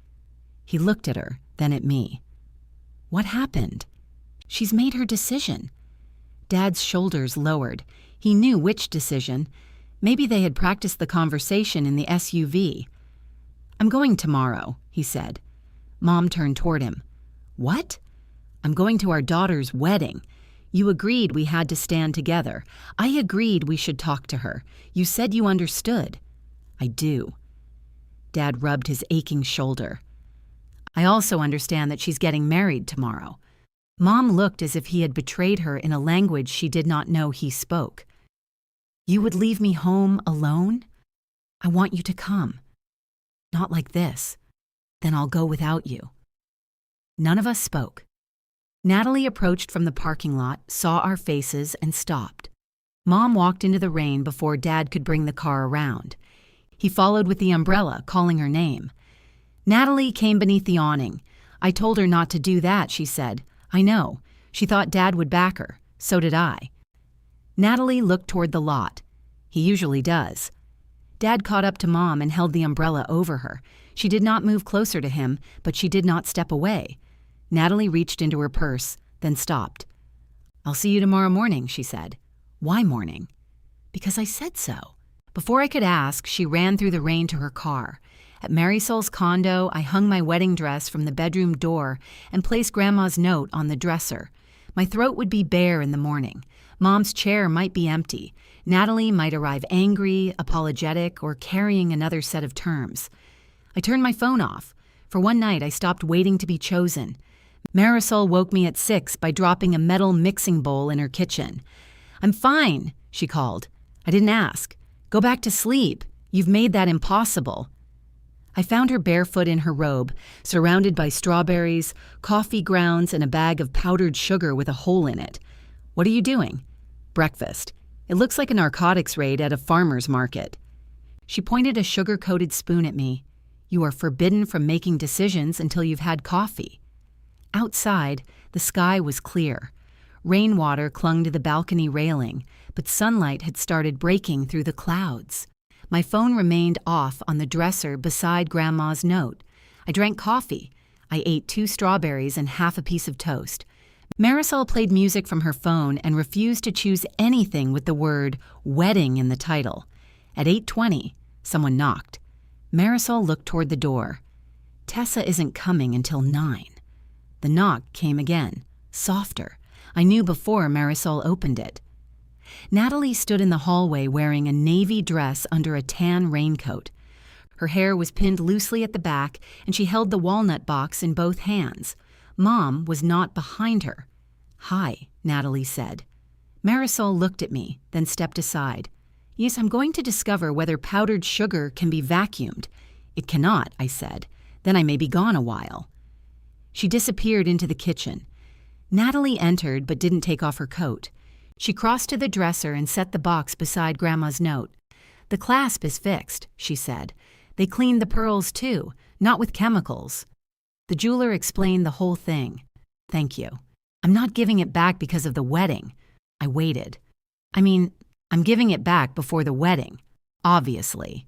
He looked at her, then at me. "What happened?" "She's made her decision." Dad's shoulders lowered. He knew which decision. Maybe they had practiced the conversation in the SUV. "I'm going tomorrow," he said. Mom turned toward him. "What?" "I'm going to our daughter's wedding. You agreed we had to stand together. I agreed we should talk to her. You said you understood." "I do." Dad rubbed his aching shoulder. "I also understand that she's getting married tomorrow." Mom looked as if he had betrayed her in a language she did not know he spoke. "You would leave me home alone? I want you to come. Not like this. Then I'll go without you." None of us spoke. Natalie approached from the parking lot, saw our faces, and stopped. Mom walked into the rain before Dad could bring the car around. He followed with the umbrella, calling her name. Natalie came beneath the awning. "I told her not to do that," she said. "I know. She thought Dad would back her. So did I." Natalie looked toward the lot. He usually does. Dad caught up to Mom and held the umbrella over her. She did not move closer to him, but she did not step away. Natalie reached into her purse, then stopped. "I'll see you tomorrow morning," she said. "Why morning?" "Because I said so." Before I could ask, she ran through the rain to her car. At Marisol's condo, I hung my wedding dress from the bedroom door and placed Grandma's note on the dresser. My throat would be bare in the morning. Mom's chair might be empty. Natalie might arrive angry, apologetic, or carrying another set of terms. I turned my phone off. For one night, I stopped waiting to be chosen. Marisol woke me at 6 by dropping a metal mixing bowl in her kitchen. "I'm fine," she called. I didn't ask. "Go back to sleep. You've made that impossible." I found her barefoot in her robe, surrounded by strawberries, coffee grounds, and a bag of powdered sugar with a hole in it. "What are you doing?" "Breakfast. It looks like a narcotics raid at a farmer's market." She pointed a sugar-coated spoon at me. "You are forbidden from making decisions until you've had coffee." Outside, the sky was clear. Rainwater clung to the balcony railing, but sunlight had started breaking through the clouds. My phone remained off on the dresser beside Grandma's note. I drank coffee. I ate 2 strawberries and half a piece of toast. Marisol played music from her phone and refused to choose anything with the word wedding in the title. At 8:20, someone knocked. Marisol looked toward the door. "Tessa isn't coming until 9. The knock came again, softer. I knew before Marisol opened it. Natalie stood in the hallway wearing a navy dress under a tan raincoat. Her hair was pinned loosely at the back, and she held the walnut box in both hands. Mom was not behind her. "Hi," Natalie said. Marisol looked at me, then stepped aside. "Yes, I'm going to discover whether powdered sugar can be vacuumed." "It cannot," I said. "Then I may be gone a while." She disappeared into the kitchen. Natalie entered but didn't take off her coat. She crossed to the dresser and set the box beside Grandma's note. "The clasp is fixed," she said. "They cleaned the pearls too, not with chemicals." The jeweler explained the whole thing. "Thank you. I'm not giving it back because of the wedding." I waited. I'm giving it back before the wedding, obviously.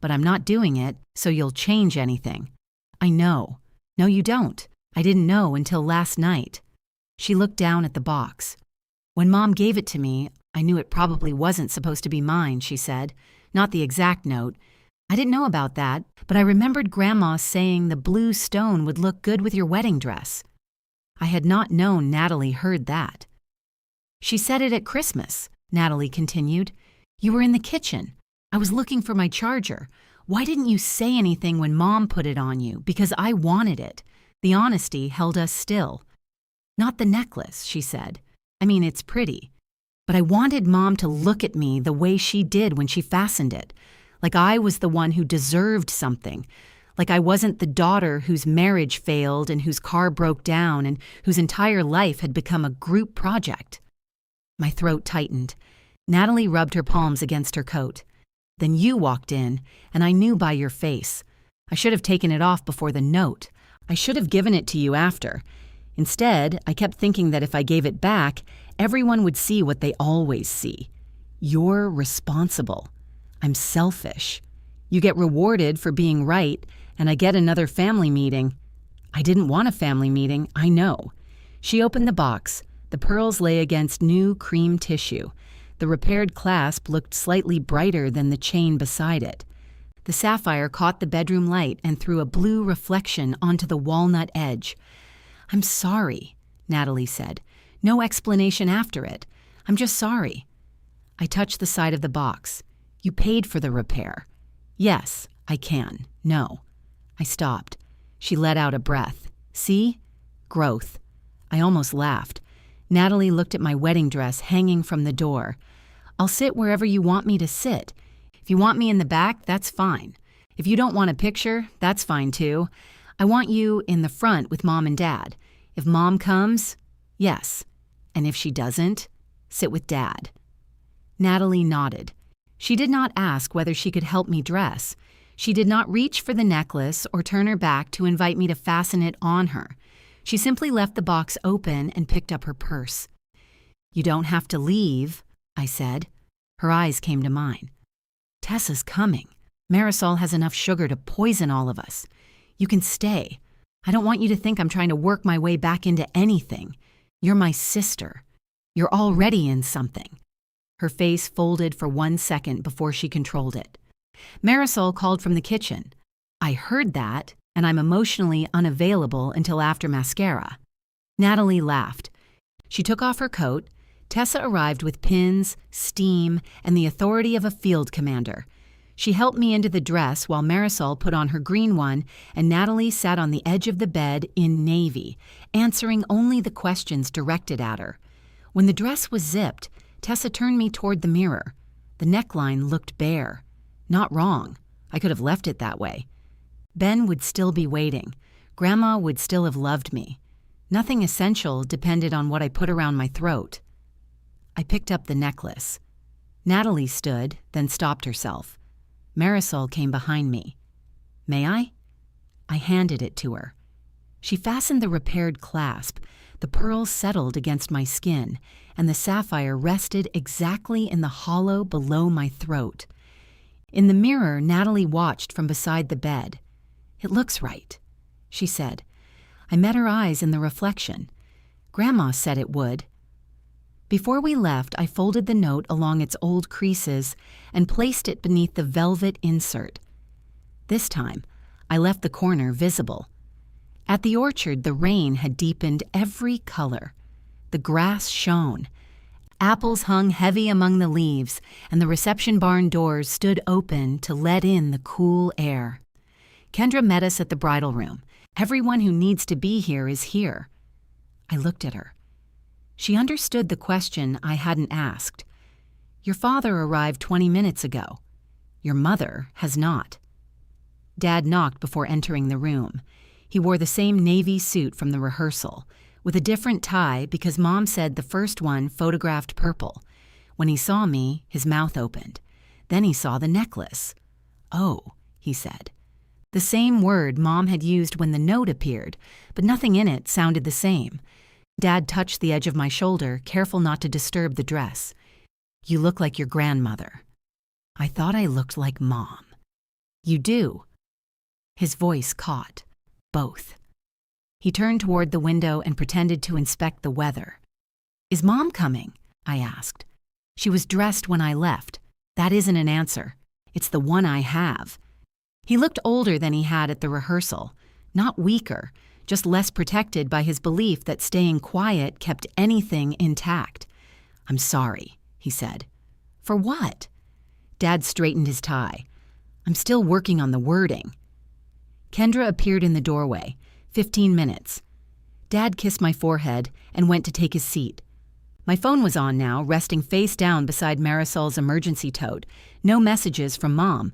"But I'm not doing it so you'll change anything." "I know." "No, you don't. I didn't know until last night." She looked down at the box. "When Mom gave it to me, I knew it probably wasn't supposed to be mine," she said. "Not the exact note. I didn't know about that, but I remembered Grandma saying the blue stone would look good with your wedding dress." I had not known Natalie heard that. "She said it at Christmas," Natalie continued. "You were in the kitchen. I was looking for my charger. Why didn't you say anything when Mom put it on you? Because I wanted it." The honesty held us still. "Not the necklace," she said. It's pretty. But I wanted Mom to look at me the way she did when she fastened it. Like I was the one who deserved something. Like I wasn't the daughter whose marriage failed and whose car broke down and whose entire life had become a group project. My throat tightened. Natalie rubbed her palms against her coat. "Then you walked in, and I knew by your face. I should have taken it off before the note. I should have given it to you after. Instead, I kept thinking that if I gave it back, everyone would see what they always see. You're responsible. I'm selfish. You get rewarded for being right, and I get another family meeting." "I didn't want a family meeting, I know." She opened the box. The pearls lay against new cream tissue. The repaired clasp looked slightly brighter than the chain beside it. The sapphire caught the bedroom light and threw a blue reflection onto the walnut edge. "I'm sorry," Natalie said. "No explanation after it. I'm just sorry." I touched the side of the box. "You paid for the repair." "Yes, I can. No." I stopped. She let out a breath. "See? Growth." I almost laughed. Natalie looked at my wedding dress hanging from the door. "I'll sit wherever you want me to sit. If you want me in the back, that's fine. If you don't want a picture, that's fine too. I want you in the front with Mom and Dad. If Mom comes, yes. And if she doesn't, sit with Dad." Natalie nodded. She did not ask whether she could help me dress. She did not reach for the necklace or turn her back to invite me to fasten it on her. She simply left the box open and picked up her purse. "You don't have to leave," I said. Her eyes came to mine. "Tessa's coming. Marisol has enough sugar to poison all of us. You can stay. I don't want you to think I'm trying to work my way back into anything. You're my sister. You're already in something." Her face folded for 1 second before she controlled it. Marisol called from the kitchen. I heard that, and I'm emotionally unavailable until after mascara. Natalie laughed. She took off her coat. Tessa arrived with pins, steam, and the authority of a field commander. She helped me into the dress while Marisol put on her green one, and Natalie sat on the edge of the bed in navy, answering only the questions directed at her. When the dress was zipped, Tessa turned me toward the mirror. The neckline looked bare. Not wrong. I could have left it that way. Ben would still be waiting. Grandma would still have loved me. Nothing essential depended on what I put around my throat. I picked up the necklace. Natalie stood, then stopped herself. Marisol came behind me. "May I?" I handed it to her. She fastened the repaired clasp. The pearls settled against my skin, and the sapphire rested exactly in the hollow below my throat. In the mirror, Natalie watched from beside the bed. "It looks right," she said. I met her eyes in the reflection. Grandma said it would. Before we left, I folded the note along its old creases and placed it beneath the velvet insert. This time, I left the corner visible. At the orchard, the rain had deepened every color. The grass shone. Apples hung heavy among the leaves, and the reception barn doors stood open to let in the cool air. Kendra met us at the bridal room. "Everyone who needs to be here is here." I looked at her. She understood the question I hadn't asked. "Your father arrived 20 minutes ago. Your mother has not." Dad knocked before entering the room. He wore the same navy suit from the rehearsal, with a different tie because Mom said the first one photographed purple. When he saw me, his mouth opened. Then he saw the necklace. "Oh," he said. The same word Mom had used when the note appeared, but nothing in it sounded the same. Dad touched the edge of my shoulder, careful not to disturb the dress. "You look like your grandmother." I thought I looked like Mom. "You do." His voice caught. Both. He turned toward the window and pretended to inspect the weather. "Is Mom coming?" I asked. "She was dressed when I left. That isn't an answer. It's the one I have." He looked older than he had at the rehearsal, not weaker, just less protected by his belief that staying quiet kept anything intact. "I'm sorry," he said. "For what?" Dad straightened his tie. "I'm still working on the wording." Kendra appeared in the doorway. 15 minutes. Dad kissed my forehead and went to take his seat. My phone was on now, resting face down beside Marisol's emergency tote. No messages from Mom.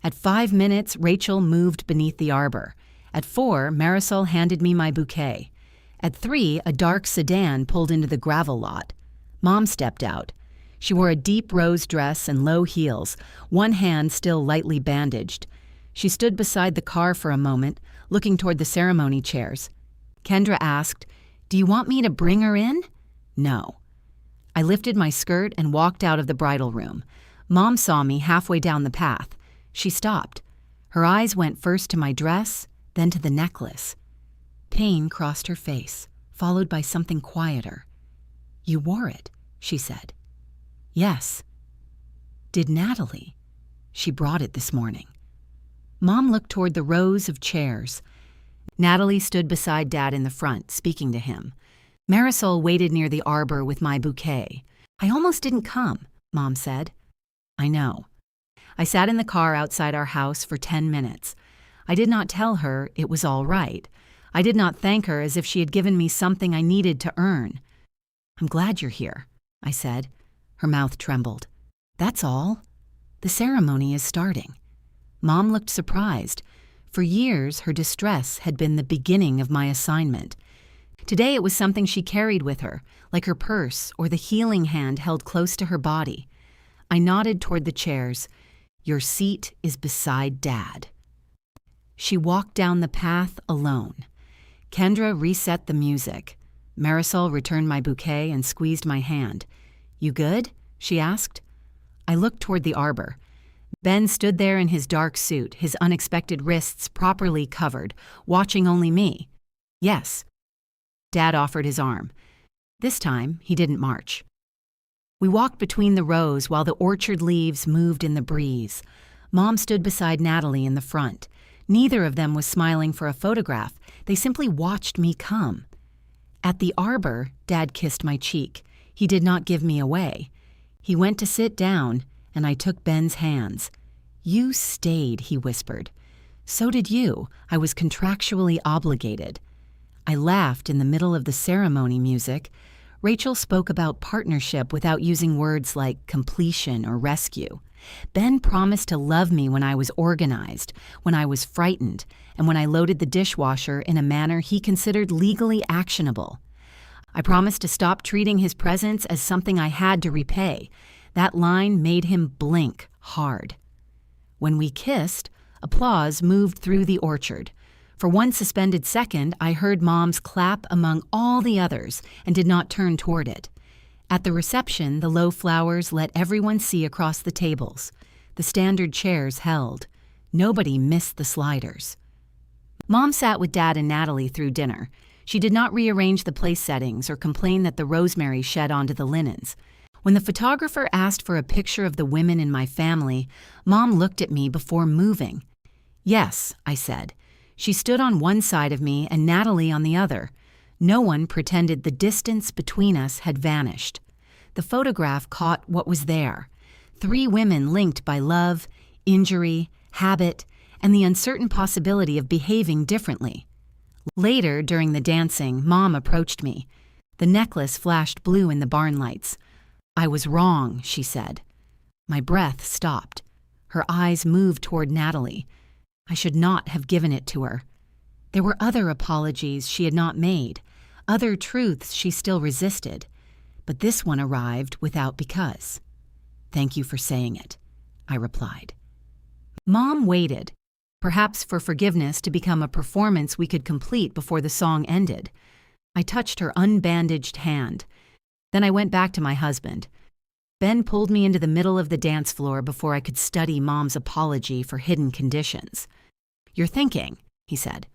At 5 minutes, Rachel moved beneath the arbor. At 4, Marisol handed me my bouquet. At 3, a dark sedan pulled into the gravel lot. Mom stepped out. She wore a deep rose dress and low heels, one hand still lightly bandaged. She stood beside the car for a moment, looking toward the ceremony chairs. Kendra asked, "Do you want me to bring her in?" "No." I lifted my skirt and walked out of the bridal room. Mom saw me halfway down the path. She stopped. Her eyes went first to my dress, then to the necklace. Pain crossed her face, followed by something quieter. "You wore it," she said. "Yes." "Did Natalie?" "She brought it this morning." Mom looked toward the rows of chairs. Natalie stood beside Dad in the front, speaking to him. Marisol waited near the arbor with my bouquet. "I almost didn't come," Mom said. "I know." I sat in the car outside our house for 10 minutes. I did not tell her it was all right. I did not thank her as if she had given me something I needed to earn. "I'm glad you're here," I said. Her mouth trembled. "That's all. The ceremony is starting." Mom looked surprised. For years, her distress had been the beginning of my assignment. Today it was something she carried with her, like her purse or the healing hand held close to her body. I nodded toward the chairs. "Your seat is beside Dad." She walked down the path alone. Kendra reset the music. Marisol returned my bouquet and squeezed my hand. "You good?" she asked. I looked toward the arbor. Ben stood there in his dark suit, his unexpected wrists properly covered, watching only me. Yes. Dad offered his arm. This time, he didn't march. We walked between the rows while the orchard leaves moved in the breeze. Mom stood beside Natalie in the front. Neither of them was smiling for a photograph. They simply watched me come. At the arbor, Dad kissed my cheek. He did not give me away. He went to sit down, and I took Ben's hands. "You stayed," he whispered. "So did you. I was contractually obligated." I laughed in the middle of the ceremony music. Rachel spoke about partnership without using words like completion or rescue. Ben promised to love me when I was organized, when I was frightened, and when I loaded the dishwasher in a manner he considered legally actionable. I promised to stop treating his presence as something I had to repay. That line made him blink hard. When we kissed, applause moved through the orchard. For one suspended second, I heard Mom's clap among all the others and did not turn toward it. At the reception, the low flowers let everyone see across the tables. The standard chairs held. Nobody missed the sliders. Mom sat with Dad and Natalie through dinner. She did not rearrange the place settings or complain that the rosemary shed onto the linens. When the photographer asked for a picture of the women in my family, Mom looked at me before moving. "Yes," I said. She stood on one side of me and Natalie on the other. No one pretended the distance between us had vanished. The photograph caught what was there. 3 women linked by love, injury, habit, and the uncertain possibility of behaving differently. Later, during the dancing, Mom approached me. The necklace flashed blue in the barn lights. "I was wrong," she said. My breath stopped. Her eyes moved toward Natalie. I should not have given it to her. There were other apologies she had not made, other truths she still resisted, but this one arrived without because. "Thank you for saying it," I replied. Mom waited, perhaps for forgiveness to become a performance we could complete before the song ended. I touched her unbandaged hand. Then I went back to my husband. Ben pulled me into the middle of the dance floor before I could study Mom's apology for hidden conditions. "You're thinking," he said.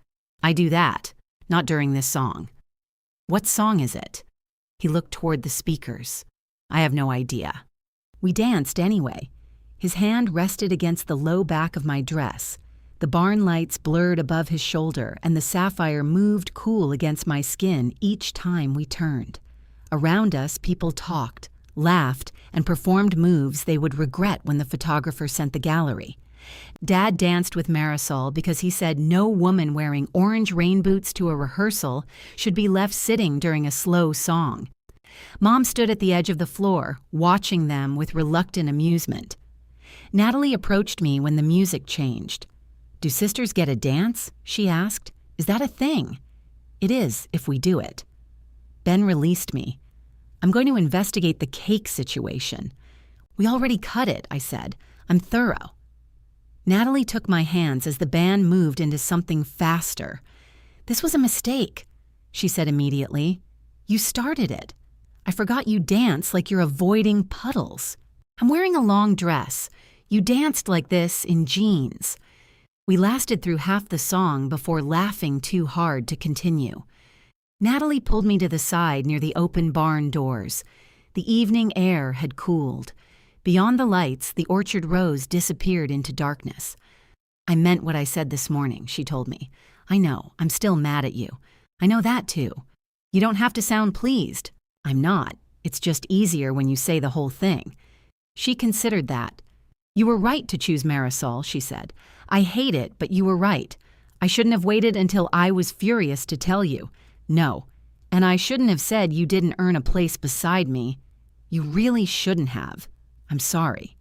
"I do that, not during this song." "What song is it?" He looked toward the speakers. "I have no idea." We danced anyway. His hand rested against the low back of my dress. The barn lights blurred above his shoulder, and the sapphire moved cool against my skin each time we turned. Around us, people talked, laughed, and performed moves they would regret when the photographer sent the gallery. Dad danced with Marisol because he said no woman wearing orange rain boots to a rehearsal should be left sitting during a slow song. Mom stood at the edge of the floor, watching them with reluctant amusement. Natalie approached me when the music changed. "Do sisters get a dance?" she asked. "Is that a thing?" "It is, if we do it." Ben released me. "I'm going to investigate the cake situation." "We already cut it," I said. "I'm thorough." Natalie took my hands as the band moved into something faster. "This was a mistake," she said immediately. "You started it. I forgot you dance like you're avoiding puddles. I'm wearing a long dress. You danced like this in jeans." We lasted through half the song before laughing too hard to continue. Natalie pulled me to the side near the open barn doors. The evening air had cooled. Beyond the lights, the orchard rows disappeared into darkness. "I meant what I said this morning," she told me. "I know, I'm still mad at you. I know that too. You don't have to sound pleased." "I'm not. It's just easier when you say the whole thing." She considered that. "You were right to choose Marisol," she said. "I hate it, but you were right. I shouldn't have waited until I was furious to tell you. No. And I shouldn't have said you didn't earn a place beside me. You really shouldn't have. I'm sorry."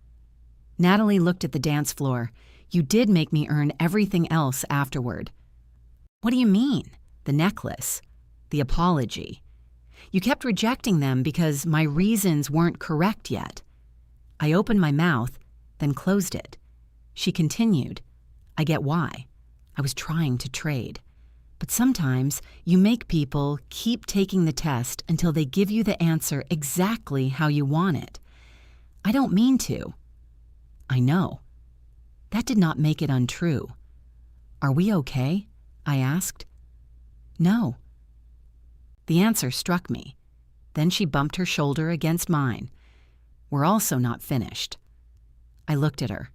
Natalie looked at the dance floor. "You did make me earn everything else afterward." "What do you mean? The necklace? The apology? You kept rejecting them because my reasons weren't correct yet." I opened my mouth, then closed it. She continued, "I get why. I was trying to trade. But sometimes you make people keep taking the test until they give you the answer exactly how you want it. I don't mean to." "I know." That did not make it untrue. "Are we okay?" I asked. "No." The answer struck me. Then she bumped her shoulder against mine. "We're also not finished." I looked at her.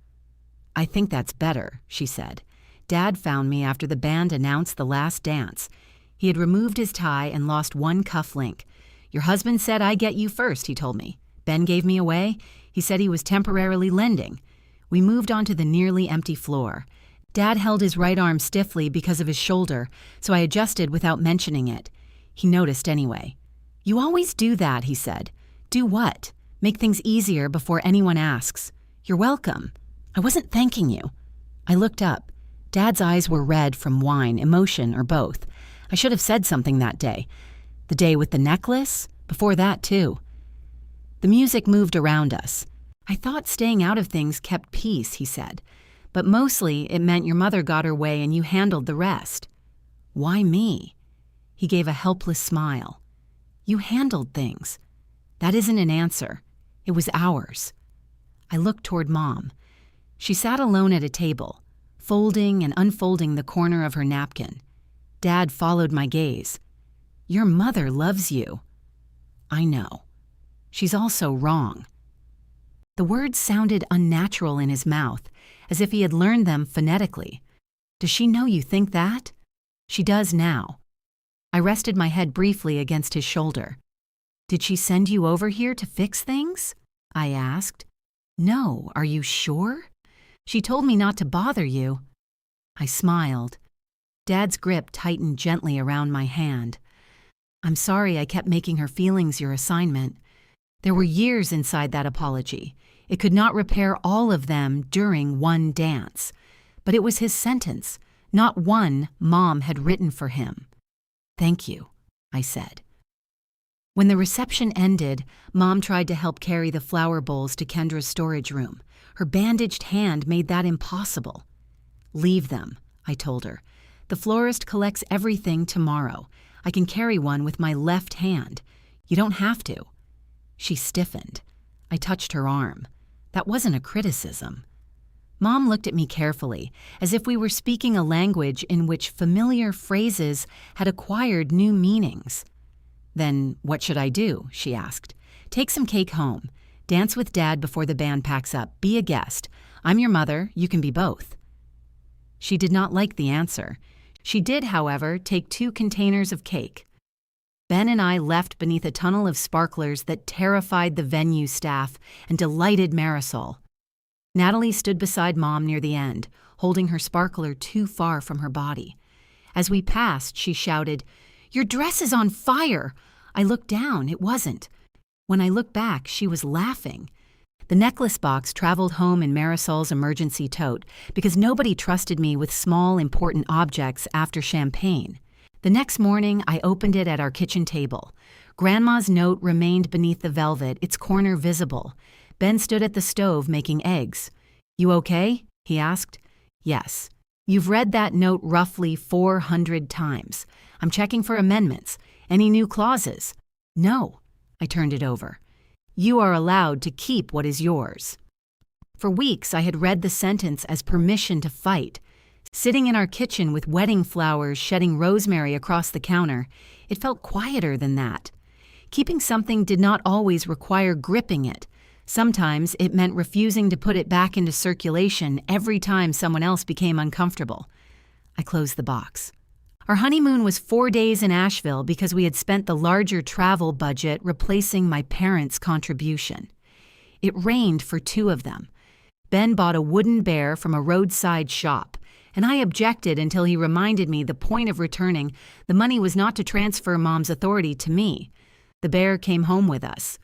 "I think that's better," she said. "Dad found me after the band announced the last dance. He had removed his tie and lost one cuff link. 'Your husband said I get you first,' he told me. 'Ben gave me away. He said he was temporarily lending.' We moved onto the nearly empty floor. Dad held his right arm stiffly because of his shoulder, so I adjusted without mentioning it. He noticed anyway. 'You always do that,' he said. 'Do what? Make things easier before anyone asks. You're welcome.' I wasn't thanking you." I looked up. Dad's eyes were red from wine, emotion, or both. I should have said something that day. The day with the necklace? Before that, too. The music moved around us. "I thought staying out of things kept peace," he said. "But mostly it meant your mother got her way and you handled the rest." "Why me?" He gave a helpless smile. "You handled things." That isn't an answer. It was ours. I looked toward Mom. She sat alone at a table, folding and unfolding the corner of her napkin. Dad followed my gaze. "Your mother loves you." "I know. She's also wrong." The words sounded unnatural in his mouth, as if he had learned them phonetically. "Does she know you think that?" "She does now." I rested my head briefly against his shoulder. "Did she send you over here to fix things?" I asked. "No, are you sure? She told me not to bother you." I smiled. Dad's grip tightened gently around my hand. "I'm sorry I kept making her feelings your assignment. There were years inside that apology. It could not repair all of them during one dance. But it was his sentence, not one Mom had written for him." "Thank you," I said. When the reception ended, Mom tried to help carry the flower bowls to Kendra's storage room. Her bandaged hand made that impossible. "Leave them," I told her. "The florist collects everything tomorrow. I can carry one with my left hand. You don't have to." She stiffened. I touched her arm. That wasn't a criticism. Mom looked at me carefully, as if we were speaking a language in which familiar phrases had acquired new meanings. "Then what should I do?" she asked. "Take some cake home. Dance with Dad before the band packs up. Be a guest. I'm your mother. You can be both." She did not like the answer. She did, however, take 2 containers of cake. Ben and I left beneath a tunnel of sparklers that terrified the venue staff and delighted Marisol. Natalie stood beside Mom near the end, holding her sparkler too far from her body. As we passed, she shouted, "Your dress is on fire!" I looked down. It wasn't. When I looked back, she was laughing. The necklace box traveled home in Marisol's emergency tote because nobody trusted me with small, important objects after champagne. The next morning, I opened it at our kitchen table. Grandma's note remained beneath the velvet, its corner visible. Ben stood at the stove making eggs. "You okay?" he asked. "Yes." "You've read that note roughly 400 times. I'm checking for amendments. Any new clauses?" "No." I turned it over. "You are allowed to keep what is yours." For weeks, I had read the sentence as permission to fight. Sitting in our kitchen with wedding flowers shedding rosemary across the counter, it felt quieter than that. Keeping something did not always require gripping it. Sometimes it meant refusing to put it back into circulation every time someone else became uncomfortable. I closed the box. Our honeymoon was 4 days in Asheville because we had spent the larger travel budget replacing my parents' contribution. It rained for 2 of them. Ben bought a wooden bear from a roadside shop, and I objected until he reminded me the point of returning the money was not to transfer Mom's authority to me. The bear came home with us.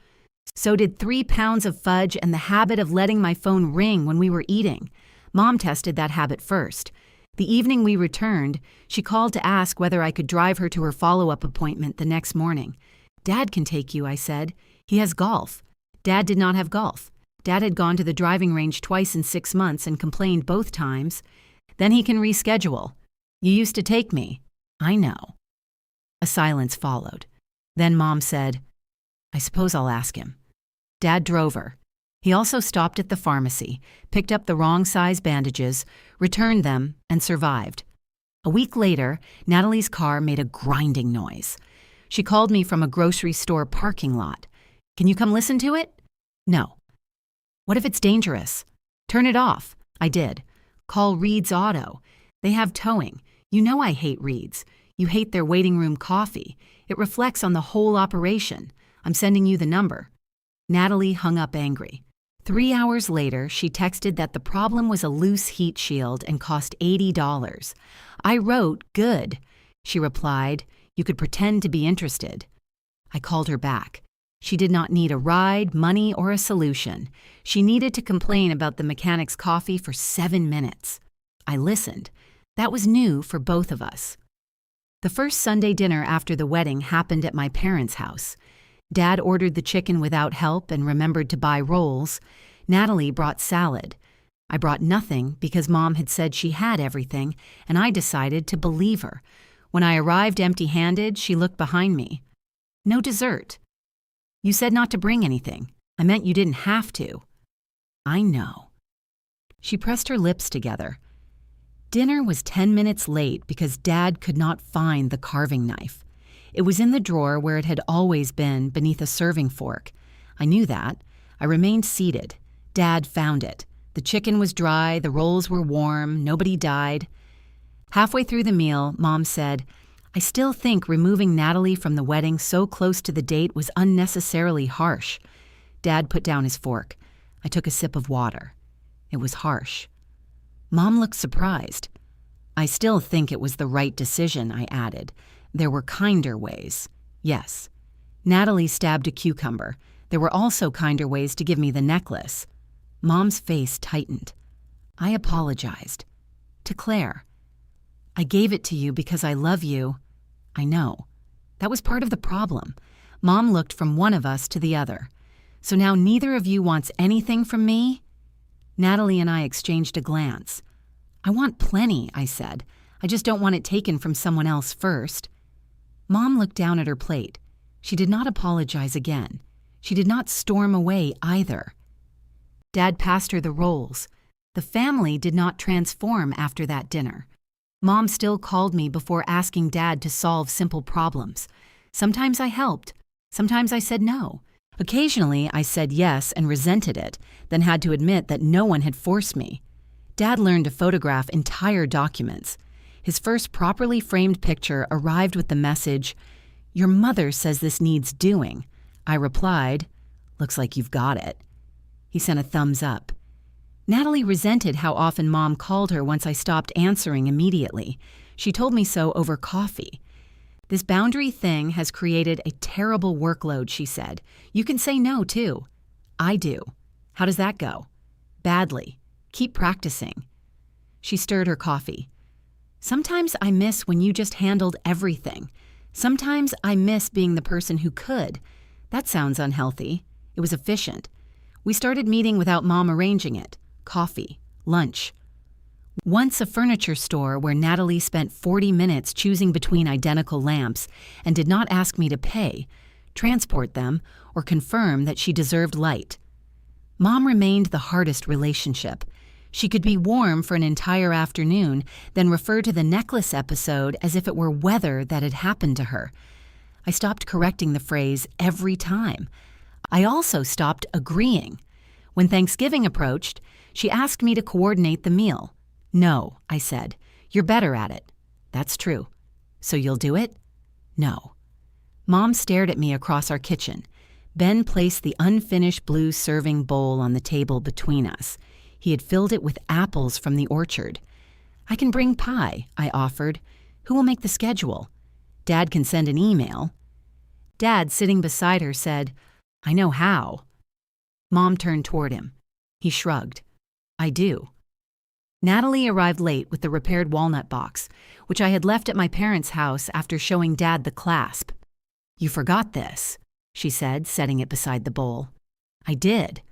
So did 3 pounds of fudge and the habit of letting my phone ring when we were eating. Mom tested that habit first. The evening we returned, she called to ask whether I could drive her to her follow-up appointment the next morning. "Dad can take you," I said. "He has golf." Dad did not have golf. Dad had gone to the driving range twice in 6 months and complained both times. "Then he can reschedule." "You used to take me." "I know." A silence followed. Then Mom said, "I suppose I'll ask him." Dad drove her. He also stopped at the pharmacy, picked up the wrong size bandages, returned them, and survived. A week later, Natalie's car made a grinding noise. She called me from a grocery store parking lot. Can you come listen to it? No. What if it's dangerous? Turn it off. I did. Call Reed's Auto. They have towing. You know I hate Reed's. You hate their waiting room coffee. It reflects on the whole operation. I'm sending you the number. Natalie hung up angry. 3 hours later, she texted that the problem was a loose heat shield and cost $80. I wrote, "Good." She replied, "You could pretend to be interested." I called her back. She did not need a ride, money, or a solution. She needed to complain about the mechanic's coffee for 7 minutes. I listened. That was new for both of us. The first Sunday dinner after the wedding happened at my parents' house. Dad ordered the chicken without help and remembered to buy rolls. Natalie brought salad. I brought nothing because Mom had said she had everything, and I decided to believe her. When I arrived empty-handed, she looked behind me. "No dessert." "You said not to bring anything. I meant you didn't have to." "I know." She pressed her lips together. Dinner was 10 minutes late because Dad could not find the carving knife. It was in the drawer where it had always been, beneath a serving fork. I knew that. I remained seated. Dad found it. The chicken was dry, the rolls were warm, nobody died. Halfway through the meal, Mom said, "I still think removing Natalie from the wedding so close to the date was unnecessarily harsh." Dad put down his fork. I took a sip of water. It was harsh. Mom looked surprised. "I still think it was the right decision," I added. "There were kinder ways." "Yes." Natalie stabbed a cucumber. There were also kinder ways to give me the necklace. Mom's face tightened. I apologized. To Claire. "I gave it to you because I love you." "I know." That was part of the problem. Mom looked from one of us to the other. "So now neither of you wants anything from me?" Natalie and I exchanged a glance. "I want plenty," I said. "I just don't want it taken from someone else first." Mom looked down at her plate. She did not apologize again. She did not storm away either. Dad passed her the rolls. The family did not transform after that dinner. Mom still called me before asking Dad to solve simple problems. Sometimes I helped. Sometimes I said no. Occasionally I said yes and resented it, then had to admit that no one had forced me. Dad learned to photograph entire documents. His first properly framed picture arrived with the message, "Your mother says this needs doing." I replied, "Looks like you've got it." He sent a thumbs up. Natalie resented how often Mom called her once I stopped answering immediately. She told me so over coffee. "This boundary thing has created a terrible workload," she said. "You can say no, too." "I do." "How does that go?" "Badly. Keep practicing." She stirred her coffee. "Sometimes I miss when you just handled everything. Sometimes I miss being the person who could. That sounds unhealthy." It was efficient. We started meeting without Mom arranging it. Coffee, lunch. Once a furniture store where Natalie spent 40 minutes choosing between identical lamps and did not ask me to pay, transport them, or confirm that she deserved light. Mom remained the hardest relationship. She could be warm for an entire afternoon, then refer to the necklace episode as if it were weather that had happened to her. I stopped correcting the phrase every time. I also stopped agreeing. When Thanksgiving approached, she asked me to coordinate the meal. "No," I said. "You're better at it." "That's true." "So you'll do it?" "No." Mom stared at me across our kitchen. Ben placed the unfinished blue serving bowl on the table between us. He had filled it with apples from the orchard. "I can bring pie," I offered. "Who will make the schedule?" "Dad can send an email." Dad, sitting beside her, said, "I know how." Mom turned toward him. He shrugged. "I do." Natalie arrived late with the repaired walnut box, which I had left at my parents' house after showing Dad the clasp. "You forgot this," she said, setting it beside the bowl. "I did."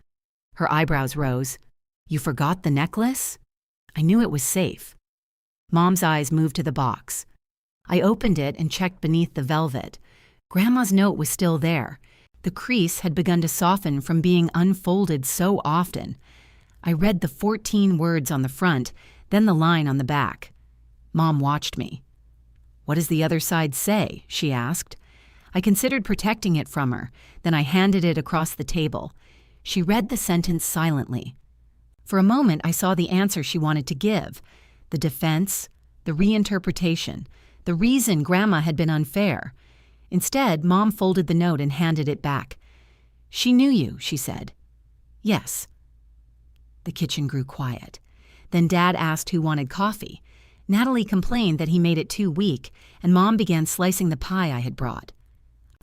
Her eyebrows rose. "You forgot the necklace?" "I knew it was safe." Mom's eyes moved to the box. I opened it and checked beneath the velvet. Grandma's note was still there. The crease had begun to soften from being unfolded so often. I read the 14 words on the front, then the line on the back. Mom watched me. "What does the other side say?" she asked. I considered protecting it from her, then I handed it across the table. She read the sentence silently. For a moment, I saw the answer she wanted to give. The defense, the reinterpretation, the reason Grandma had been unfair. Instead, Mom folded the note and handed it back. "She knew you," she said. "Yes." The kitchen grew quiet. Then Dad asked who wanted coffee. Natalie complained that he made it too weak, and Mom began slicing the pie I had brought.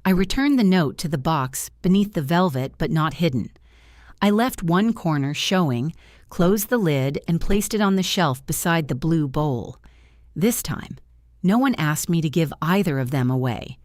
I returned the note to the box beneath the velvet but not hidden. I left one corner showing, closed the lid, and placed it on the shelf beside the blue bowl. This time, no one asked me to give either of them away.